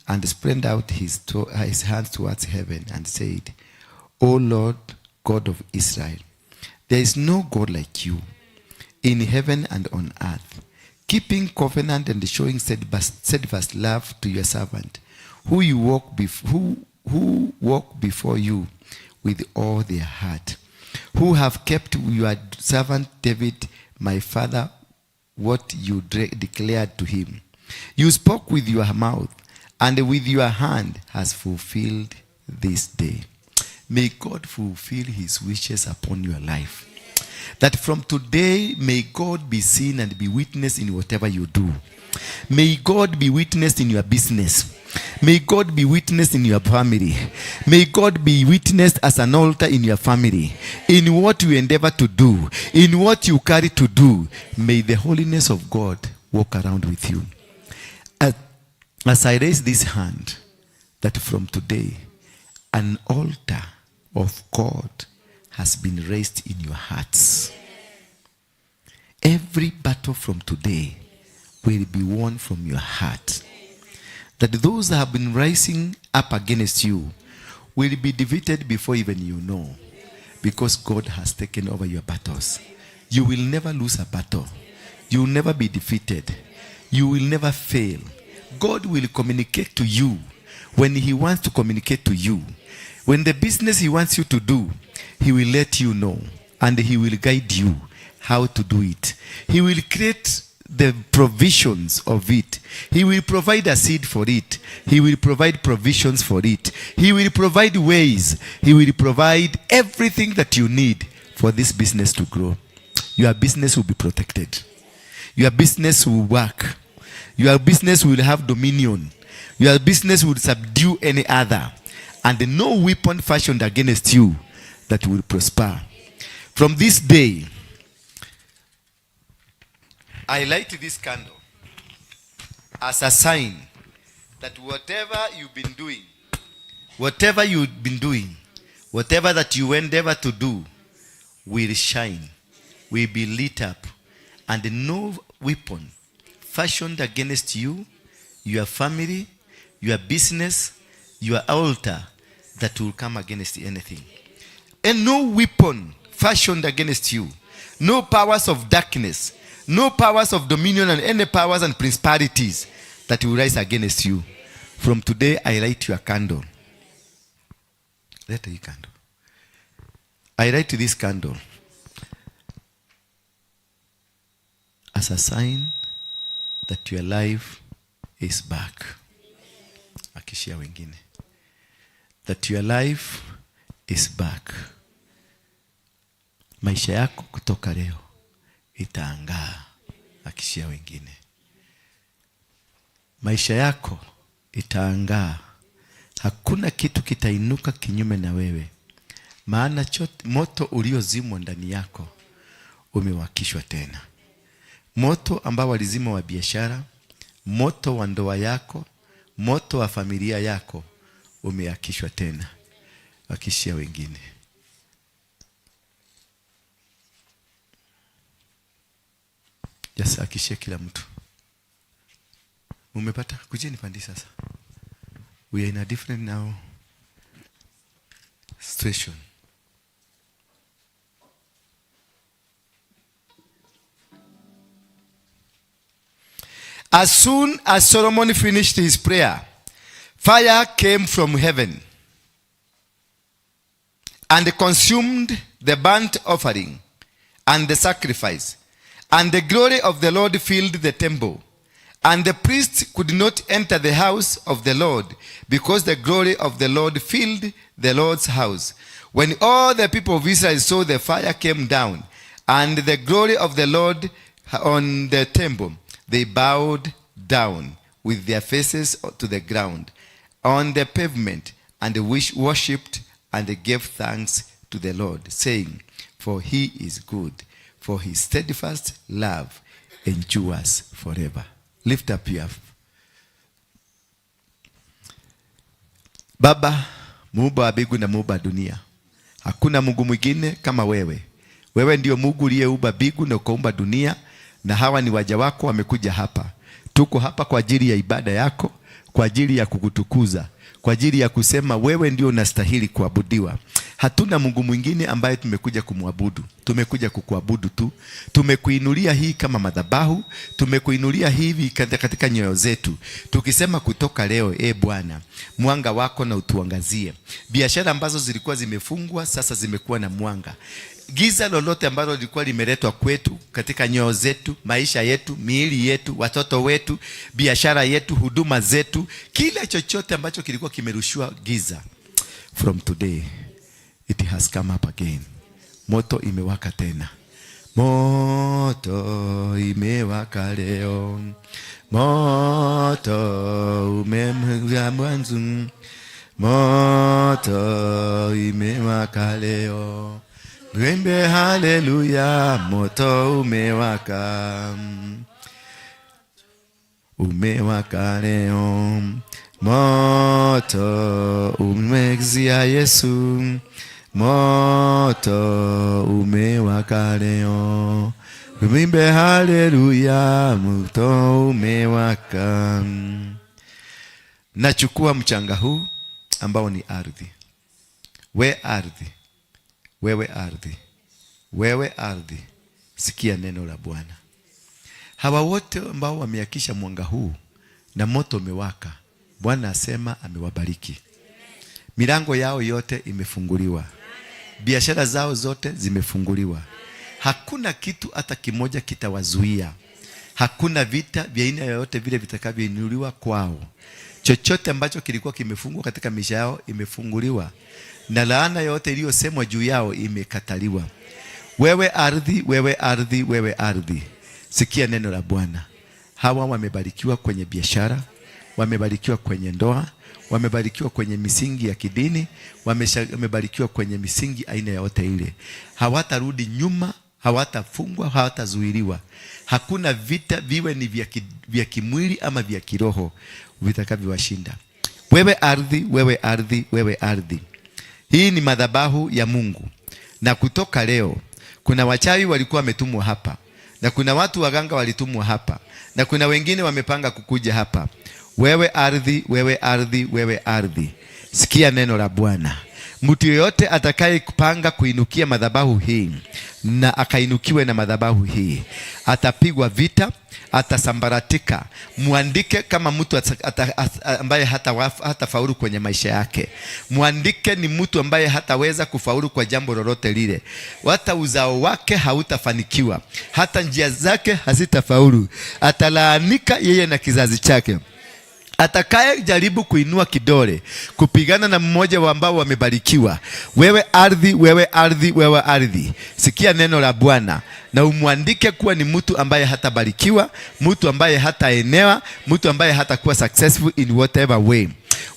and spread out his hands towards heaven, and said, O Lord, God of Israel, there is no God like you, in heaven and on earth, keeping covenant and showing steadfast love to your servant, who walk before you with all their heart, who have kept your servant David, my father, what you declared to him. You spoke with your mouth, and with your hand has fulfilled this day. May God fulfill his wishes upon your life. That from today, may God be seen and be witnessed in whatever you do. May God be witnessed in your business. May God be witnessed in your family. May God be witnessed as an altar in your family. In what you endeavor to do, in what you carry to do, may the holiness of God walk around with you. As I raise this hand, that from today, an altar of God has been raised in your hearts. Every battle from today will be won from your heart. That those that have been rising up against you will be defeated before even you know, because God has taken over your battles. You will never lose a battle. You will never be defeated. You will never fail. God will communicate to you when he wants to communicate to you. When the business he wants you to do, he will let you know, and he will guide you how to do it. He will create the provisions of it. He will provide a seed for it. He will provide provisions for it. He will provide ways. He will provide everything that you need for this business to grow. Your business will be protected. Your business will work. Your business will have dominion. Your business will subdue any other. And no weapon fashioned against you that will prosper. From this day, I light this candle as a sign that whatever you've been doing, whatever that you endeavor to do will shine, will be lit up, and no weapon fashioned against you, your family, your business, your altar, that will come against anything. And no weapon fashioned against you, no powers of darkness, no powers of dominion, and any powers and principalities that will rise against you. From today, I light your candle. Light your candle. I light this candle as a sign that your life is back. Akishia wengine. That your life is back. Maisha yako kutoka leo itaangaa. Akishia wengine. Maisha yako itaangaa. Hakuna kitu kitainuka kinyume na wewe. Maana moto uliozimwa ndani yako umewakishwa tena. Moto ambao walizima wa biashara, moto wa ndoa yako, moto wa familia yako umeakishwa tena. Akishia wengine. Just akishia kila mtu. Umepata? Kujeni pandi sasa. We are in a different now situation. As soon as Solomon finished his prayer, fire came from heaven and consumed the burnt offering and the sacrifice. And the glory of the Lord filled the temple. And the priests could not enter the house of the Lord, because the glory of the Lord filled the Lord's house. When all the people of Israel saw the fire came down, and the glory of the Lord on the temple, they bowed down with their faces to the ground on the pavement, and worshipped and gave thanks to the Lord, saying, for he is good, for his steadfast love endures forever. Lift up your Baba, muumba wa mbingu na muumba dunia. Hakuna Mungu mwingine kama wewe. Wewe ndio Mungu uliyeumba mbingu na ukaumba dunia, na hawa ni waja wako wamekuja hapa. Tuko hapa kwa ajili ya ibada yako, kwa ajili ya kukutukuza, kwa ajili ya kusema wewe ndio unastahili kuabudiwa. Hatuna Mungu mwingine ambaye tumekuja kumwabudu. Tumekuja kukuabudu tu. Tumekuinulia hii kama madhabahu, tumekuinulia hivi katika nyoyo zetu. Tukisema kutoka leo, Bwana, mwanga wako na utuangazie. Biashara ambazo zilikuwa zimefungwa sasa zimekuwa na mwanga. Giza lolote ambalo lilikuwa limeletwa kwetu katika nyoyo zetu, maisha yetu, miili yetu, watoto wetu, biashara yetu, huduma zetu, kila chochote ambacho kilikuwa kimerushiwa giza, from today it has come up again. Moto imewaka tena. Moto imewaka leo. Moto umemwanga mwanzo. Moto imewaka leo. Mwimbe haleluya, moto umewaka. Umewaka leo. Moto umemwezia Yesu. Moto umewaka leo. Mwimbe haleluya, moto umewaka. Nachukua mchanga huu ambao ni ardhi. Wewe ardhi, sikia neno la Bwana. Hawa wote ambao wameakisha mwanga huu na moto umewaka, Bwana asema amewabariki. Milango yao yote imefunguliwa. Biashara zao zote zimefunguliwa. Hakuna kitu hata kimoja kitawazuia. Hakuna vita vya aina yoyote vile vitakavyoinuliwa kwao. Chochote ambacho kilikuwa kimefungwa katika maisha yao imefunguliwa. Na laana yote iliyosemwa juu yao imekataliwa. Wewe ardhi, sikia neno la Bwana. Hawa wamebarikiwa kwenye biashara, wamebarikiwa kwenye ndoa, wamebarikiwa kwenye misingi ya kidini, wamebarikiwa kwenye misingi aina yote ile. Hawatarudi nyuma, hawatafungwa, hawatazuiliwa. Hakuna vita, viwe ni vya kimwili ama vya kiroho, vitakavyowashinda. Wewe ardhi. Hii ni madhabahu ya Mungu. Na kutoka leo, kuna wachawi walikuwa wametumwa hapa. Na kuna watu waganga walitumwa hapa. Na kuna wengine wamepanga kukuja hapa. Wewe ardhi. Sikia neno la Bwana. Mtu yeyote atakaye kupanga kuinukia madhabahu hii na akainukiwe na madhabahu hii, atapigwa vita, atasambaratika. Muandike kama mtu ambaye hatafaulu kwenye maisha yake. Muandike ni mtu ambaye hataweza kufaulu kwa jambo lolote lile. Hata uzao wake hautafanikiwa, hata njia zake hazitafaulu. Atalaanika yeye na kizazi chake. Atakaye jaribu kuinua kidole kupigana na mmoja wa ambao wamebarikiwa. Wewe ardhi, sikia neno la Bwana na umwandike kuwa ni mtu ambaye hatabarikiwa, mtu ambaye hataenewa, mtu ambaye hatakuwa successful in whatever way.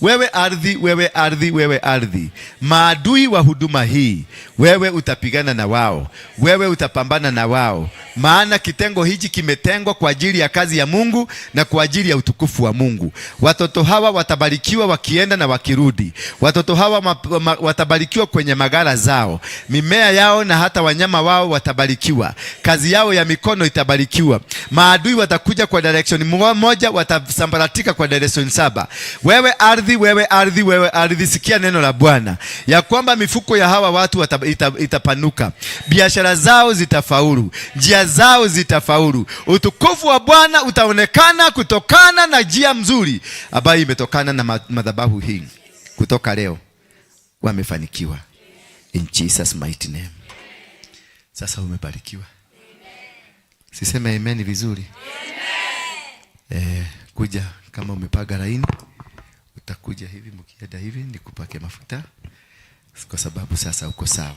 Wewe ardhi, maadui wa huduma hii, wewe utapigana na wao, wewe utapambana na wao. Maana kitengo hiki kimetengwa kwa ajili ya kazi ya Mungu na kwa ajili ya utukufu wa Mungu. Watoto hawa watabarikiwa wakienda na wakirudi. Watoto hawa watabarikiwa kwenye magara zao, mimea yao na hata wanyama wao watabarikiwa. Kazi yao ya mikono itabarikiwa. Maadui watakuja kwa direction moja, watasambaratika kwa direction 7. Wewe ardhi, sikia neno la Bwana ya kwamba mifuko ya hawa watu itapanuka. Biashara zao zitafaulu, njia zao zitafaulu. Utukufu wa Bwana utaonekana kutokana na njia mzuri ambayo imetokana na madhabahu hii. Kutoka leo wamefanikiwa in Jesus mighty name. Sasa umebarikiwa. Siseme amen vizuri? Kuja kama umepaga laini, utakuja hivi, mkienda hivi nikupake mafuta, kwa sababu sasa uko sawa.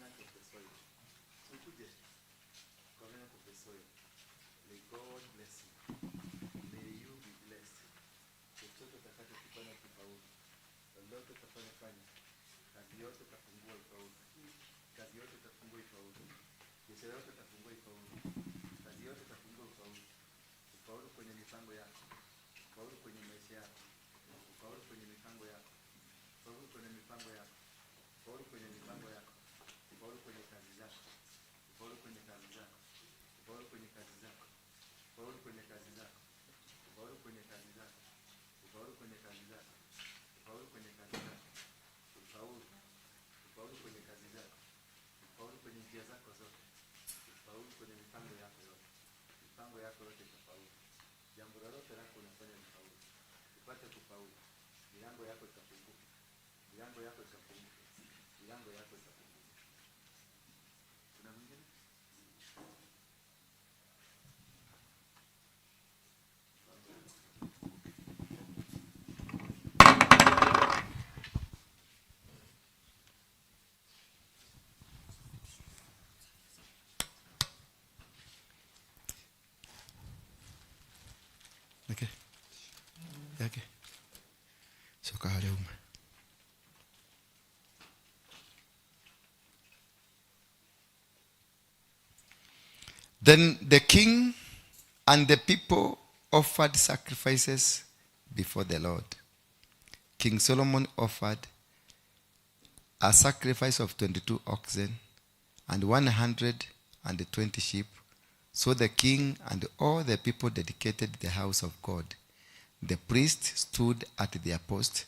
covenant of the soil. Ukuje. Covenant of the soil. May God bless you. May you be blessed. Chochote utakachokifanya kifaulu. Lolote utakayofanya. Kazi yote utafungua ifaulu. Kazi yote utafungua ifaulu. Biashara yote utafungua ifaulu. Kazi yote utafungua ifaulu. Ufaulu kwenye mipango yako. Ufaulu kwenye maisha yako. Ufaulu kwenye mipango yako. Ufaulu kwenye mipango yako. Ufaulu kwenye mipango yako. Ufaulu kwenye kazi zako. Ufaulu kwenye kazi zako. Ufaulu kwenye kazi zako. Ufaulu kwenye kazi zako. Ufaulu kwenye kazi zako. Ufaulu kwenye kazi zako. Ufaulu kwenye kazi zako. Ufaulu. Ufaulu kwenye kazi zako. Ufaulu kwenye njia zako zote. Ufaulu kwenye mipango yako yote. Mipango yako yote itafaulu. Jambo lolote lako unafanya lifaulu. Upate kufaulu. Milango yako itafunguka. Milango yako itafunguka. Milango yako itafunguka. Kuna mwingine? Okay. Okay. Soka hale ume. Then the king and the people offered sacrifices before the Lord. King Solomon offered a sacrifice of 22 oxen and 120 sheep. So the king and all the people dedicated the house of God. The priest stood at their post,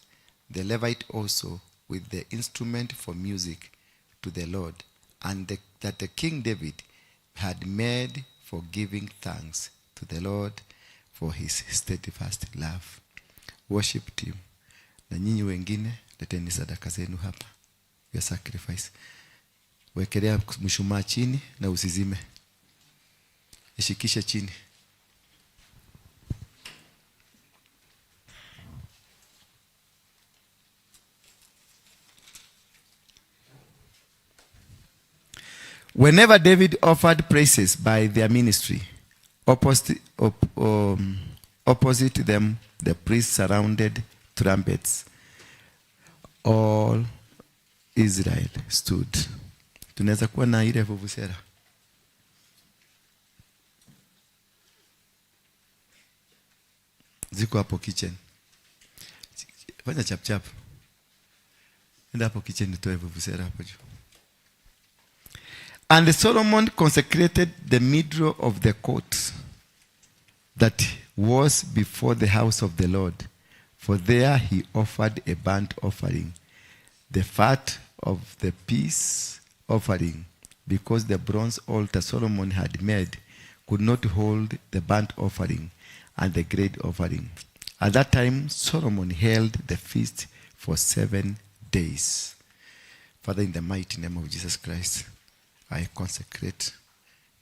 the Levite also, with the instrument for music to the Lord, and that the King David had made for giving thanks to the Lord for his steadfast love. Worship team. Na nyinyi wengine, leteni sadaka zenu hapa. Your sacrifice. Wekelea mshumaa chini na usizime. Ishikishe chini. Whenever David offered praises by their ministry, opposite them, the priests surrounded trumpets. All Israel stood. Tunaweza kuwa na ile vuvuzela. Ziko hapo kitchen. Fanya chap chap. Enda hapo kitchen nitoe vuvuzela hapo juu. And Solomon consecrated the middle of the court that was before the house of the Lord. For there he offered a burnt offering, the fat of the peace offering, because the bronze altar Solomon had made could not hold the burnt offering and the great offering. At that time, Solomon held the feast for 7 days. Father, in the mighty name of Jesus Christ, I consecrate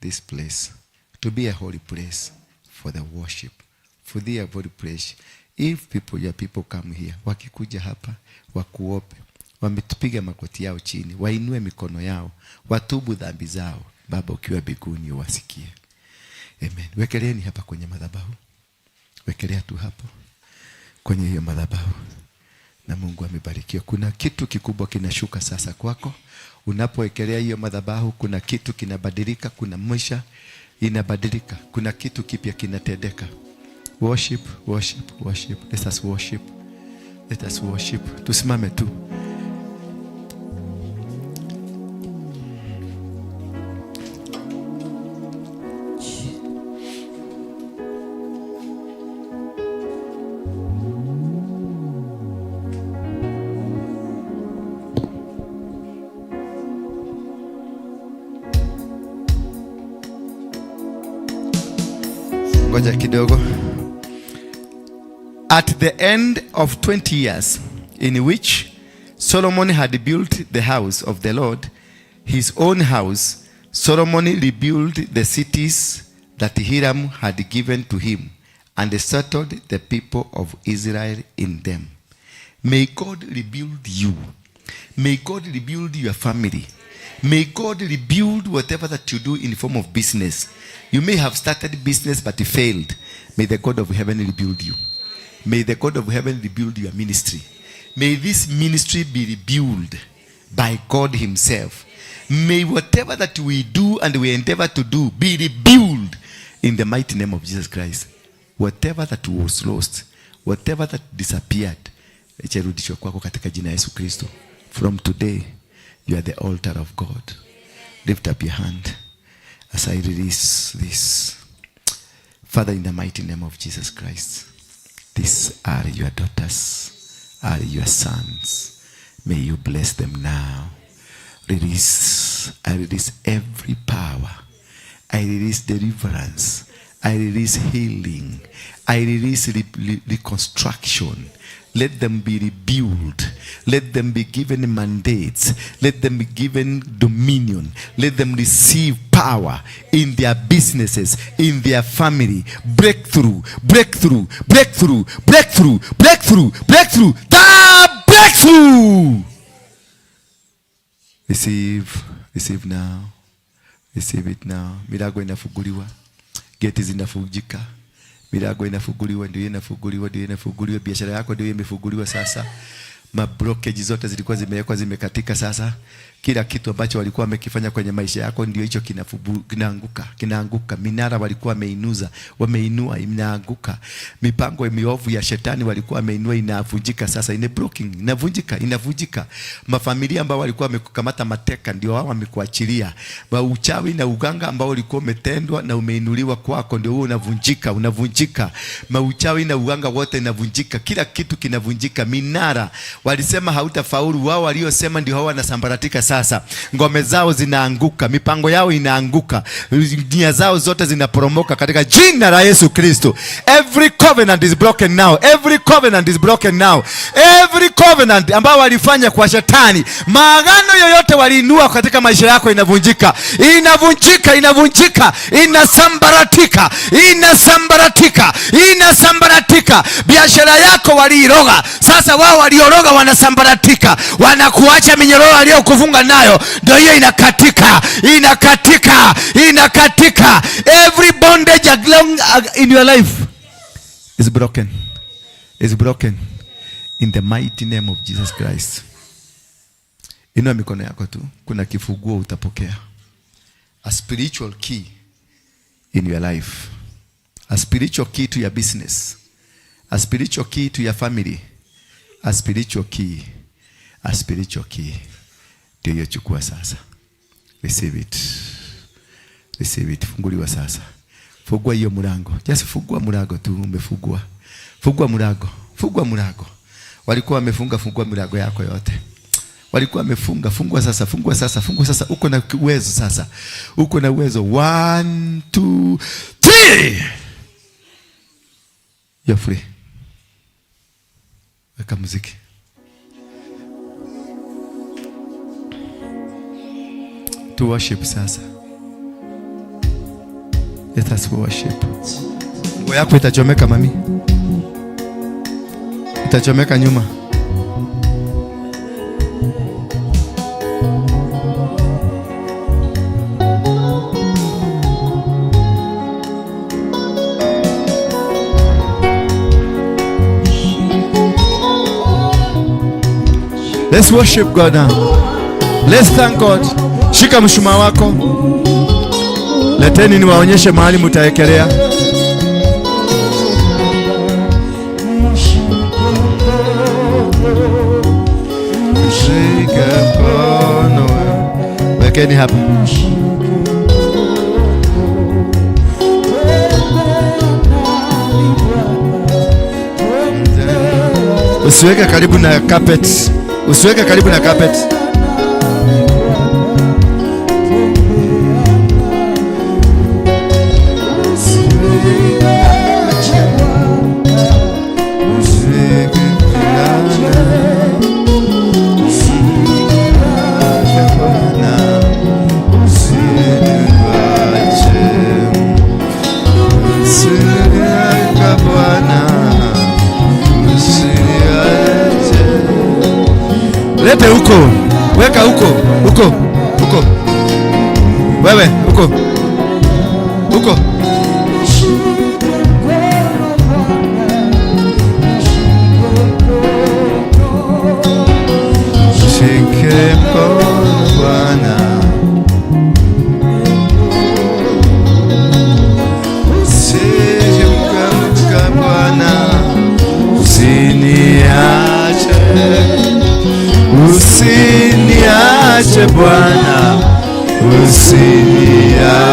this place to be a holy place for the worship, for the holy place. If people, your people come here, wakikuja hapa, wakuope, wametupiga makoti yao chini, wainue mikono yao, watubu dhambi zao, Baba ukiwa mbinguni uwasikie. Amen. Wekeleeni hapa kwenye madhabahu. Wekelea tu hapo kwenye hiyo madhabahu. Na Mungu amebarikiwa. Kuna kitu kikubwa kinashuka sasa kwako. Unapoekelea hiyo madhabahu, kuna kitu kinabadilika, kuna maisha inabadilika, kuna kitu kipya kinatendeka. Worship, worship, worship. Let us worship. Let us worship. Tusimame tu. Ngoja kidogo. At the end of 20 years, in which Solomon had built the house of the Lord, his own house, Solomon rebuilt the cities that Hiram had given to him, and settled the people of Israel in them. May God rebuild you May God rebuild your family. May God rebuild whatever that you do in the form of business. You may have started business but it failed. May the God of heaven rebuild you. May the God of heaven rebuild your ministry. May this ministry be rebuilt by God himself. May whatever that we do and we endeavor to do be rebuilt in the mighty name of Jesus Christ. Whatever that was lost, whatever that disappeared, icherudishwe kwako katika jina Yesu Kristo. From today, you are the altar of God. Lift up your hand as I release this. Father, in the mighty name of Jesus Christ, these are your daughters, are your sons. May you bless them now. I release every power. I release deliverance. I release healing. I release reconstruction. Let them be rebuilt. Let them be given mandates. Let them be given dominion. Let them receive power in their businesses, in their family. Breakthrough, breakthrough, breakthrough, breakthrough, breakthrough, breakthrough. The breakthrough. Receive now. Receive it now. Milango inafunguliwa. Geti zinafungika. Milango inafunguliwa, ndio inafunguliwa. Biashara yako ndio imefunguliwa sasa. Mablockage zote zilikuwa zimewekwa, zimekatika sasa. Kila kitu ambacho walikuwa wamekifanya kwenye maisha yako ndio hicho kinaanguka. Minara walikuwa wameinua inaanguka. Mipango miovu ya shetani walikuwa wameinua inavunjika sasa, inavunjika. Mafamilia ambao walikuwa wamekukamata mateka ndio wao wamekuachilia. Uchawi na uganga ambao ulikuwa umetendwa na umeinuliwa kwako ndio huo unavunjika. Uchawi na uganga wote inavunjika. Kila kitu kinavunjika. Minara walisema hautafaulu, wao waliosema ndio hao wanasambaratika sasa. Ngome zao zinaanguka, mipango yao inaanguka, nia zao zote zinaporomoka katika jina la Yesu Kristo. Every covenant is broken now. Every covenant is broken now. Every covenant ambao walifanya kwa shetani, maagano yoyote waliinua katika maisha yako inavunjika, inasambaratika. Biashara yako waliiroga, sasa wao walioroga wanasambaratika. Wanakuacha minyororo aliyokufunga nayo ndio hiyo inakatika. Every bondage in your life is broken in the mighty name of Jesus Christ. Inua mikono yako tu, kuna kifunguo utapokea. A spiritual key in your life. A spiritual key to your business. A spiritual key to your family. A spiritual key. Ndio hiyo, chukua sasa. Receive it. Funguliwa sasa. Fungua hiyo mlango. Just fungua mlango tu, umefungua. Fungua mlango. Walikuwa wamefunga, fungua mlango yako yote. Walikuwa wamefunga, fungua sasa. Uko na uwezo sasa. 1, 2, 3. You're free. Weka muziki. To worship sasa. Let us worship. Nguo yako itachomeka mami. Itachomeka nyuma. Let's worship God now. Let's thank God. Shika mshumaa wako. Leteni niwaonyeshe mahali mtaekelea. Shika mkono. Wekeni hapa. Usiweke karibu na carpet. Lete huko. Weka huko. Wewe huko. Shike mkono Bwana. Shike mkono Bwana. Usiniache Bwana, usiniache.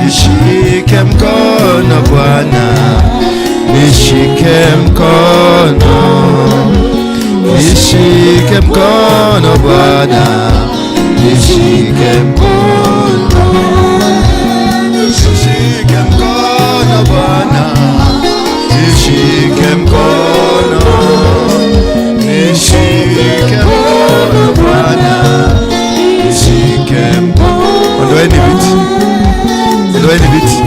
Nishike mkono Bwana, nishike mkono, nishike mkono Bwana, nishike mkono, nishike mkono Bwana, nishike mkono, nishike mkono Bwana, nishike mkono. Ondoeni viti. Ondoeni viti.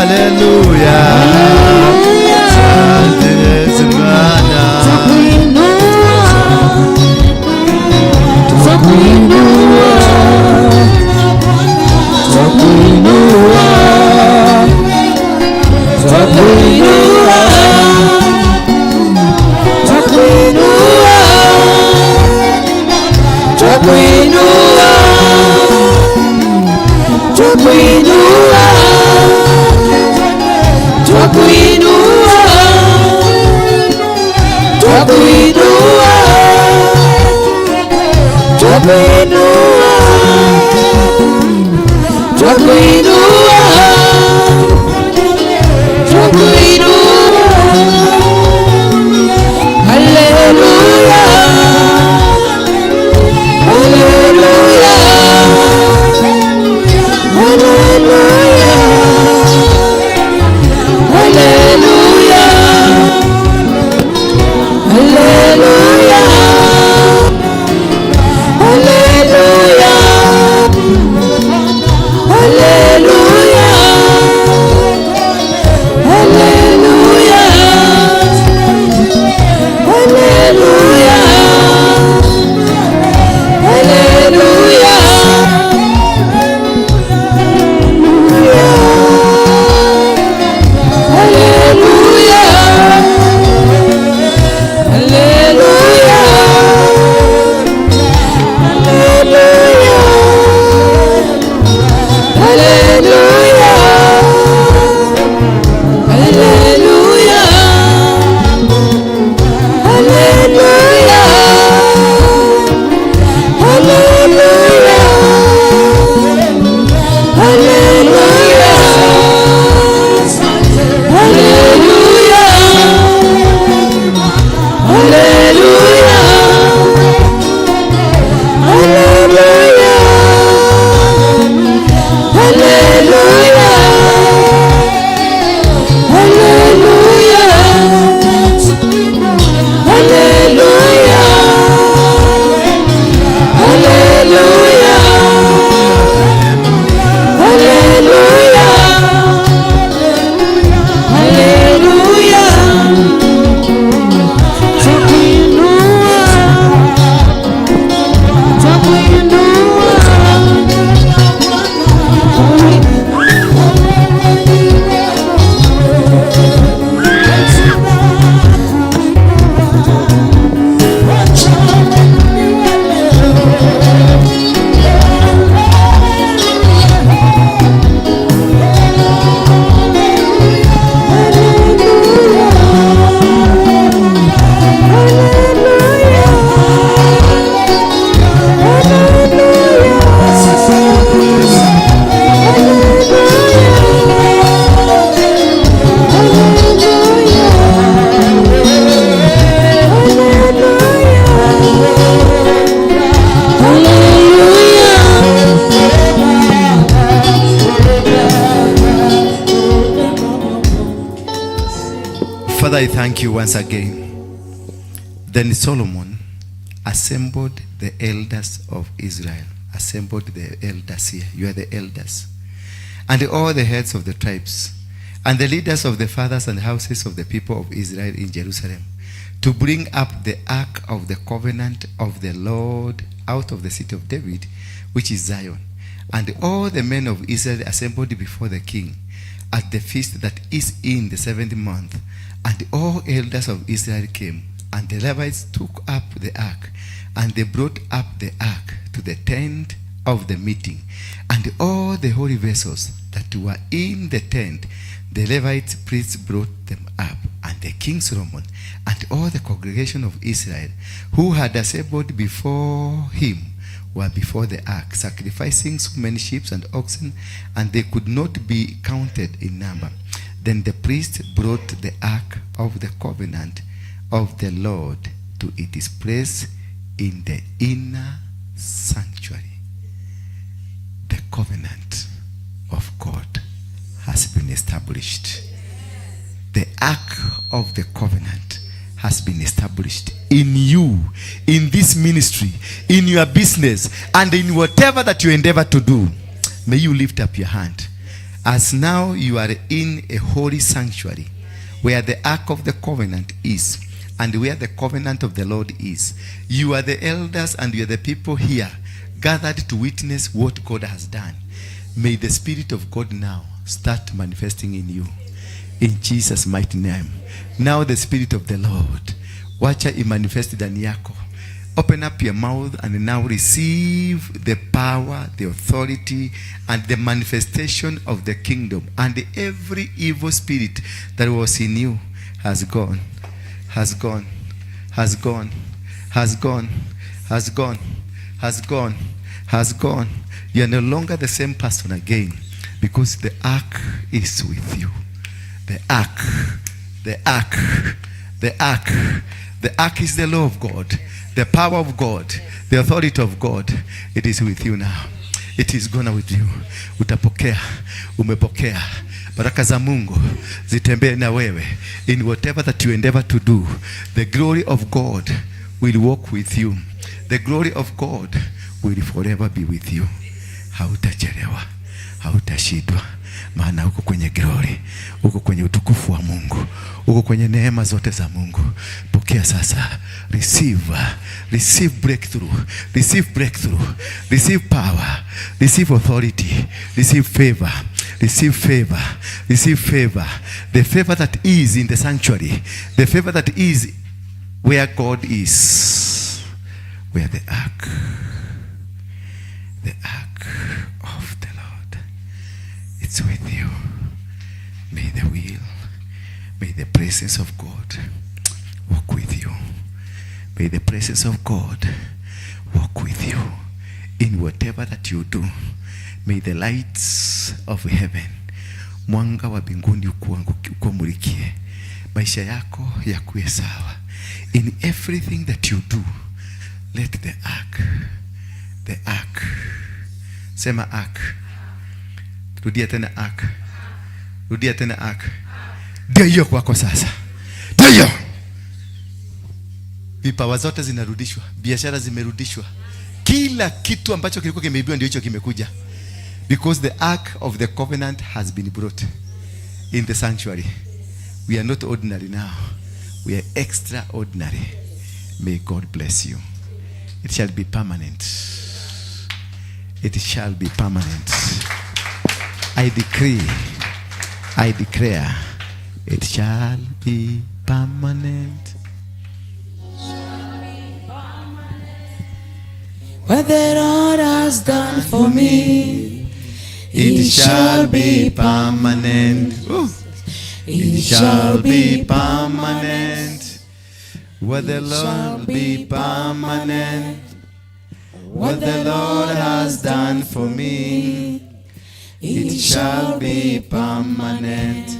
Hallelujah. Father, I thank you once again. Then Solomon assembled the elders of Israel. Assembled the elders here. You are the elders. And all the heads of the tribes, and the leaders of the fathers and houses of the people of Israel in Jerusalem, to bring up the ark of the covenant of the Lord out of the city of David, which is Zion. And all the men of Israel assembled before the king at the feast that is in the 7th month. And all elders of Israel came, and the Levites took up the ark, and they brought up the ark to the tent of the meeting. And all the holy vessels that were in the tent, the Levite priests brought them up. And the king Solomon and all the congregation of Israel who had assembled before him were before the ark, sacrificing so many sheep and oxen, and they could not be counted in number. Then the priest brought the ark of the covenant of the Lord to its place in the inner sanctuary. The covenant of God has been established. The ark of the covenant has been established in you, in this ministry, in your business, and in whatever that you endeavor to do. May you lift up your hand as now you are in a holy sanctuary where the ark of the covenant is and where the covenant of the Lord is. You are the elders and you are the people here gathered to witness what God has done. May the Spirit of God now start manifesting in you. In Jesus' mighty name. Now the Spirit of the Lord, wacha imanifest ndani yako. Open up your mouth and now receive the power, the authority, and the manifestation of the kingdom. And every evil spirit that was in you has gone, has gone, has gone, has gone, has gone, has gone, has gone. You are no longer the same person again, because the ark is with you. The ark, the ark, the ark. The ark is the law of God, the power of God, the authority of God. It is with you now. It is gone with you. Utapokea, umepokea. Baraka za Mungu zitembee na wewe. In whatever that you endeavor to do, the glory of God will walk with you. The glory of God will forever be with you. Hautachelewa, hautashindwa. Maana uko kwenye glory, uko kwenye utukufu wa Mungu, uko kwenye neema zote za Mungu. Pokea sasa. Receive breakthrough, receive breakthrough, receive power, receive authority, receive favor, receive favor, receive favor. The favor that is in the sanctuary, the favor that is where God is, where the ark of the Lord, it's with you. May the will, may the presence of God walk with you. May the presence of God walk with you in whatever that you do. May the lights of heaven, mwanga wa mbinguni ukuamulikie. Maisha yako yakuwe sawa. In everything that you do, let the ark. Sema ark. Rudia tena ark. Rudia tena ark. Ndio hiyo kwako sasa. Ndio hiyo. Vipawa zote zinarudishwa, biashara zimerudishwa. Kila kitu ambacho kilikuwa kimeibiwa ndio hicho kimekuja. Because the ark of the covenant has been brought in the sanctuary. We are not ordinary now. We are extraordinary. May God bless you. It shall be permanent. It shall be permanent. I decree, I declare, it shall be permanent. What the Lord has done for me, it shall be permanent. It shall be permanent. What the Lord be permanent. What the Lord has done for me, it shall be permanent.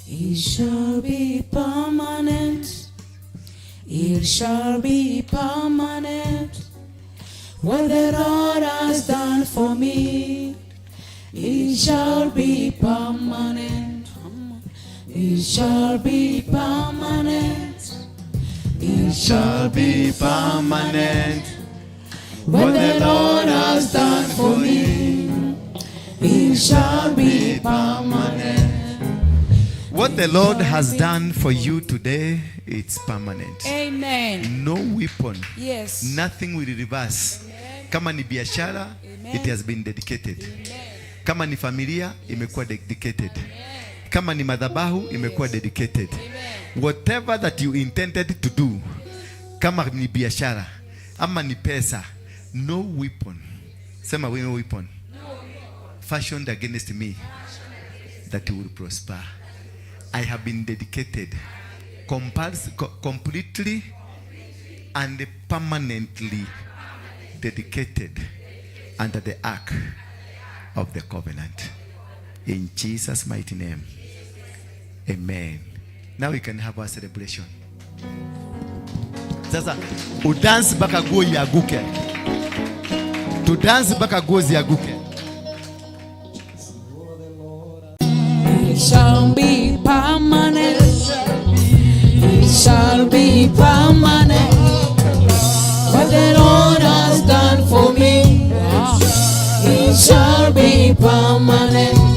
It shall be permanent. It shall be permanent. What the Lord has done for me, it shall be permanent. It It shall be permanent. It Shall be permanent. What the Lord has done for me, it shall be permanent. What the Lord has done for you today, it's permanent. Amen. No weapon, Yes. nothing will reverse. Kama ni biashara, it has been dedicated. Kama ni familia, imekuwa dedicated. Kama ni madhabahu, imekuwa dedicated. Whatever that you intended to do, kama ni biashara, ama ni pesa, no weapon. Sema no weapon. Fashioned against me that will prosper. I have been dedicated completely and permanently dedicated under the ark of the covenant. In Jesus' mighty name. Amen. Now we can have our celebration. Sasa udance baka go yaguke. To dance baka go yaguke. It shall be permanent. It shall be permanent. What the Lord has done for me, it shall be permanent.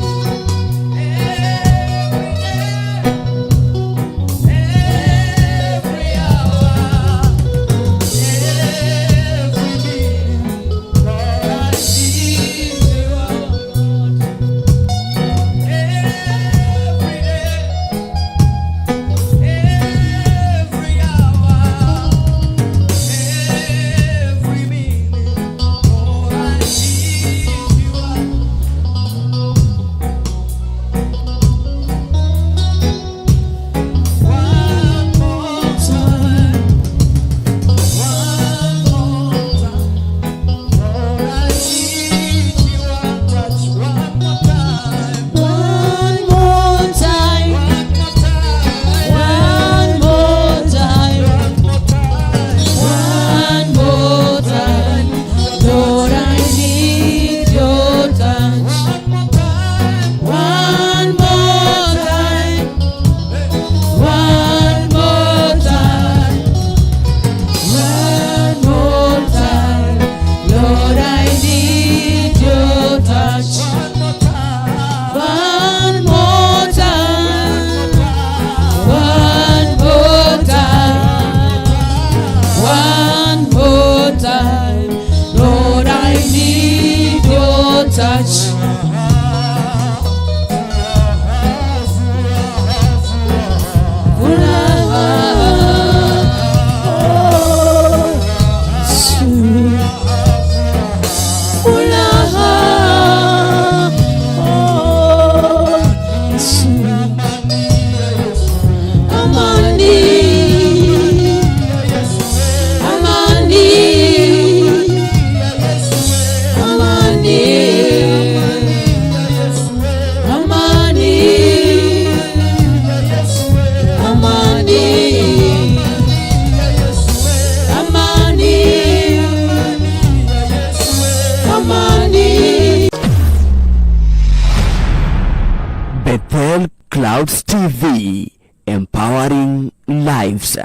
Bethel Clouds TV, empowering lives.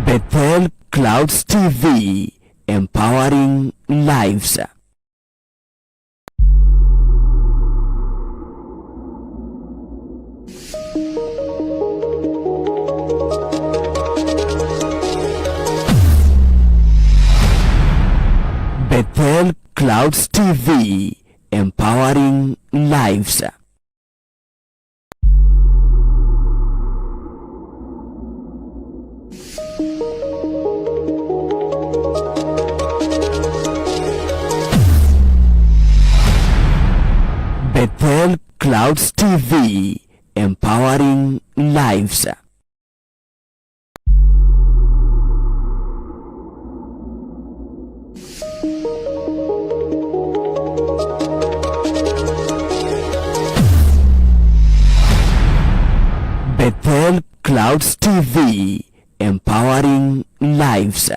Bethel Clouds TV, empowering lives. Bethel Clouds TV, empowering lives. Bethel Clouds TV, empowering lives. Bethel Clouds TV, empowering lives.